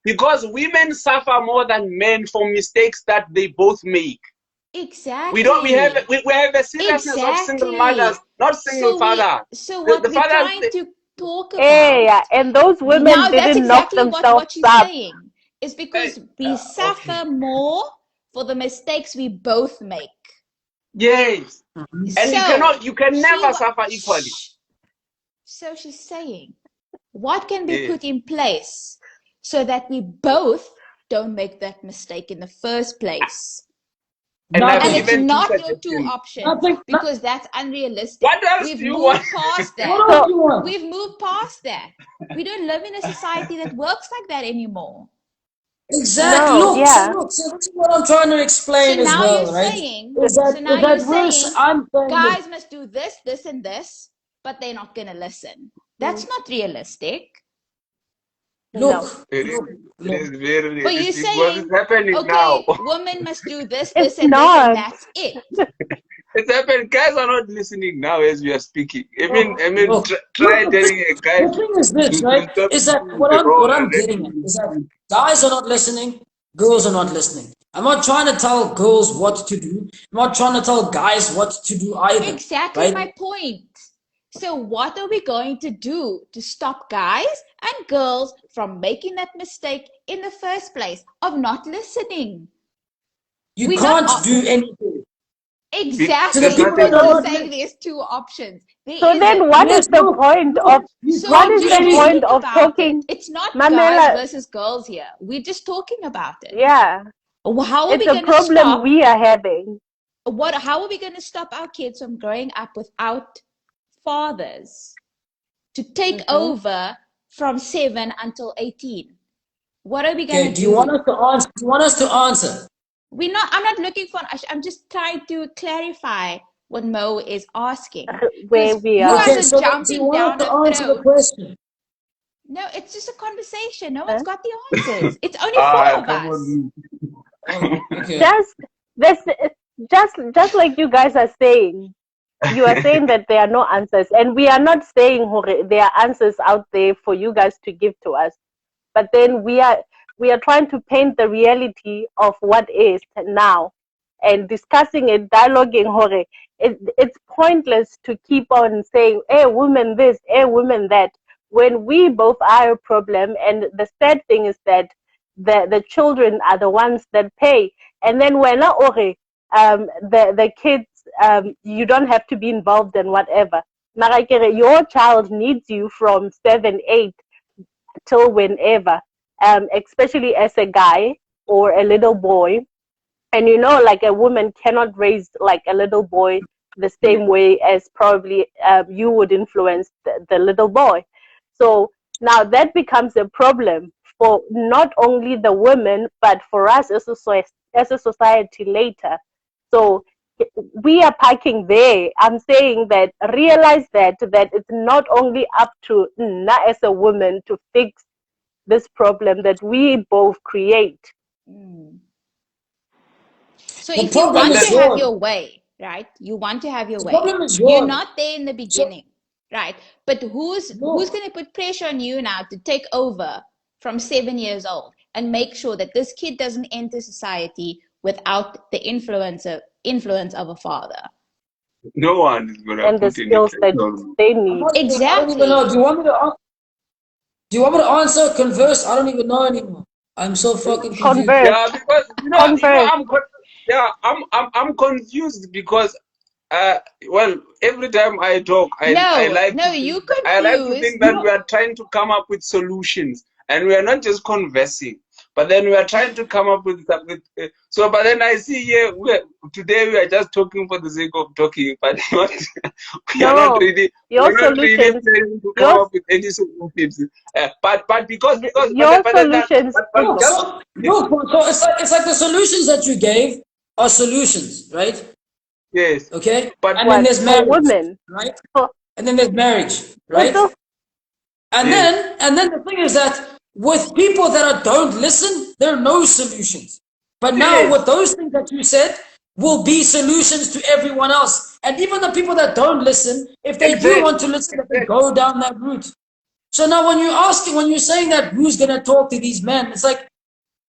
because women suffer more than men for mistakes that they both make. Exactly. We have a seriousness of single mothers, Exactly. not single fathers. So The what we're fathers. trying to talk about yeah, and those women now, that's didn't knock exactly themselves what she's up. saying. Is Hey, because we okay. suffer more for the mistakes we both make. Yes, and So you can never suffer equally. so she's saying, what can be Yeah. put in place so that we both don't make that mistake in the first place? And I've And it's Nothing. given two not your two suggestions. options Nothing. because that's unrealistic. What else We've do you want? moved past that. What else So do you want? We've moved past that. We don't live in a society that works like that anymore. Exactly. no, Look, yeah. so this is what I'm trying to So explain as now you're well, right? saying, Is that I'm saying that guys must do this, this, and this, but they're not going to listen. That's not realistic. No. look, It is, look, it look. is very But you're realistic because it's saying, happening now. okay, women must do this, It's this, and this, and not. that's it. It's happening. Guys are not listening now as we are speaking. Look, Try telling a guy the thing is this, to right? stop Is that using the what wrong I'm and then getting at you is that guys are not listening, girls are not listening. I'm not trying to tell girls what to do. I'm not trying to tell guys what to do either, Exactly my right? point. So, what are we going to do to stop guys and girls from making that mistake in the first place of not listening? You We're not can't do anything. To the there's exactly people nothing that because are you're to not saying listening. there's two options. There So then isn't. what is Yes, the point of you what So can't is do the just anything. talk point of about it. talking, It's not guys Mamela? versus girls here. We're just talking about it. Yeah. How are It's we a going to problem stop we are having. how are we going to stop our kids from growing up without fathers to take Hmm. over from 7 until 18? What are we going Okay, to do you want do? us to answer? Do you want us to answer? I'm not looking for I'm just trying to clarify what Mo is asking Where because we you are. guys Okay, are so do you jumping want us down to our answer the throat. question? No, it's just a conversation. No one's Huh? got the answers. It's only four of come us. on. Oh, okay. Just this, just like you guys are saying, you are saying that there are no answers, and we are not saying there are answers out there for you guys to give to us. But then we are trying to paint the reality of what is now, and discussing it, dialoguing hore. It's pointless to keep on saying, "Hey, women this, hey, women that," when we both are a problem. And the sad thing is that the children are the ones that pay. And then when the kids, you don't have to be involved in whatever. Your child needs you from 7, 8 till whenever, especially as a guy or a little boy. And like a woman cannot raise like a little boy the same way as probably you would influence the little boy. So now that becomes a problem for not only the women, but for us as a society later. So we are parking there. I'm saying that realize that it's not only up to Nna as a woman to fix this problem that we both create. Mm. So The if you problem want to is Unless have yours. your way, right? You want to have your The way. problem is You're yours. not there in the So beginning, right? But who's look, going to put pressure on you now to take over from 7 years old and make sure that this kid doesn't enter society without the influence of a father? no one is gonna And the put any skills that pressure on they I'm need. not even. I don't even know. Exactly. Do you want me to answer? Converse? I don't even know anymore. I'm so me. fucking confused. Converse, Yeah, because converse. I'm confused because well, every time I talk, No, no, you I like to confused. think that we are trying to come up with solutions, and we are not just conversing, but then we are trying to come up with so. But then I see here today we are just talking for the sake of talking, but not, No, your we're not really solutions, planning to come your up with any solutions. But because your but then that solutions. but Look, just so look, so it's like the solutions that you gave. are solutions, right? Yes. Okay? But And then What there's for marriage, women? right? For And then there's marriage, right? also, yes. And then the thing is that with people that don't listen, there are no solutions. But now Yes. with those things that you said will be solutions to everyone else. And even the people that don't listen, if they do want Exactly. to listen, they Exactly. go down that route. So now when you're saying that who's gonna talk to these men, it's like,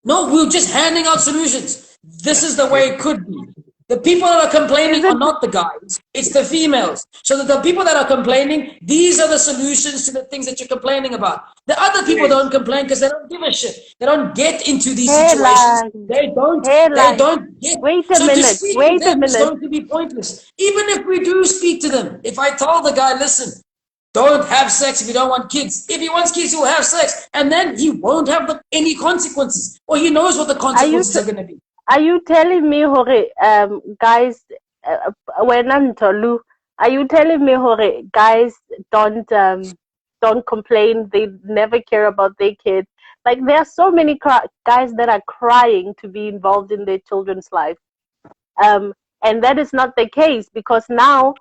no, we're just handing out solutions. This is the way it could be. The people that are is complaining are it? not the guys, it's the females. So that the people that are complaining, these are the solutions to the things that you're complaining about. The other people Yes. don't complain because they don't give a shit. They don't get into these situations. Hairline, They hairline. don't get. Wait a So to minute. speak to Wait a them is minute. going to be pointless. Even if we do speak to them, if I tell the guy, listen, don't have sex if you don't want kids. If he wants kids, he will have sex, and then he won't have any consequences, or he knows what the Are you consequences are going to be. are you telling me, Hore, guys, when I'm Tolu, are you telling me, Hore, guys don't complain? They never care about their kids. Like there are so many guys that are crying to be involved in their children's life. And that is not the case because now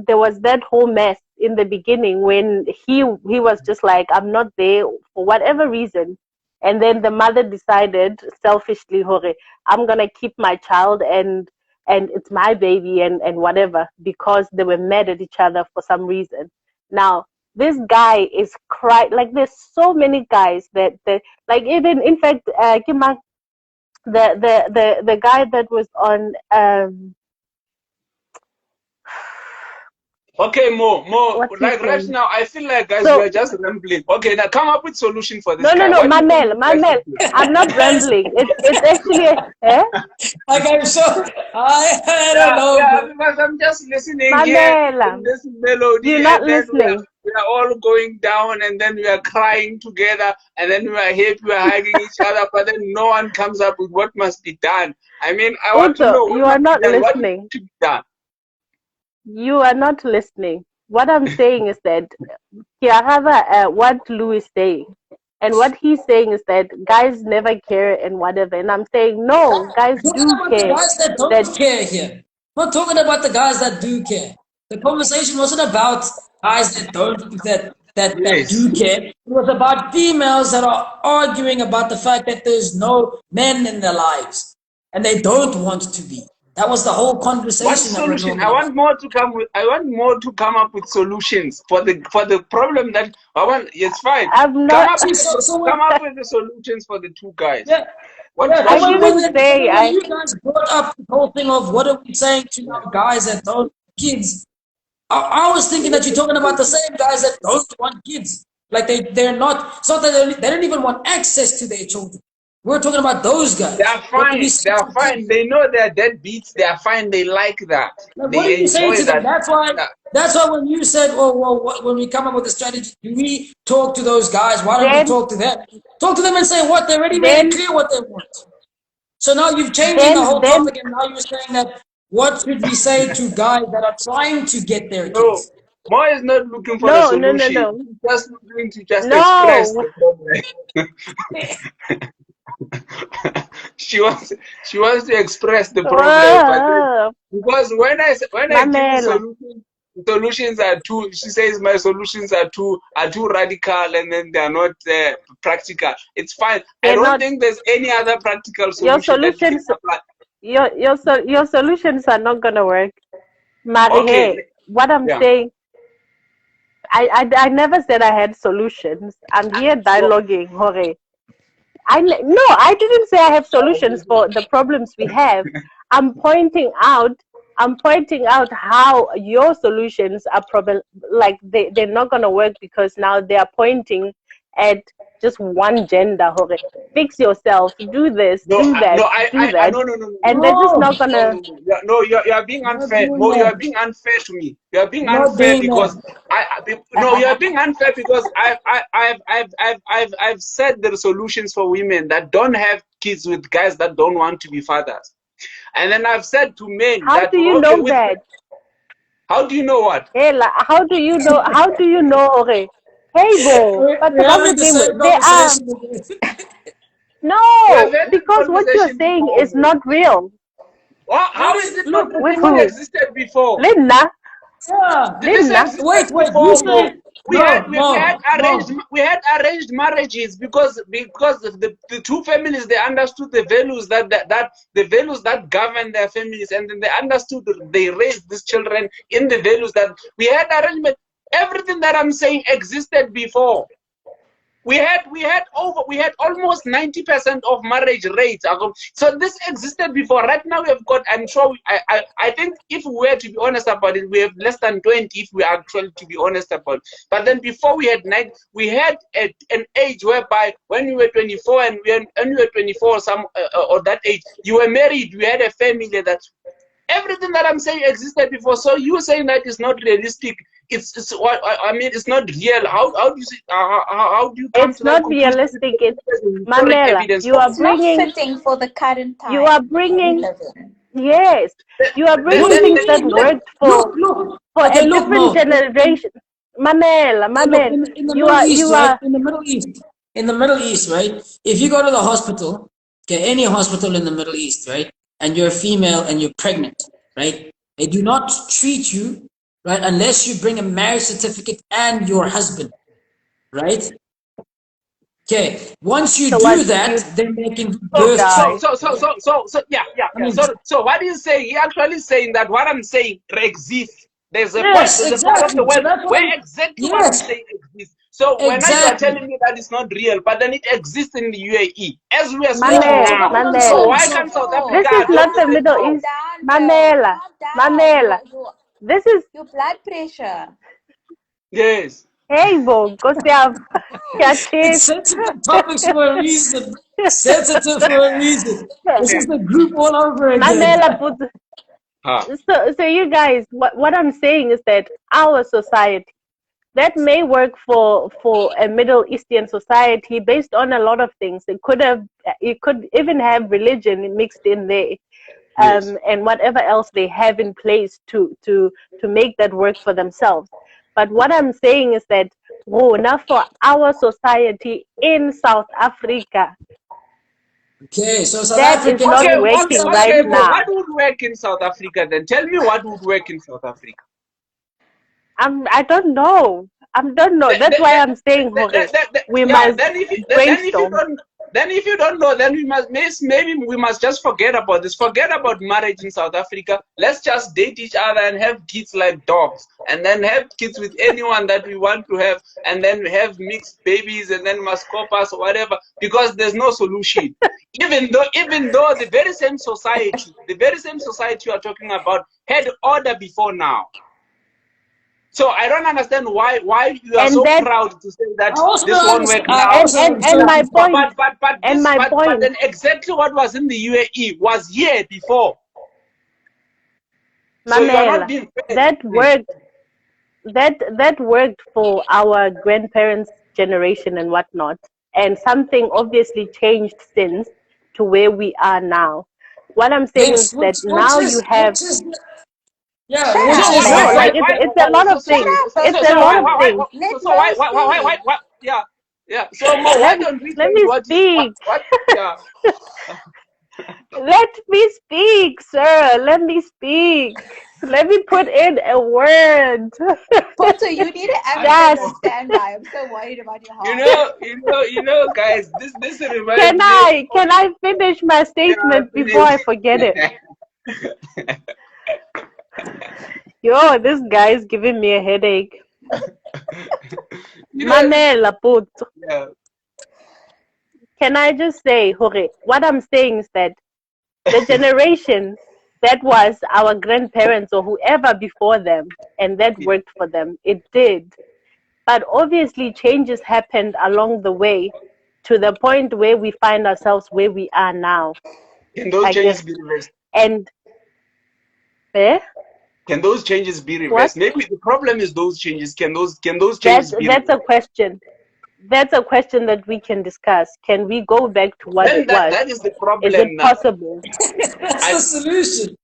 there was that whole mess in the beginning when he was just like, I'm not there for whatever reason, and then the mother decided selfishly, Hore, I'm gonna keep my child and it's my baby and whatever, because they were mad at each other for some reason. Now this guy is crying. Like there's so many guys that like, even in fact, Kima, the guy that was on Okay, more. what's his Like right name? now, I feel like guys, we So are just rambling. Okay, now come up with solution for this no, guy. What do you think Mamel, this guy should do? I'm not rambling. It's actually eh? Like I'm so, I don't Yeah, know, yeah, bro. because I'm just listening here in Mamela, this melody, you're not and then listening. we are all going down, and then we are crying together, and then we are happy, we are hugging each other, but then no one comes up with what must be done. I mean, I want to Also, know what you are must be not done, what listening. should be done. You are not listening. What I'm saying is that Kiarava, what Lou is saying, and what he's saying is that guys never care and whatever. And I'm saying no, guys I'm talking do about the care. guys that That don't care here. I'm not talking about the guys that do care. The conversation wasn't about guys that don't that Yes. do care. It was about females that are arguing about the fact that there's no men in their lives and they don't want to be. That was the whole What conversation that we're solution? talking about. I want more to come up with solutions for the problem that I want. It's fine. I'm Come not. up See, with so come up with the solutions for the two guys. yeah, What yeah. what I should But they didn't do? say when I. you guys brought up the whole thing of what are we saying to now guys that don't have kids, I was thinking that you're talking about the same guys that don't want kids. Like they're not. It's not that they don't even want access to their children. We're talking about those They guys. are What do we fine. say They to are them? fine. They know they're deadbeats. They are fine. They like that. Like, what do They you say enjoy to them? that. That's why. Yeah. That's why when you said, "Oh, well, when we come up with a strategy, do we talk to those guys? Why don't we Then talk to them? Talk to them and say what they already made it then clear what they want. So now you've changing the then whole then topic, and now you're saying that what should we say to guys that are trying to get their No, kids? Mo is not looking for a no no no solution. no He's just looking to just express no. the problem. she wants she wants to express the problem, but then, because when I give you Mamela, solutions, the solutions are too. She says my solutions are too radical, and then they are not practical. It's fine. I they're don't not. think there's any other practical Your solution that you can solutions, apply. your solutions are not gonna work. Okay, Marihe, what I'm yeah. saying, I never said I had solutions. I'm here So, dialoguing, Hore. No, I didn't say I have solutions for the problems we have. I'm pointing out I'm pointing out how your solutions are like they're not gonna work because now they are pointing at just one gender, Hore. Fix yourself, do this, no, do that, do that, no, no, no, no, and no, they're just No, not no, gonna. no, no. No, you're being I'm not unfair. doing Mo, you are that. being unfair to me. You are being I'm not unfair doing because that. no, you are being unfair because I've said the solutions for women that don't have kids with guys that don't want to be fathers, and then I've said to men How that do you okay, know with that? how do you know what? Hey, how do you know? How do you know? Okay. Hey, bo. But We're having the same they are conversation again. We have no, had this because what you're conversation saying before. is not real. How is it not Look, that With this who? existed before? Linda. yeah. This Linda. existed Wait, you before, Mo. say We had arranged marriages because the two families, they understood the values that the values that govern their families, and then they understood they raised these children in the values that we had arrangement. Everything that I'm saying existed before. We had almost 90% of marriage rates. So this existed before. Right now we have got, I'm sure, I think if we were to be honest about it, we have less than 20 if we are actually to be honest about it. But then before we had an age whereby when we were 24 and when we were 24 or that age, you were married, you had a family. That everything that I'm saying existed before. So you saying that is not realistic. It's what I mean. It's not real. How do you see? How do you come It's to that not conclusion? realistic. It's There's historic Mamela. evidence You for are it. It's not bringing. fitting for the current You are time that we bringing. live in. Yes, you are Then, what do bringing then, you things then, that mean? worked Look. for a Okay, look, different Mo. generation. Mamela, Okay, look, Mamel, in the you Middle are East, you right? are In the Middle East, right? If you go to the hospital, okay, any hospital in the Middle East, right, and you're a female and you're pregnant, right, they do not treat you, right, unless you bring a marriage certificate and your husband, right? Okay, once you so do what that, you then they can give so, birth to so, you. guys. so, so, so, so, so, yeah, yeah, I yeah. mean, So what he's saying, he actually saying that what I'm saying exists. yes, There's a part of the exactly. So world that's what where I'm. exactly what I'm Yes, saying exists. So when now you are exactly. telling me that it's not real, but then it exists in the UAE as we are speaking Yeah, so Mamel, that's now. what I'm So Mamela. saying. why So can't South No, This Africa is adopt not the the same Middle law? East. calm down, bro. Mamela, Calm down. Mamela. Your This is your blood pressure. Yes. hey bo, it's chase. sensitive topics for a reason. Sensitive for a reason. This is the group all over again. Mamela put Huh. so you guys, what I'm saying is that our society that may work for a Middle Eastern society based on a lot of things. It could even have religion mixed in there, Yes. and whatever else they have in place to make that work for themselves. But what I'm saying is that now for our society in South Africa, Okay, so South that is Africans not Okay, don't need okay, working some right okay, shit. but what now. would work in South Africa then? Tell me what would work in South Africa. I don't know. I don't know. That's why I'm saying, Jorge, we Yeah, must brainstorm. then if you don't know, then we must maybe we must just forget about this. Forget about marriage in South Africa. Let's just date each other and have kids like dogs, and then have kids with anyone that we want to have, and then have mixed babies, and then must copas or whatever. Because there's no solution. Even though the very same society you are talking about had order before now. So I don't understand why you are And so that proud to say I that also this don't won't work understand. I now. also don't and Yeah, understand my this. point and my but point then exactly what was in the UAE was here before. So you are not Mamela, being fair. that worked that worked for our grandparents generation and whatnot, and something obviously changed since to where we are now. What I'm saying is Yes, that now you have which is, yeah, Shut So which up, is no, the like man. fact. it's a lot of Shut things. up, It's so a so lot why of Mo. why things. so Let so Mo why speak. yeah, yeah. So Mo, why let don't we let change me speak. what yeah. Let me speak, sir. Let me speak. Let me put in a word. Poto, you need an I ambulance Just on standby. I'm so worried about your you heart. know, guys, this reminds me of can I finish my yeah, statement before I please. forget it? Yo, this guy is giving me a headache. You know, Mamela put. yeah. Can I just say, Hore, what I'm saying is that the generation that was our grandparents or whoever before them and that Yeah. worked for them, it did. But obviously changes happened along the way to the point where we find ourselves where we are now, Can those I changes guess. be reversed? And eh, Can those changes be what? reversed? Maybe the problem is those changes. Can those That's changes be that's reversed? a question. That's a question that we can discuss. Can we go back to what Then it was? that is the Is it problem now. possible? That's I the solution.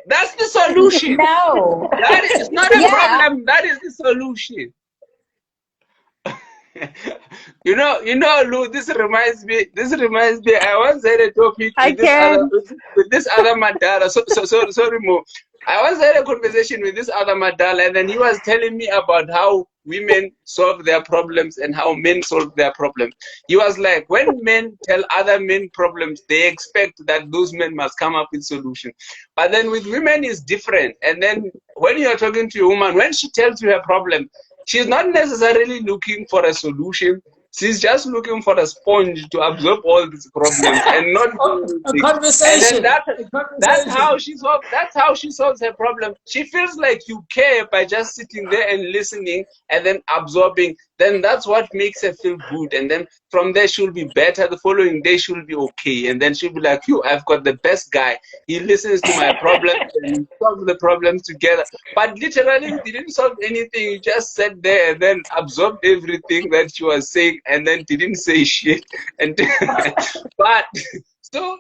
That's the solution. No. That is not a Yeah. problem. That is the solution. Lou, this reminds me. I once had a topic I with this other can't. with this other Madala. Sorry, Mo. I once had a conversation with this other Madala, and then he was telling me about how women solve their problems and how men solve their problems. He was like, when men tell other men problems, they expect that those men must come up with solutions. But then with women, it's different. And then when you are talking to a woman, when she tells you her problem, she's not necessarily looking for a solution. She's just looking for a sponge to absorb all these problems and not do A anything. And then conversation. A that's how conversation. she solves her problem. She feels like you care by just sitting there and listening and then absorbing. Then that's what makes her feel good. And then from there she'll be better. The following day she'll be okay. And then she'll be like, I've got the best guy. He listens to my problems and we solve the problems together. But literally, you didn't solve anything. You just sat there and then absorbed everything that she was saying, and then didn't say shit. And but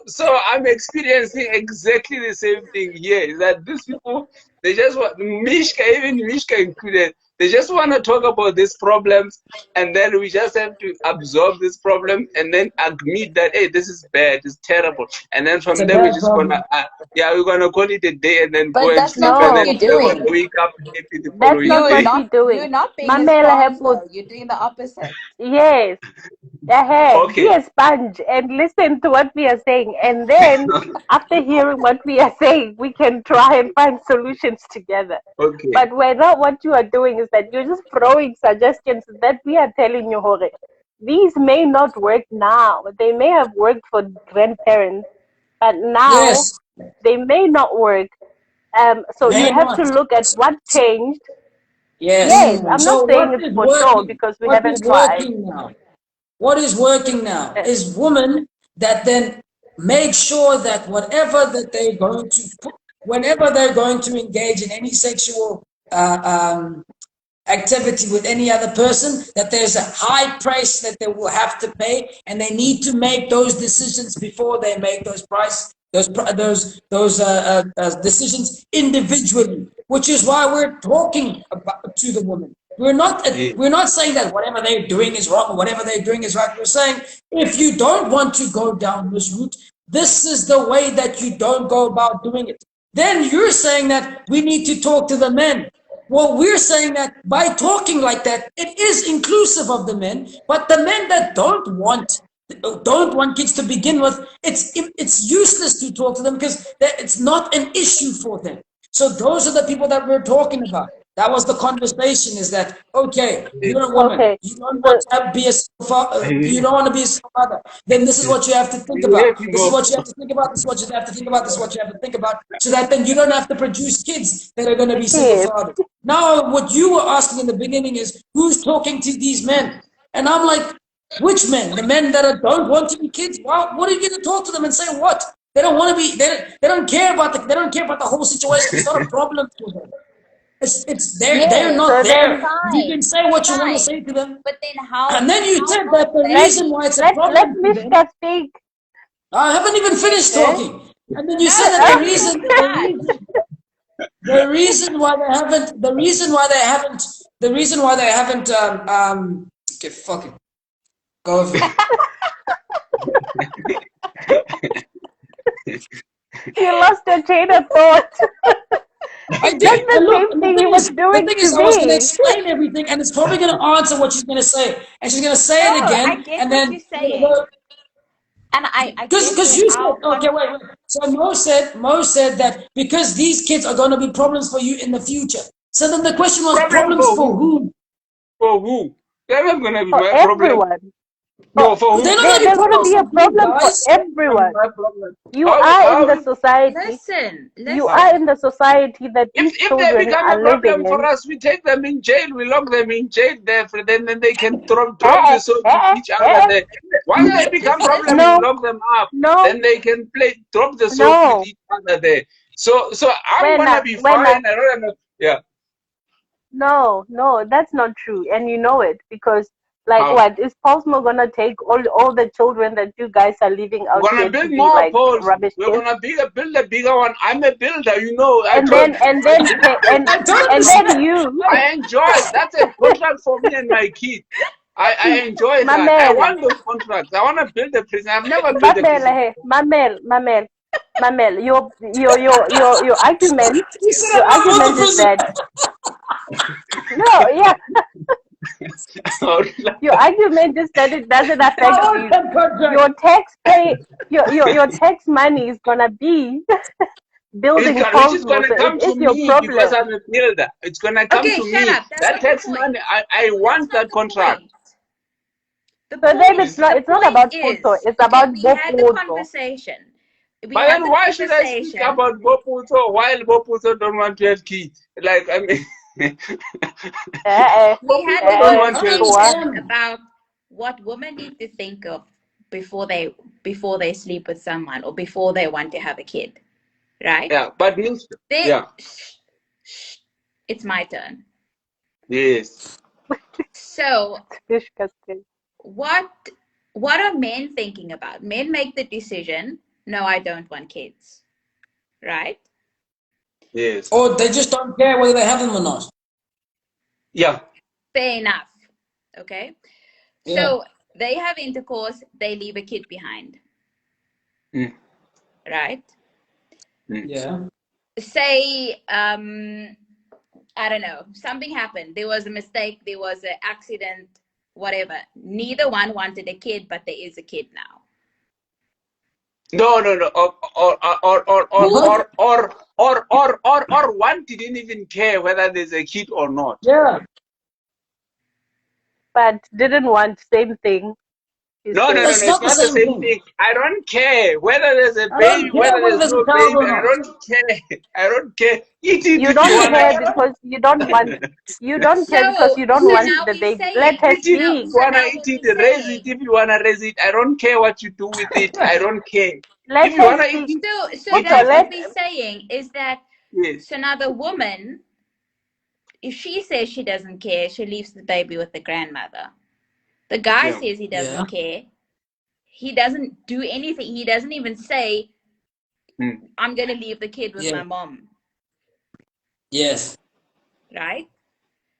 so I'm experiencing exactly the same thing here. Is that these people, they just want even Mishka included. They just want to talk about these problems, and then we just have to absorb this problem and then admit that, hey, this is bad, it's terrible, and then from It's a there we're bad just gonna problem. we're gonna call it a day and then But go and that's sleep, not and what then No, you're we're gonna doing. wake up happy the that's following not You're what day. we're not doing. you're not being a Mamela sponge Hepwood. though. You're doing the opposite. Yes. Be Okay, a sponge and listen to what we are saying. And then, after hearing what we are saying, we can try and find solutions together. okay. But whether what you are doing is that you're just throwing suggestions that we are telling you, Hore, these may not work now. They may have worked for grandparents, but now Yes. they may not work. So you May have to not. look at what changed. Yes. Yes, Mm. I'm not So saying what it's is for sure working? because we What is haven't tried. working now? What is working now Uh, is women that then make sure that whatever that they're going to put, whenever they're going to engage in any sexual activity with any other person, that there's a high price that they will have to pay, and they need to make those decisions before they make those decisions individually. Which is why we're talking about, to the women. Yeah. We're not saying that whatever they're doing is wrong or whatever they're doing is right. We're saying if you don't want to go down this route, this is the way that you don't go about doing it. Then you're saying that we need to talk to the men. Well, we're saying that by talking like that, it is inclusive of the men, but the men that don't want kids to begin with, it's useless to talk to them because it's not an issue for them. So those are the people that we're talking about. That was the conversation. Is that okay? You're a woman. okay. You don't want So to be a you don't want to be a single mother. Then this is what you have to think You about. have to This is go. what you have to think about. This is what you have to think about. This is what you have to think about. So that then you don't have to produce kids that are going to be single yes, fathers. Now, what you were asking in the beginning is who's talking to these men, and I'm like, which men? The men that don't want to be kids? Well, what are you going to talk to them and say? What? They don't want to be. They don't care about the whole situation. It's not a problem for them. They're Yes, not so that's then there. You can fine. say what you want to Fine. say to them. But then how And then you said how that the let reason why it's a let problem for them, Mishka speak. I haven't even finished Eh? talking. And then you no, said that let him talk too much. the reason why they haven't okay, fuck it. Go over it. You lost your chain of thought. I That's did. the And look, same and thing he was the doing thing to is, I was going to me. explain everything, and it's probably going to answer what she's going to say, and she's going to say No, it I again, get and what then you're we're going to saying. go. And I get Because where you said, our okay, wait. So Mo said that because these kids are going to be problems for you in the future. So then the question was Problem problems for for who? who? For who? They're not gonna be For my problem. everyone. No, For for They're who? not going to be they're going to problems be a for you problem for guys. They're not gonna be everyone. my problem. You How are in how the society. listen, You how? are listen. in the society that these If they children become are a living problem for in. us, we take them in jail. We lock them in jail there. Then they can drop Eh, the soap with eh, each other eh, there. Once they become problem, we Listen. no, lock them up. no, Then they can drop the soap with no. each other there. So I'm When gonna be when fine. I don't know. Yeah. No, no, that's not true, and you know it because, like, How? what is Postmo gonna take all the children that you guys are leaving We're out gonna here to build be more like poles. rubbish We're kids, gonna build a bigger one. I'm a builder, you know. I and told then you. I told you and so. then you I enjoy it. That's a contract for me and my kid. I enjoy that. I Mamela, want those contracts. I want to build a prison. I've never built a Mamela, prison. hey, Mamel. Your argument, He said, your I'm not for the argument is prison. that no, yeah, your argument is that it doesn't affect I want you. that contract. Your tax pay, your tax money is gonna be building Which is homes. gonna So it come to is your me because problem. I'm a builder. It's gonna come Okay, to shut me. up. That's That not the tax point. money, I That's want not that the contract. point. The So then point, it's not the it's not point about Puto, is, it's okay, about we had the Boputo. conversation. We But had then the why should I speak conversation. about Boputo while Boputo don't want to have kids? Like, I mean, We had Boputo the don't I want to don't have conversation understand. about what women need to think of before they sleep with someone or before they want to have a kid, right? Yeah, but means, They, yeah, it's my turn. yes. So Disgusting. what are men thinking about? Men make the decision, no, I don't want kids, right? Yes. Or they just don't care whether they have them or not. Yeah. Fair enough. Okay. Yeah. So they have intercourse, they leave a kid behind, Mm. right? Mm. Yeah. Say, I don't know, something happened. There was a mistake, there was an accident, whatever. Neither one wanted a kid, but there is a kid now. No, no, no. Who? Or one didn't even care whether there's a kid or not. Yeah. But didn't want same thing. No, no, no, It's no. It's not the not the same same thing. thing. I don't care whether there's a I baby, don't care whether whether there's there's a no child baby. or I not. don't care. I don't care. Eat it You if you don't wanna care eat. because you don't want Eat you So don't want now the we're baby. Let saying, her it if you no, speak. so wanna now eat what it. we're Raise it saying, if you wanna raise it. I don't care what you do with it. I don't care. Let If you her wanna eat speak. it, so eat Puto, guys, it. what let we're saying is that, Yes. so now the woman, if she says she doesn't care, she leaves the baby with the grandmother. The guy Yeah. says he Yeah. doesn't care. He doesn't do anything. He doesn't even say, Mm. I'm going to leave the kid with Yeah. my mom, Yes. right?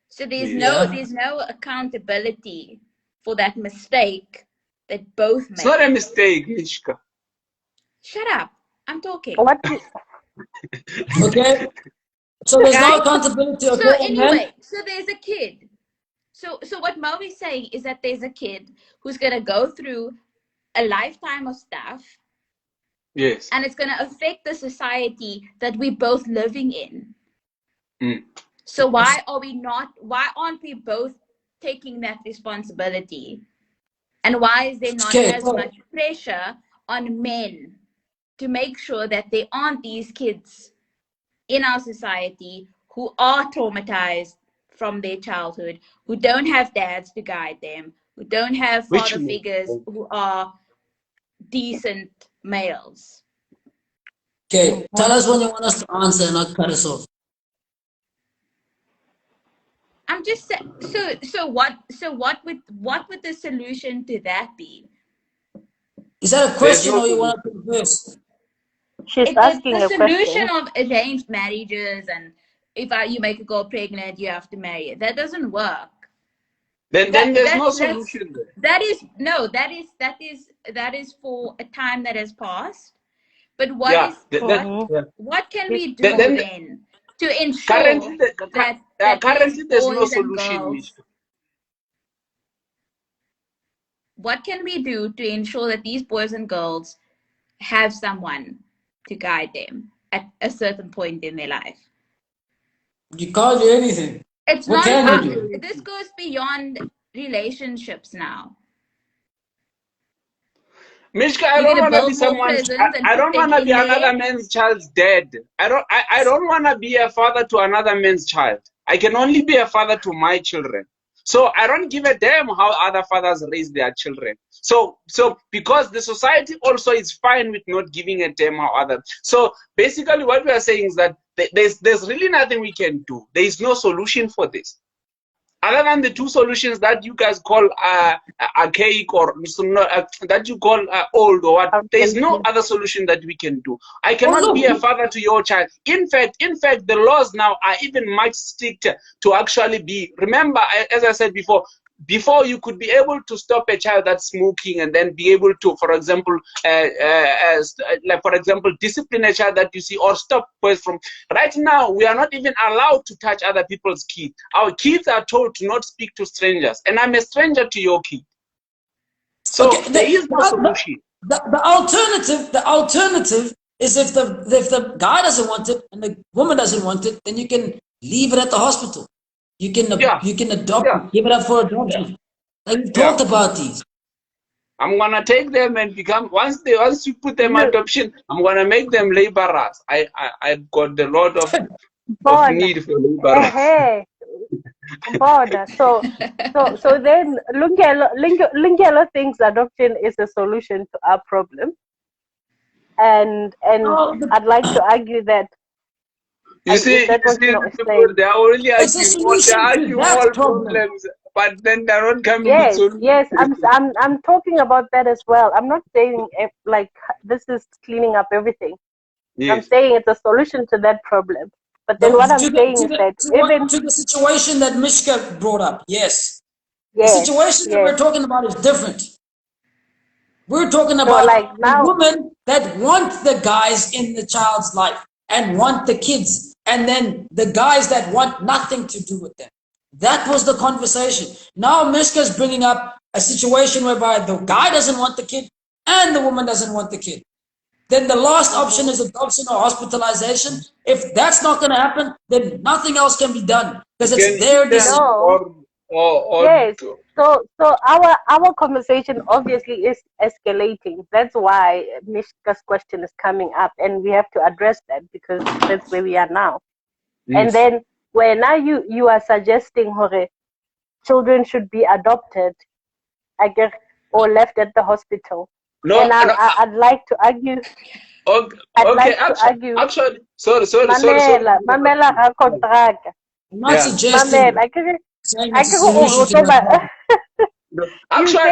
So Yes. there's no accountability for that mistake that both It's not a made. mistake, Mishka. Shut up. I'm talking. what Okay. So there's no Right? accountability, So okay, and then anyway, so there's a kid. So what Mo is saying is that there's a kid who's gonna go through a lifetime of stuff, Yes. and it's gonna affect the society that we're both living in. Mm. So why aren't we both taking that responsibility? And why is there not okay. as much pressure on men to make sure that there aren't these kids in our society who are traumatized from their childhood, who don't have dads to guide them, who don't have Which father figures who are decent males? Okay. Tell us when you want us to answer and not cut us off. I'm just saying. What would the solution to that be? Is that a there's question no or you want solution. to converse? she's It's asking the a solution question. of arranged marriages, and if you make a girl pregnant, you have to marry it. That doesn't work. Then there's no That's solution there. that is for a time that has passed. But Yeah. That, Mm-hmm. what can It's we do then then to ensure currently that these currently there's no boys and solution, girls, Mishka. what can we do to ensure that these boys and girls have someone to guide them at a certain point in their life? You can't do anything. It's What not, can you do? this goes beyond relationships now. Mishka, I You're don't going to want to be build more someone's. prisons and I put don't them want to be in there. another man's child's dad. I don't want to be a father to another man's child. I can only be a father to my children. So I don't give a damn how other fathers raise their children. So because the society also is fine with not giving a damn how other. So basically, what we are saying is that there's really nothing we can do. There is no solution for this. Other than the two solutions that you guys call archaic or that you call old or what, there is no Outdated. other solution that we can do. I Oh cannot be a look, father to your child. In fact, the laws now are even much stricter to actually be. Remember, as I said before, before you could be able to stop a child that's smoking and then be able to, for example, like for example, discipline a child that you see or stop boys from. Right now, we are not even allowed to touch other people's kids. Our kids are told to not speak to strangers, and I'm a stranger to your kid. So Okay, there is no solution. the alternative is if the guy doesn't want it and the woman doesn't want it, then you can leave it at the hospital. You can adopt it, give it up for adoption. Like we've talked about these. I'm gonna take them and become once you put them adoption, I'm gonna make them laborers. I've got a lot of need for laborers. Border. So then Lungelo thinks adoption is a solution to our problem. And I'd like to argue that they are only it's a solution to that problem. Problems, but then they're not coming yes, with solutions. Yes, I'm talking about that as well. I'm not saying like this is cleaning up everything. Yes. I'm saying it's a solution to that problem. But then what I'm saying is that even to the situation that Mishka brought up, yes. The situation that we're talking about is different. We're talking about like now, women that want the guys in the child's life and want the kids, and then the guys that want nothing to do with them. That was the conversation. Now Mishka's bringing up a situation whereby the guy doesn't want the kid and the woman doesn't want the kid. Then the last option is adoption or hospitalization. If that's not going to happen, then nothing else can be done because it's their decision. Yes. So our conversation obviously is escalating. That's why Mishka's question is coming up, and we have to address that because that's where we are now. Yes. And then where now you are suggesting, Hore, children should be adopted, or left at the hospital. No, and I'd like to argue. Actually, sorry. Mamela contract. I'm not suggesting. Actually,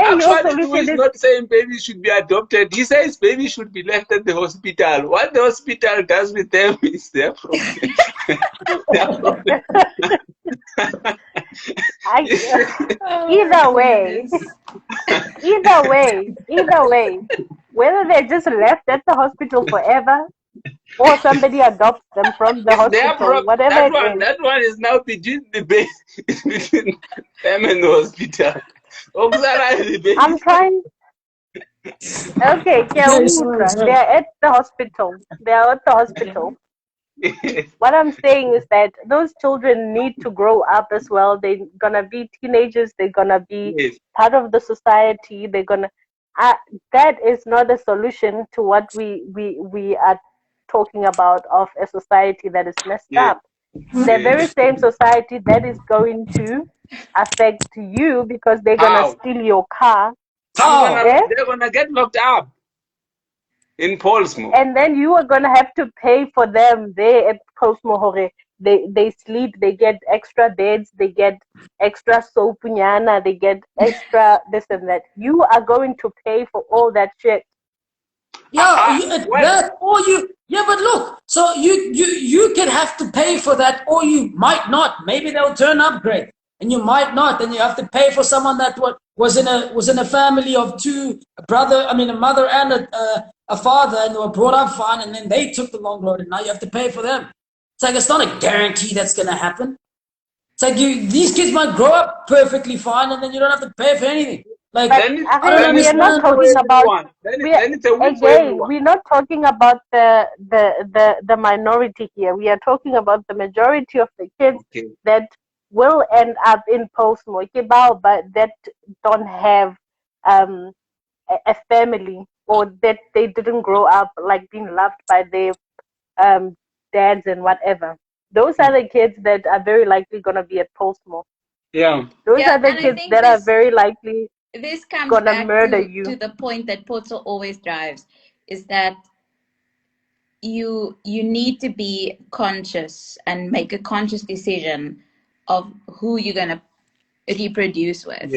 he's not saying baby should be adopted. He says baby should be left at the hospital. What the hospital does with them is their problem. Either way, whether they're just left at the hospital forever or somebody adopts them from the hospital, whatever that one is now between the between them and the hospital. I'm trying. Okay, they're at the hospital. What I'm saying is that those children need to grow up as well. They're gonna be teenagers. They're gonna be part of the society. They're gonna. That is not a solution to what we are talking about of a society that is messed up. The very same society that is going to affect you because they're gonna steal your car. They're gonna get locked up in Portsmouth, and then you are gonna have to pay for them there at Portsmouth. They sleep, they get extra beds, they get extra soap, they get extra this and that. You are going to pay for all that shit. But look, so you can have to pay for that, or you might not. Maybe they'll turn up great, and you might not. Then you have to pay for someone that was in a family of a mother and a father, and they were brought up fine, and then they took the long road, and now you have to pay for them. It's like it's not a guarantee that's going to happen. It's like these kids might grow up perfectly fine, and then you don't have to pay for anything. Like we are not talking about. We're not talking about the minority here. We are talking about the majority of the kids that will end up in Portsmouth, but that don't have a family, or that they didn't grow up like being loved by their dads and whatever. Those are the kids that are very likely gonna be at Portsmouth. Yeah. Those are the kids that are very likely. This comes gonna back murder to the point that Potso always drives, is that you need to be conscious and make a conscious decision of who you're gonna reproduce with.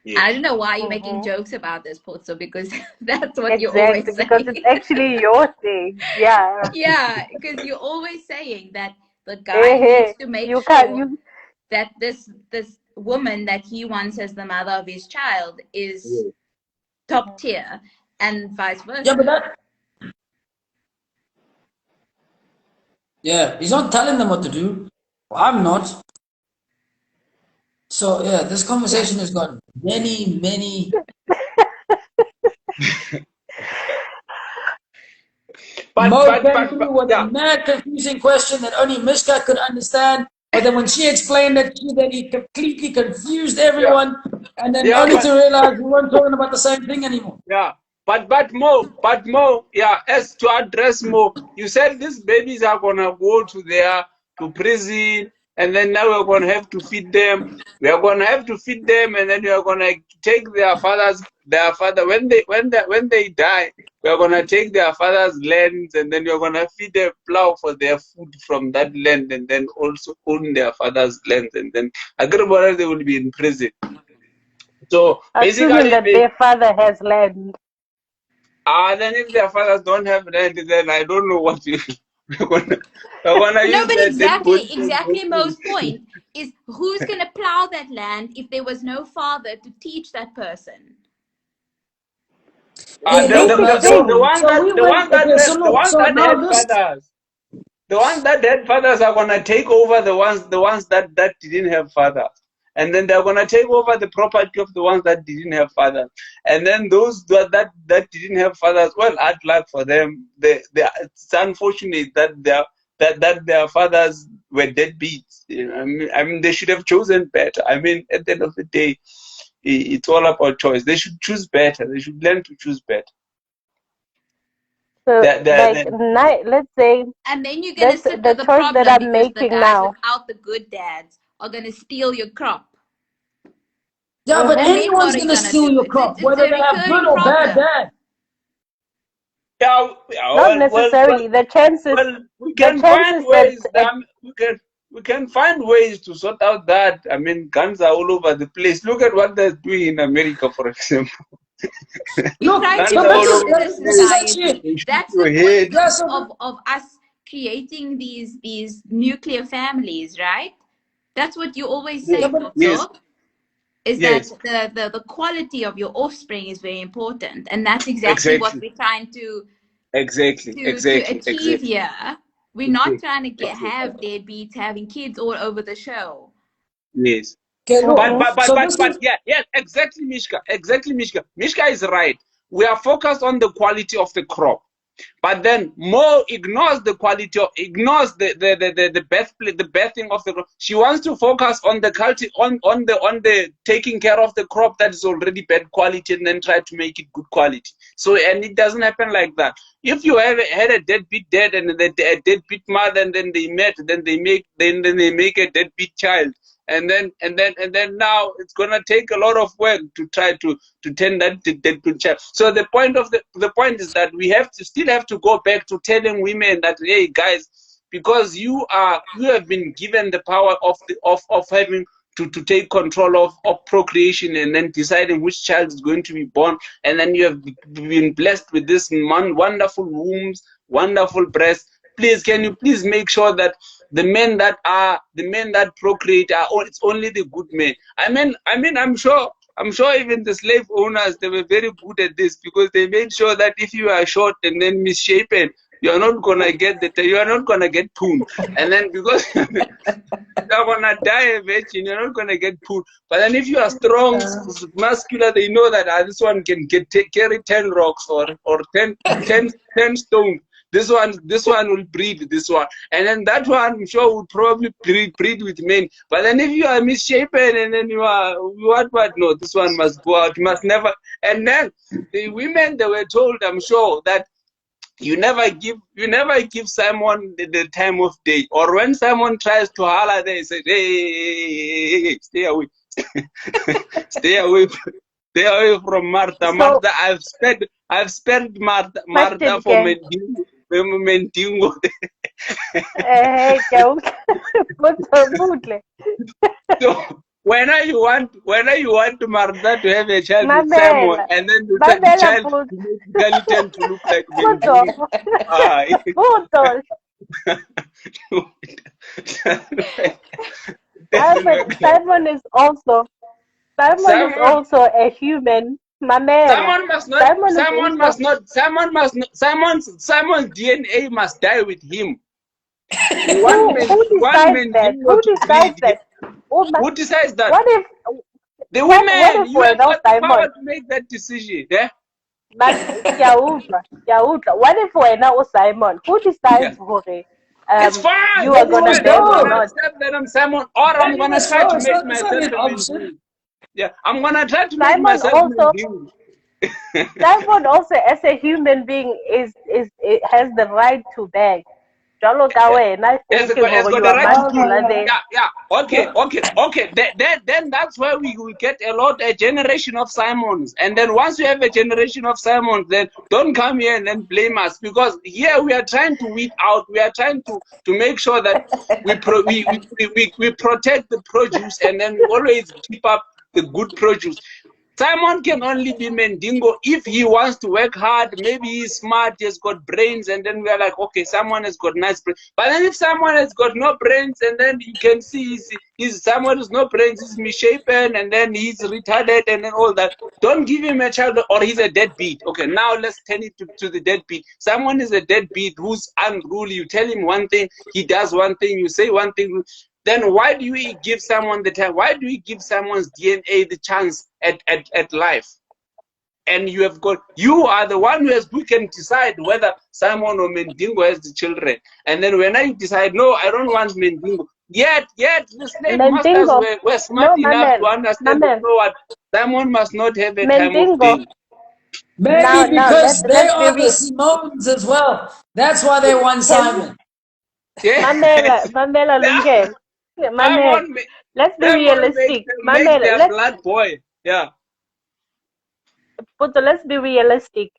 Yeah. I don't know why you're making jokes about this, Potso, because that's what you're always saying. Because it's actually your thing. Yeah. Yeah, because you're always saying that the guy needs to make sure that this woman that he wants as the mother of his child is top tier, and vice versa. Yeah, but he's not telling them what to do. I'm not. So yeah, this conversation has got many. Mo came through with a mad confusing question that only Mishka could understand. But then when she explained it, he completely confused everyone, and then only to realize we weren't talking about the same thing anymore. Yeah, but Mo, yeah, as to address Mo, you said these babies are gonna go to prison, and then now we're gonna have to feed them. We are gonna have to feed them, and then we are gonna take their father when they die. We are gonna take their father's lands, and then we are gonna feed them, plow for their food from that land, and then also own their father's land, and then Agribora they will be in prison. So assuming basically, that their father has land. Then if their fathers don't have land, then I don't know what we're gonna No, use but that. exactly Mo's point is who's going to plow that land if there was no father to teach that person? Hey, look, man. The ones So we went. Okay, so look. So that now had this. fathers, the ones that had fathers are gonna take over the ones that didn't have fathers, and then they're gonna take over the property of the ones that didn't have fathers, and then those that didn't have fathers, well, hard luck for them. It's unfortunate that their fathers were deadbeats. You know, I mean, they should have chosen better. I mean, at the end of the day, it's all about choice. They should choose better. They should learn to choose better. So, let's say, and then you're gonna sit the with the choice problem that I'm because the making guys now. without the good dads are gonna steal your crop. Yeah, but And anyone's gonna steal your crop, whether they have good or bad dad. Not necessarily. The chances. We can find ways. We can find ways to sort out that. I mean, guns are all over the place. Look at what they're doing in America, for example. Look, this is actually that's the point of us creating these nuclear families, right? That's what you always say, is that the quality of your offspring is very important, and that's exactly what we're trying to achieve here. We're not trying to have deadbeats having kids all over the show. Yes. Okay, look, but yes, exactly, Mishka. Exactly, Mishka. Mishka is right. We are focused on the quality of the crop. But then Mo ignores the quality of, ignores the birthing of the crop. She wants to focus on the culture, on the taking care of the crop that is already bad quality, and then try to make it good quality. So, and it doesn't happen like that. If you had a deadbeat dad and a deadbeat mother, and then they met, then they make a deadbeat child. And then now it's gonna take a lot of work to try to turn that deadbeat child. So the point is that we still have to go back to telling women that, hey guys, because you have been given the power of having to take control of procreation, and then deciding which child is going to be born, and then you have been blessed with this wonderful wombs, wonderful breasts. Please, can you please make sure that the men that procreate it's only the good men. I mean, I'm sure even the slave owners, they were very good at this, because they made sure that if you are short and then misshapen, you are not gonna get poon. And then because you're gonna die a virgin, you're not gonna get poon. But then if you are strong, muscular, they know that this one can carry 10 rocks or 10 stones. This one will breed this one, and then that one, I'm sure, would probably breed with men. But then if you are misshapen and then you are what? No, this one must go out. You must never. And then the women, they were told, I'm sure, that you never give someone the time of day, or when someone tries to holler, they say, hey, stay away, stay away. Stay away from Martha. Martha, I've spared Martha for Mentingo. So whenever you want Martha to have a child with someone, and then the child really tend to look like Mentingo. Doesn't work like Simon is also Simon. a human. Mamela. Someone must not. Simon is Someone also must not. Someone must not. Simon's DNA must die with him. who We want decides that? Mendingo Who to decides breed. that? Oh my, Who decides that? what if The what women. if You we're have not got the Simon? power to make that decision. Yeah. But Yautla. What if we're not Simon? Who Yeah. decides It's fine. you are Then you gonna must Fine. bear I'm or gonna go. not? accept that I'm Simon, or I'm Then you gonna must try go. to make It's not myself an a option. Mendingo. Yeah. I'm gonna try to make Simon myself also Mendingo. Simon also as a human being is it has the right to beg. Jwalo ka wena, thinking Has you got the are right to Oh, choose. no, masculine no. there. Yeah, yeah. Okay, No. okay, okay. Then that's where we will get a generation of Simons. And then once you have a generation of Simons, then don't come here and then blame us, because here we are trying to weed out. We are trying to make sure that we protect the produce, and then we always keep up the good produce. Simon can only be Mendingo if he wants to work hard. Maybe he's smart, he has got brains, and then we are like, okay, someone has got nice brains. But then if someone has got no brains, and then you can see he's someone who's no brains, he's misshapen, and then he's retarded, and then all that. Don't give him a child, or he's a deadbeat. Okay, now let's turn it to the deadbeat. Someone is a deadbeat who's unruly. You tell him one thing, he does one thing. You say one thing. Then why do we give someone the time? Why do we give someone's DNA the chance at life? And you are the one who can decide whether Simon or Mendingo has the children. And then when I decide, no, I don't want Mendingo. Yet the slave masters Mendingo. were smart No, enough to understand that, Mamel. you know what, Simon must not have a time of Mendingo. day. Maybe because they Let's be are the real. Simones as well. That's why they want Can Simon. Yeah. Mamela Lungel. Mamel. Simon, Let's be Simon realistic. makes Mamela, their blood boil. Yeah. let's be realistic.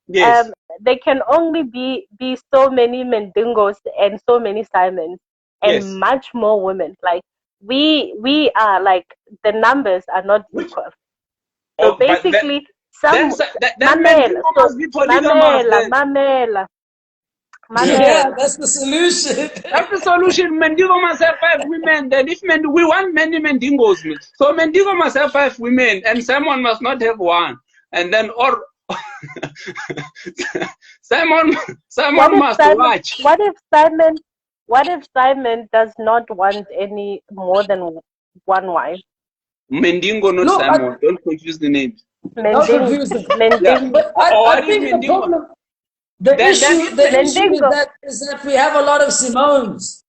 Yes. There can only be so many Mendingos and so many Simons and Yes. much more women. Like we are like the numbers are not Which equal. So oh, but basically, then some then Mamela. Mendingo So must be polygamous then. Yeah, Mamela. that's the solution. That's the solution. Mendigo must have 5 women. Then if we want many Mendigos, so Mendigo must have 5 women, and someone must not have one. And then or Simon What Simon if must Simon? watch. What if Simon? What if Simon does not want any more than one wife? Mendingo, not Look, Simon. Don't confuse the names. don't Mending, confuse them. Yeah. Mending, But Or I what is think the Mendingo? problem, the Then issue, if the issue Mendingo. is that we have a lot of Simones,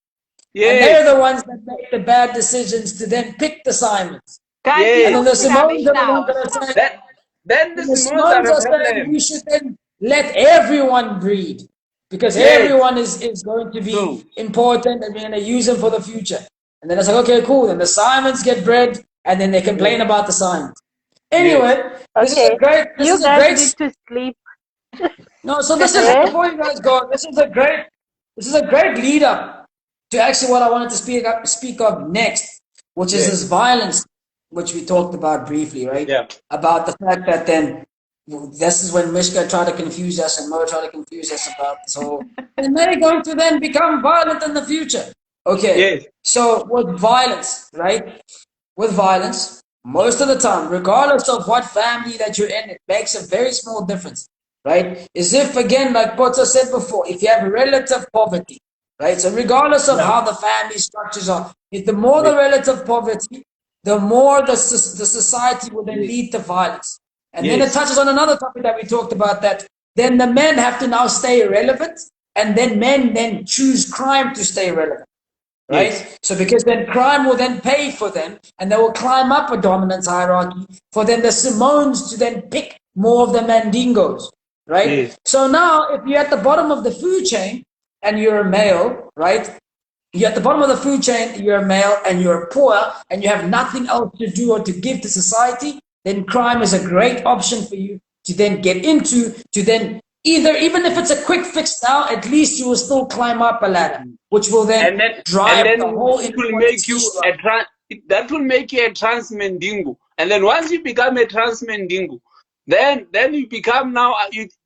and they're yes, the ones that make the bad decisions to then pick the Simons, Guys, we and then yes. the talking Simones rubbish are the ones now. that are Stop saying, it. Then the and the Simons are Simones a are saying we problem. should then let everyone breed because Yes. everyone is going to So be important and we're going to use them for the future. And then it's like, okay, cool. Then the Simons get bred, and then they complain yes, about the Simons. yes. Anyway, Okay, this you is a guys great need to sleep. no. So this is Eh? before you guys go. This is a great lead up to actually what I wanted to speak of next, which is Yes. this violence, which we talked about briefly, right? Yeah. About the fact that then this is when Mishka tried to confuse us and Mo tried to confuse us about this whole, and they're going to then become violent in the future. Okay, Yes. so with violence, right? With violence, most of the time, regardless of what family that you're in, it makes a very small difference, right? As if, again, like Potter said before, if you have relative poverty, right? So regardless of Yeah. how the family structures are, if the more Yes. the relative poverty, the more the society will then Yes. lead to violence. And then it Yes. touches on another topic that we talked about, that then the men have to now stay relevant, and then men then choose crime to stay relevant, Yes. right? So because then crime will then pay for them, and they will climb up a dominance hierarchy for then the Simones to then pick more of the Mandingos, right? Yes. So now, if you're at the bottom of the food chain and you're a male, right? You're at the bottom of the food chain, you're a male, and you're poor, and you have nothing else to do or to give to society, then crime is a great option for you to then get into, to then either, even if it's a quick fix now, at least you will still climb up a ladder, which will And then then drive the whole it will make inequality you issue a up. that will make you a trans Mendingo. And then once you become a trans Mendingo, then you become now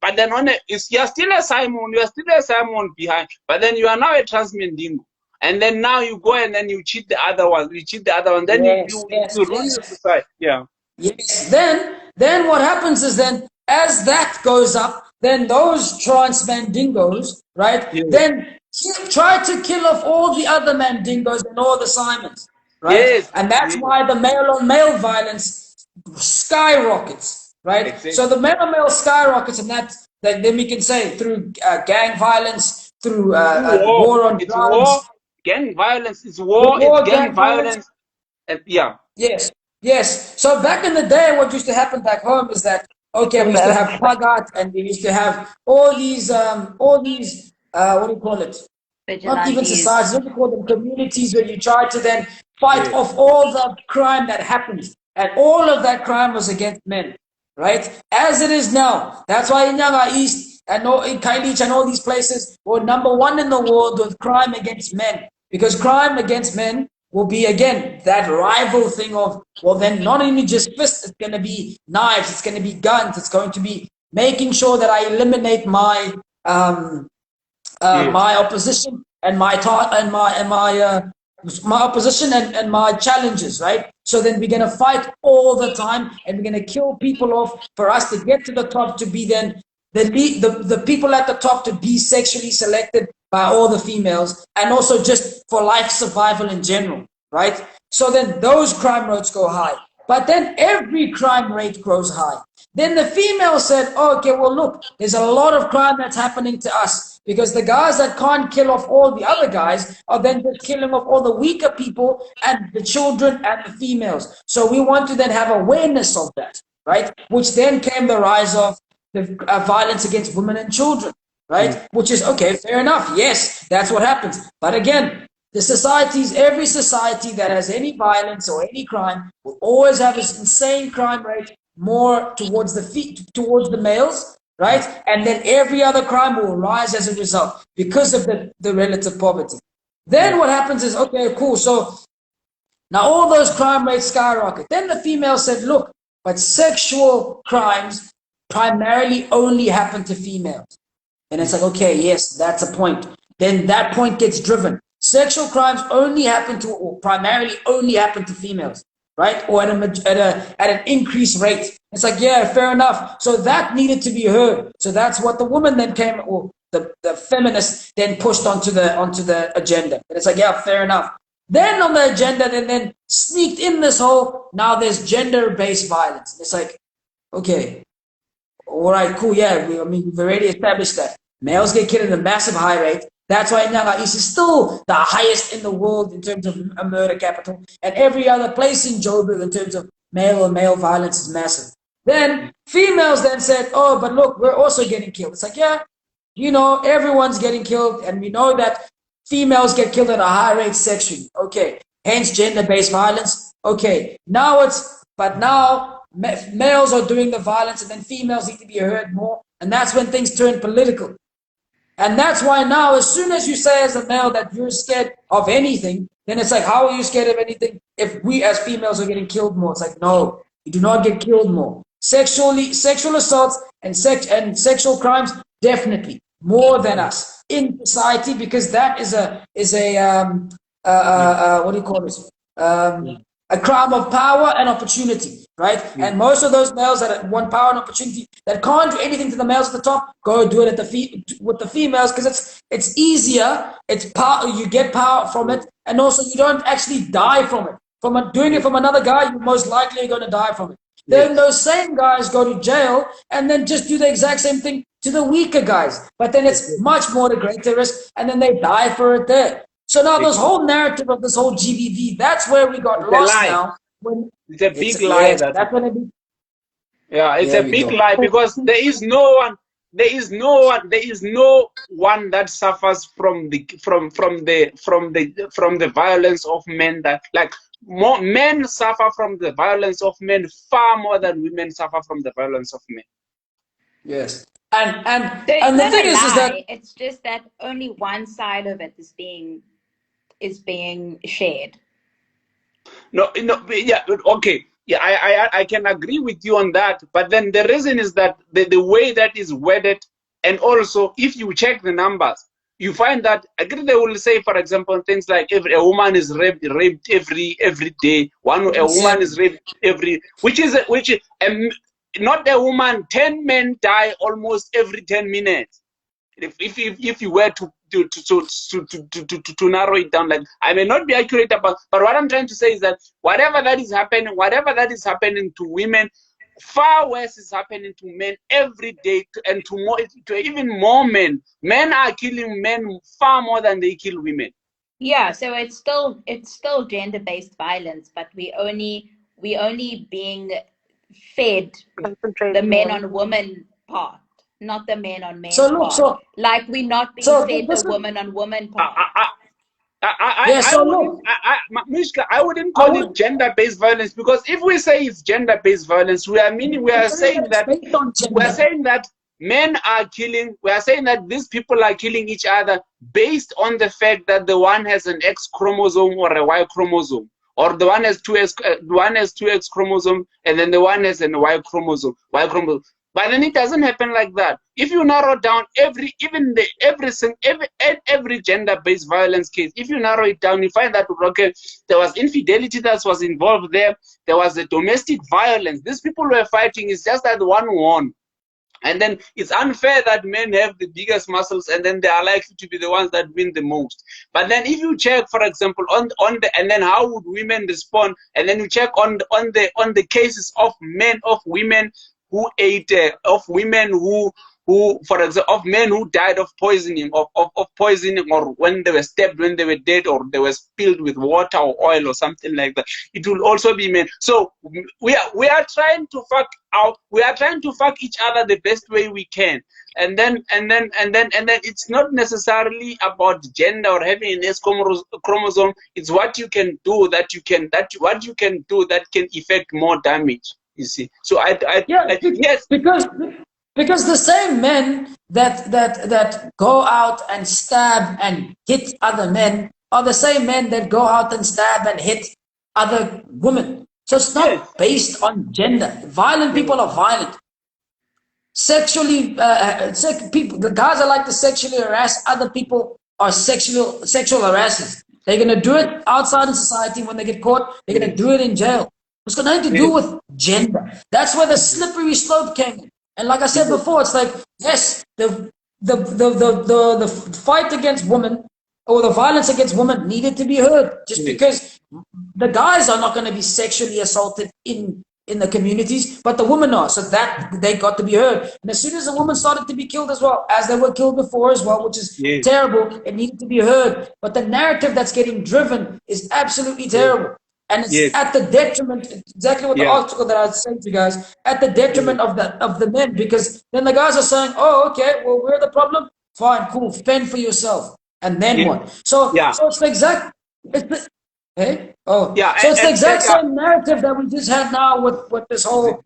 but then you're still a Simon, you're still a Simon behind, but then you are now a trans Mendingo. and then now you go and then you cheat the other one. You cheat the other one. Then Yes, yes, you ruin the yes. society. Yeah. Yes. Then what happens is then as that goes up, then those trans mandingos, right? Yes. Then try to kill off all the other mandingos and all the Simons, right? Yes. And that's Yes. why the male on male violence skyrockets, right? So Exactly. the male on male skyrockets, and that then we can say through gang violence, through War. war on It's war. drugs, Gang violence. It's with war. It's war, gang gang violence. violence. And yeah. Yes, yes. So back in the day, what used to happen back home is that okay, we used to have Pagat and we used to have all these what do you call it? Not even Vigilantes. societies, what do you call them? Communities where you try to then fight Yes. off all the crime that happens, and all of that crime was against men, right? As it is now. That's why in Yanga East and in Kailich and all these places were number one in the world with crime against men, because crime against men will be again that rival thing of, well, then not only just fists, it's going to be knives, it's going to be guns, it's going to be making sure that I eliminate Yes. my opposition and my opposition and my challenges, right? So then we're gonna fight all the time, and we're gonna kill people off for us to get to the top, to be then the people at the top to be sexually selected by all the females, and also just for life survival in general, right? So then those crime rates go high. But then every crime rate grows high. Then the female said, oh, okay, well, look, there's a lot of crime that's happening to us, because the guys that can't kill off all the other guys are then just killing off all the weaker people and the children and the females. So we want to then have awareness of that, right? Which then came the rise of the violence against women and children, right? Which is, okay, fair enough. Yes, that's what happens. But again, every society that has any violence or any crime will always have this insane crime rate more towards towards the males, right? And then every other crime will rise as a result because of the relative poverty. Then what happens is, okay, cool. So now all those crime rates skyrocket. Then the female said, look, but sexual crimes primarily only happen to females. And it's like, okay, yes, that's a point. Then that point gets driven. Sexual crimes only happen to, or primarily only happen to females, right? Or at an increased rate. It's like, yeah, fair enough. So that needed to be heard. So that's what the woman then came, or the feminists then pushed onto the agenda. And it's like, yeah, fair enough. Then on the agenda, then sneaked in this whole, now there's gender-based violence. It's like, okay, all right, cool, yeah, we've already established that. Males get killed at a massive high rate. That's why Nyanga East is still the highest in the world in terms of a murder capital. And every other place in Joburg in terms of male on male violence is massive. Then females then said, oh, but look, we're also getting killed. It's like, yeah, everyone's getting killed. And we know that females get killed at a high rate sexually. Okay, hence gender-based violence. Okay, but now males are doing the violence, and then females need to be heard more. And that's when things turn political. And that's why now, as soon as you say as a male that you're scared of anything, then it's like, how are you scared of anything if we as females are getting killed more? It's like, no, you do not get killed more. Sexual assaults and sexual crimes, definitely more than us in society, because that is a what do you call this? A crime of power and opportunity, right? And most of those males that want power and opportunity that can't do anything to the males at the top, go do it with the females, because it's easier. It's power. You get power from it, and also you don't actually die from it. Doing it from another guy, you're most likely going to die from it. Then those same guys go to jail and then just do the exact same thing to the weaker guys. But then it's much more the greater risk, and then they die for it there. So now this whole narrative of this whole GBV, that's where we got lost now. It's a big lie. That's when it be. Yeah, it's a big lie, because there is no one that suffers from the violence of men. That, like, more men suffer from the violence of men far more than women suffer from the violence of men. Yes. And the thing is that it's just that only one side of it is being shared. No, yeah, okay. Yeah, I can agree with you on that. But then the reason is that the way that is worded, and also if you check the numbers, you find that again they will say, for example, things like if a woman is raped every day, a woman is raped which not a woman, 10 men die almost every 10 minutes. If you were to narrow it down, like, I may not be accurate about, but what I'm trying to say is that whatever that is happening to women, far worse is happening to men every day, and to even more men. Men are killing men far more than they kill women. Yeah, so it's still gender-based violence, but we only being fed the men on women part, not the men on men part. Like we're not being fed the woman on woman part. I wouldn't call it gender-based violence, because if we say it's gender-based violence, we are saying that men are killing. We are saying that these people are killing each other based on the fact that the one has an X chromosome or a Y chromosome, or the one has two X chromosome, and then the one has a Y chromosome. But then it doesn't happen like that. If you narrow down every gender-based violence case, if you narrow it down, you find that, okay, there was infidelity that was involved there. There was a domestic violence. These people were fighting. It's just that one won. And then it's unfair that men have the biggest muscles, and then they are likely to be the ones that win the most. But then if you check, for example, and then how would women respond? And then you check on the cases of women who ate, of women who, for example, of men who died of poisoning, of poisoning, or when they were stabbed, when they were dead, or they were spilled with water or oil or something like that. It will also be men. So we are trying to fuck each other the best way we can. And then it's not necessarily about gender or having an X chromosome. It's what you can do that can effect more damage. You see, so yes, because the same men that go out and stab and hit other men are the same men that go out and stab and hit other women. So it's not based on gender. Violent people are violent. Sexually, people, the guys that like to sexually harass other people are sexual harassers. They're gonna do it outside in society. When they get caught, they're gonna do it in jail. It's got nothing to do with gender. That's where the slippery slope came in. And like I said before, it's like, yes, the fight against women, or the violence against women, needed to be heard. Just because the guys are not going to be sexually assaulted in the communities, but the women are. So that they got to be heard. And as soon as a woman started to be killed as well, as they were killed before as well, which is terrible, it needed to be heard. But the narrative that's getting driven is absolutely terrible. And it's at the detriment, exactly what the article that I was saying to you guys, at the detriment of the men, because then the guys are saying, oh, okay, well, we're the problem. Fine, cool, fend for yourself. And then what? So it's the exact, so it's the exact same narrative that we just had now with this whole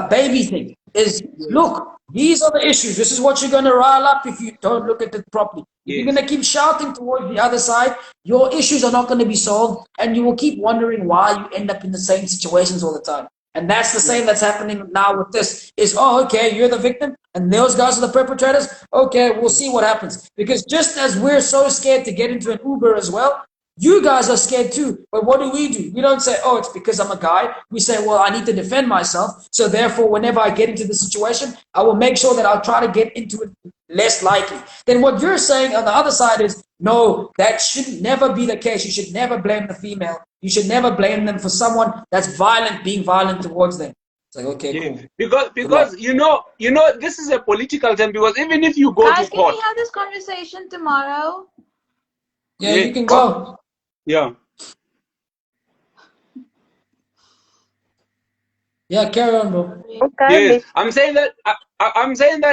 baby thing. Is, look, these are the issues. This is what you're going to rile up if you don't look at it properly. If you're going to keep shouting towards the other side, your issues are not going to be solved, and you will keep wondering why you end up in the same situations all the time. And that's the same that's happening now with this. Is, oh, okay, you're the victim, and those guys are the perpetrators. Okay, we'll see what happens. Because just as we're so scared to get into an Uber as well, you guys are scared too. But what do? We don't say, oh, it's because I'm a guy. We say, well, I need to defend myself. So therefore, whenever I get into the situation, I will make sure that I'll try to get into it less likely. Then what you're saying on the other side is, no, that should never be the case. You should never blame the female. You should never blame them for someone that's being violent towards them. It's like, okay, cool. Because you know, this is a political term, because even if you go to court. Can we have this conversation tomorrow? Yeah, you can go. Yeah. Yeah, carry on, bro. Okay. Yes, I'm saying that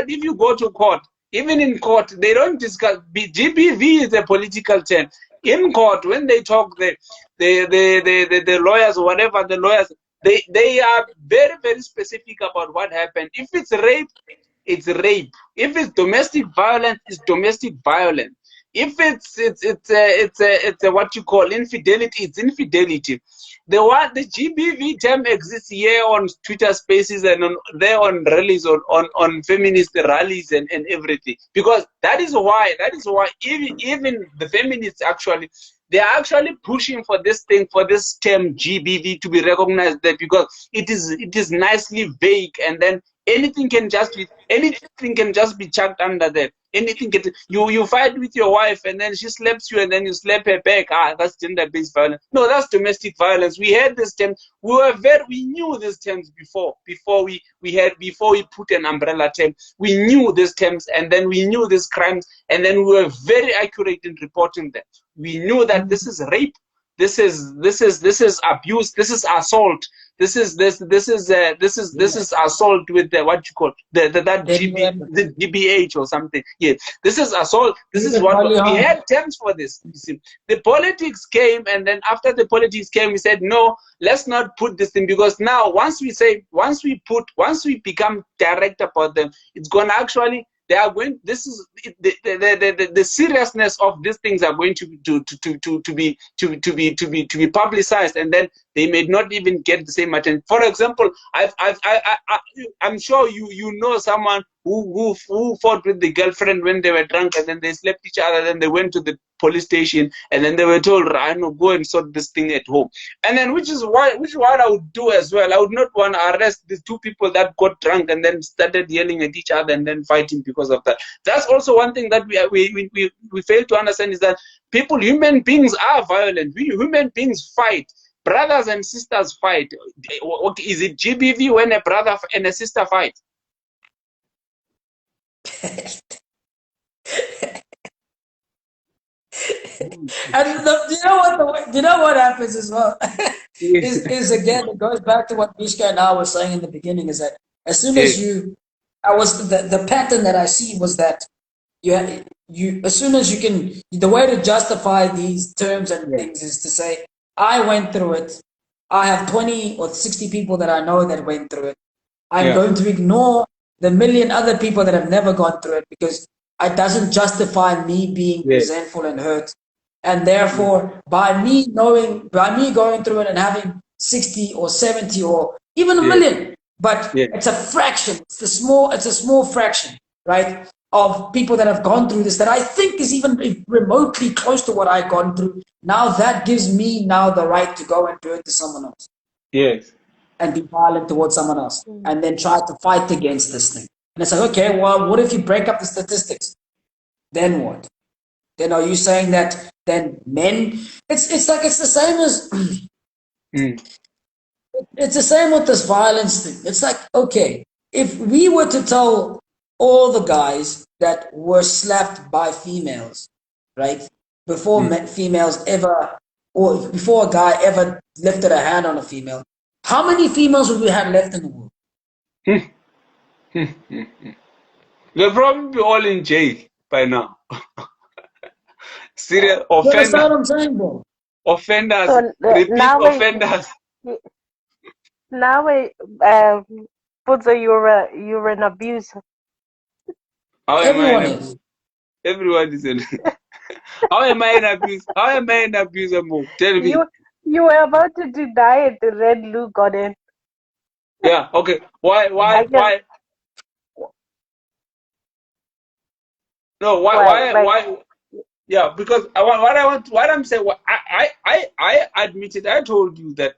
if you go to court, even in court, they don't discuss. GBV is a political term. In court, when they talk, the lawyers or whatever, the lawyers, they are very, very specific about what happened. If it's rape, it's rape. If it's domestic violence, it's domestic violence. If it's what you call infidelity, it's infidelity. The GBV term exists here on Twitter Spaces and there on rallies, on feminist rallies and everything. Because that is why even the feminists actually, they are actually pushing for this thing, for this term GBV to be recognized there, because it is nicely vague, and then anything can just be chucked under there. Anything can, you fight with your wife and then she slaps you and then you slap her back. That's gender-based violence. No, that's domestic violence. We had this term. We knew these terms before we put an umbrella term. We knew these terms, and then we knew these crimes, and then we were very accurate in reporting them. We knew that this is rape, this is abuse, this is assault, this is assault with the, what you call the GBH or something. Yeah, this is assault. This is what we had terms for this. You see, the politics came, and then after the politics came, we said no, let's not put this thing, because now once we become direct about them, it's gonna actually. They are going. This is the seriousness of these things are going to be publicized, and then they may not even get the same attention. For example, I'm sure you know someone who fought with the girlfriend when they were drunk, and then they slept each other, then they went to the police station, and then they were told, I know, go and sort this thing at home. And then which is what I would do as well. I would not want to arrest the two people that got drunk and then started yelling at each other and then fighting because of that. That's also one thing that we fail to understand, is that human beings are violent. We human beings fight. Brothers and sisters fight. Is it GBV when a brother and a sister fight? And you know what happens as well is again, it goes back to what Mishka and I were saying in the beginning, is that as soon as the pattern that I see was that you as soon as you can, the way to justify these terms and things is to say, I went through it, I have 20 or 60 people that I know that went through it, I'm going to ignore the million other people that have never gone through it, because it doesn't justify me being resentful and hurt. And therefore, by me going through it and having 60 or 70 or even a million, but it's a fraction, it's a small fraction, right, of people that have gone through this, that I think is even remotely close to what I've gone through. Now that gives me the right to go and do it to someone else. Yes. And be violent towards someone else, and then try to fight against this thing. And it's like, okay, well, what if you break up the statistics? Then what? Then are you saying that then men? It's like it's the same as it's the same with this violence thing. It's like, okay, if we were to tell all the guys that were slapped by females, right, before females ever, or before a guy ever lifted a hand on a female, how many females would we have left in the world? They'll probably be all in jail by now. Serious You understand offenders. what I'm saying, bro? Offenders, So, repeat offenders. Now, Pudzo, you're an abuser. How am I Everyone an is. abuser? Everyone is an How am I an abuser? How am I an abuser, Mo? Tell me. You were about to deny it, the red Lou got in. Yeah, okay. Why? No, why? Yeah, because what I'm saying, I admitted, I told you that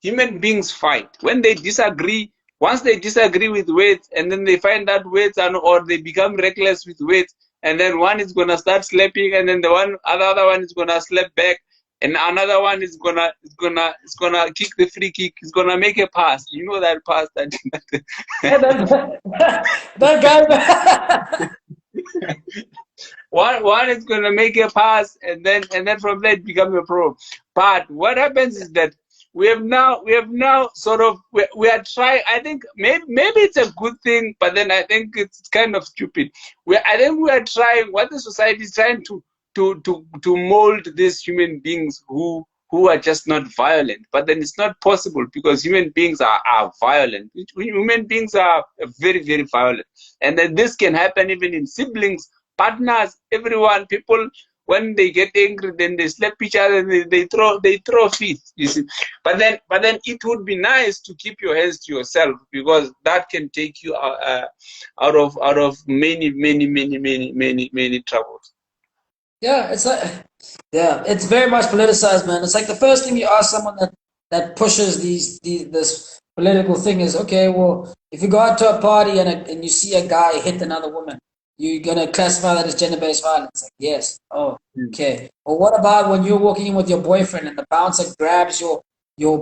human beings fight. When they disagree, once they disagree with weights, and then they find that weights or they become reckless with weights, and then one is gonna start slapping, and then the other one is gonna slap back, and another one is gonna kick the free kick. He's gonna make a pass. You know that pass that that guy. One is gonna make a pass, and then from there it becomes a pro. But what happens is that we have now sort of we are trying. I think maybe it's a good thing, but then I think it's kind of stupid. I think we are trying, what the society is trying to mold these human beings who are just not violent. But then it's not possible, because human beings are violent. Human beings are very, very violent, and then this can happen even in siblings, partners, everyone, people. when they get angry, then they slap each other and they throw feet. You see, but then it would be nice to keep your hands to yourself, because that can take you out of many troubles. Yeah, it's very much politicized, man. It's like the first thing you ask someone that pushes this political thing is, okay, well, if you go out to a party and you see a guy hit another woman, you're gonna classify that as gender-based violence? Like, yes. Oh, okay. Or what about when you're walking in with your boyfriend and the bouncer grabs your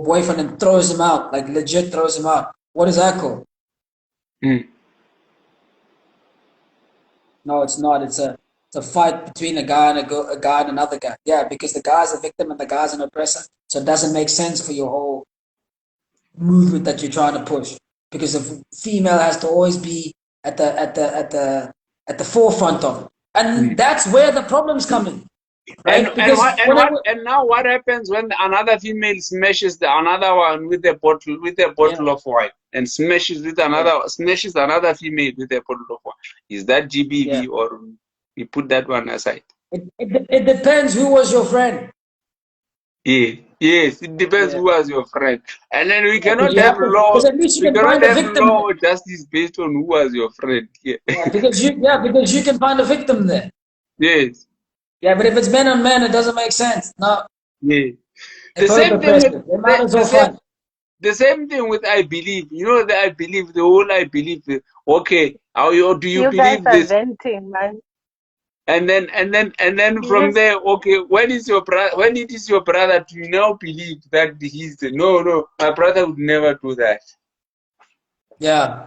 boyfriend and throws him out, like legit throws him out? What is that called? Mm. No, it's not. It's a fight between a guy and a guy and another guy. Yeah, because the guy's a victim and the guy's an oppressor. So it doesn't make sense for your whole movement that you're trying to push. Because the female has to always be at the forefront of it. And that's where the problems come in. Right? And now what happens when another female smashes another one with a bottle of wine, and smashes another female with a bottle of wine? Is that GBV, or we put that one aside? It depends who was your friend. Yeah. Yes, it depends who was your friend. And then we cannot have law. Because at least you can find a victim law or justice based on who was your friend. Yeah. Because you can find a victim there. Yes. Yeah, but if it's men on men, it doesn't make sense. No. Yeah. The same thing with I believe. You know, the I believe, the whole I believe. Okay, do you believe guys this? are venting, man. And then from there, okay, when it is your brother, do you now believe that he's the no, my brother would never do that. Yeah.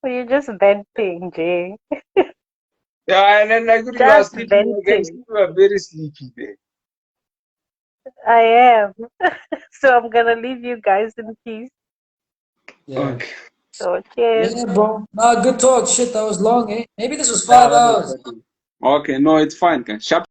You're just venting, Jay. Yeah, and then like you are sleeping again, you are very sleepy there. I am. So I'm gonna leave you guys in peace. Yeah. Okay. So cheers. Yeah, bro. No, good talk. Shit, that was long, eh? Maybe this was 5 hours. Okay, no, it's fine. Sharp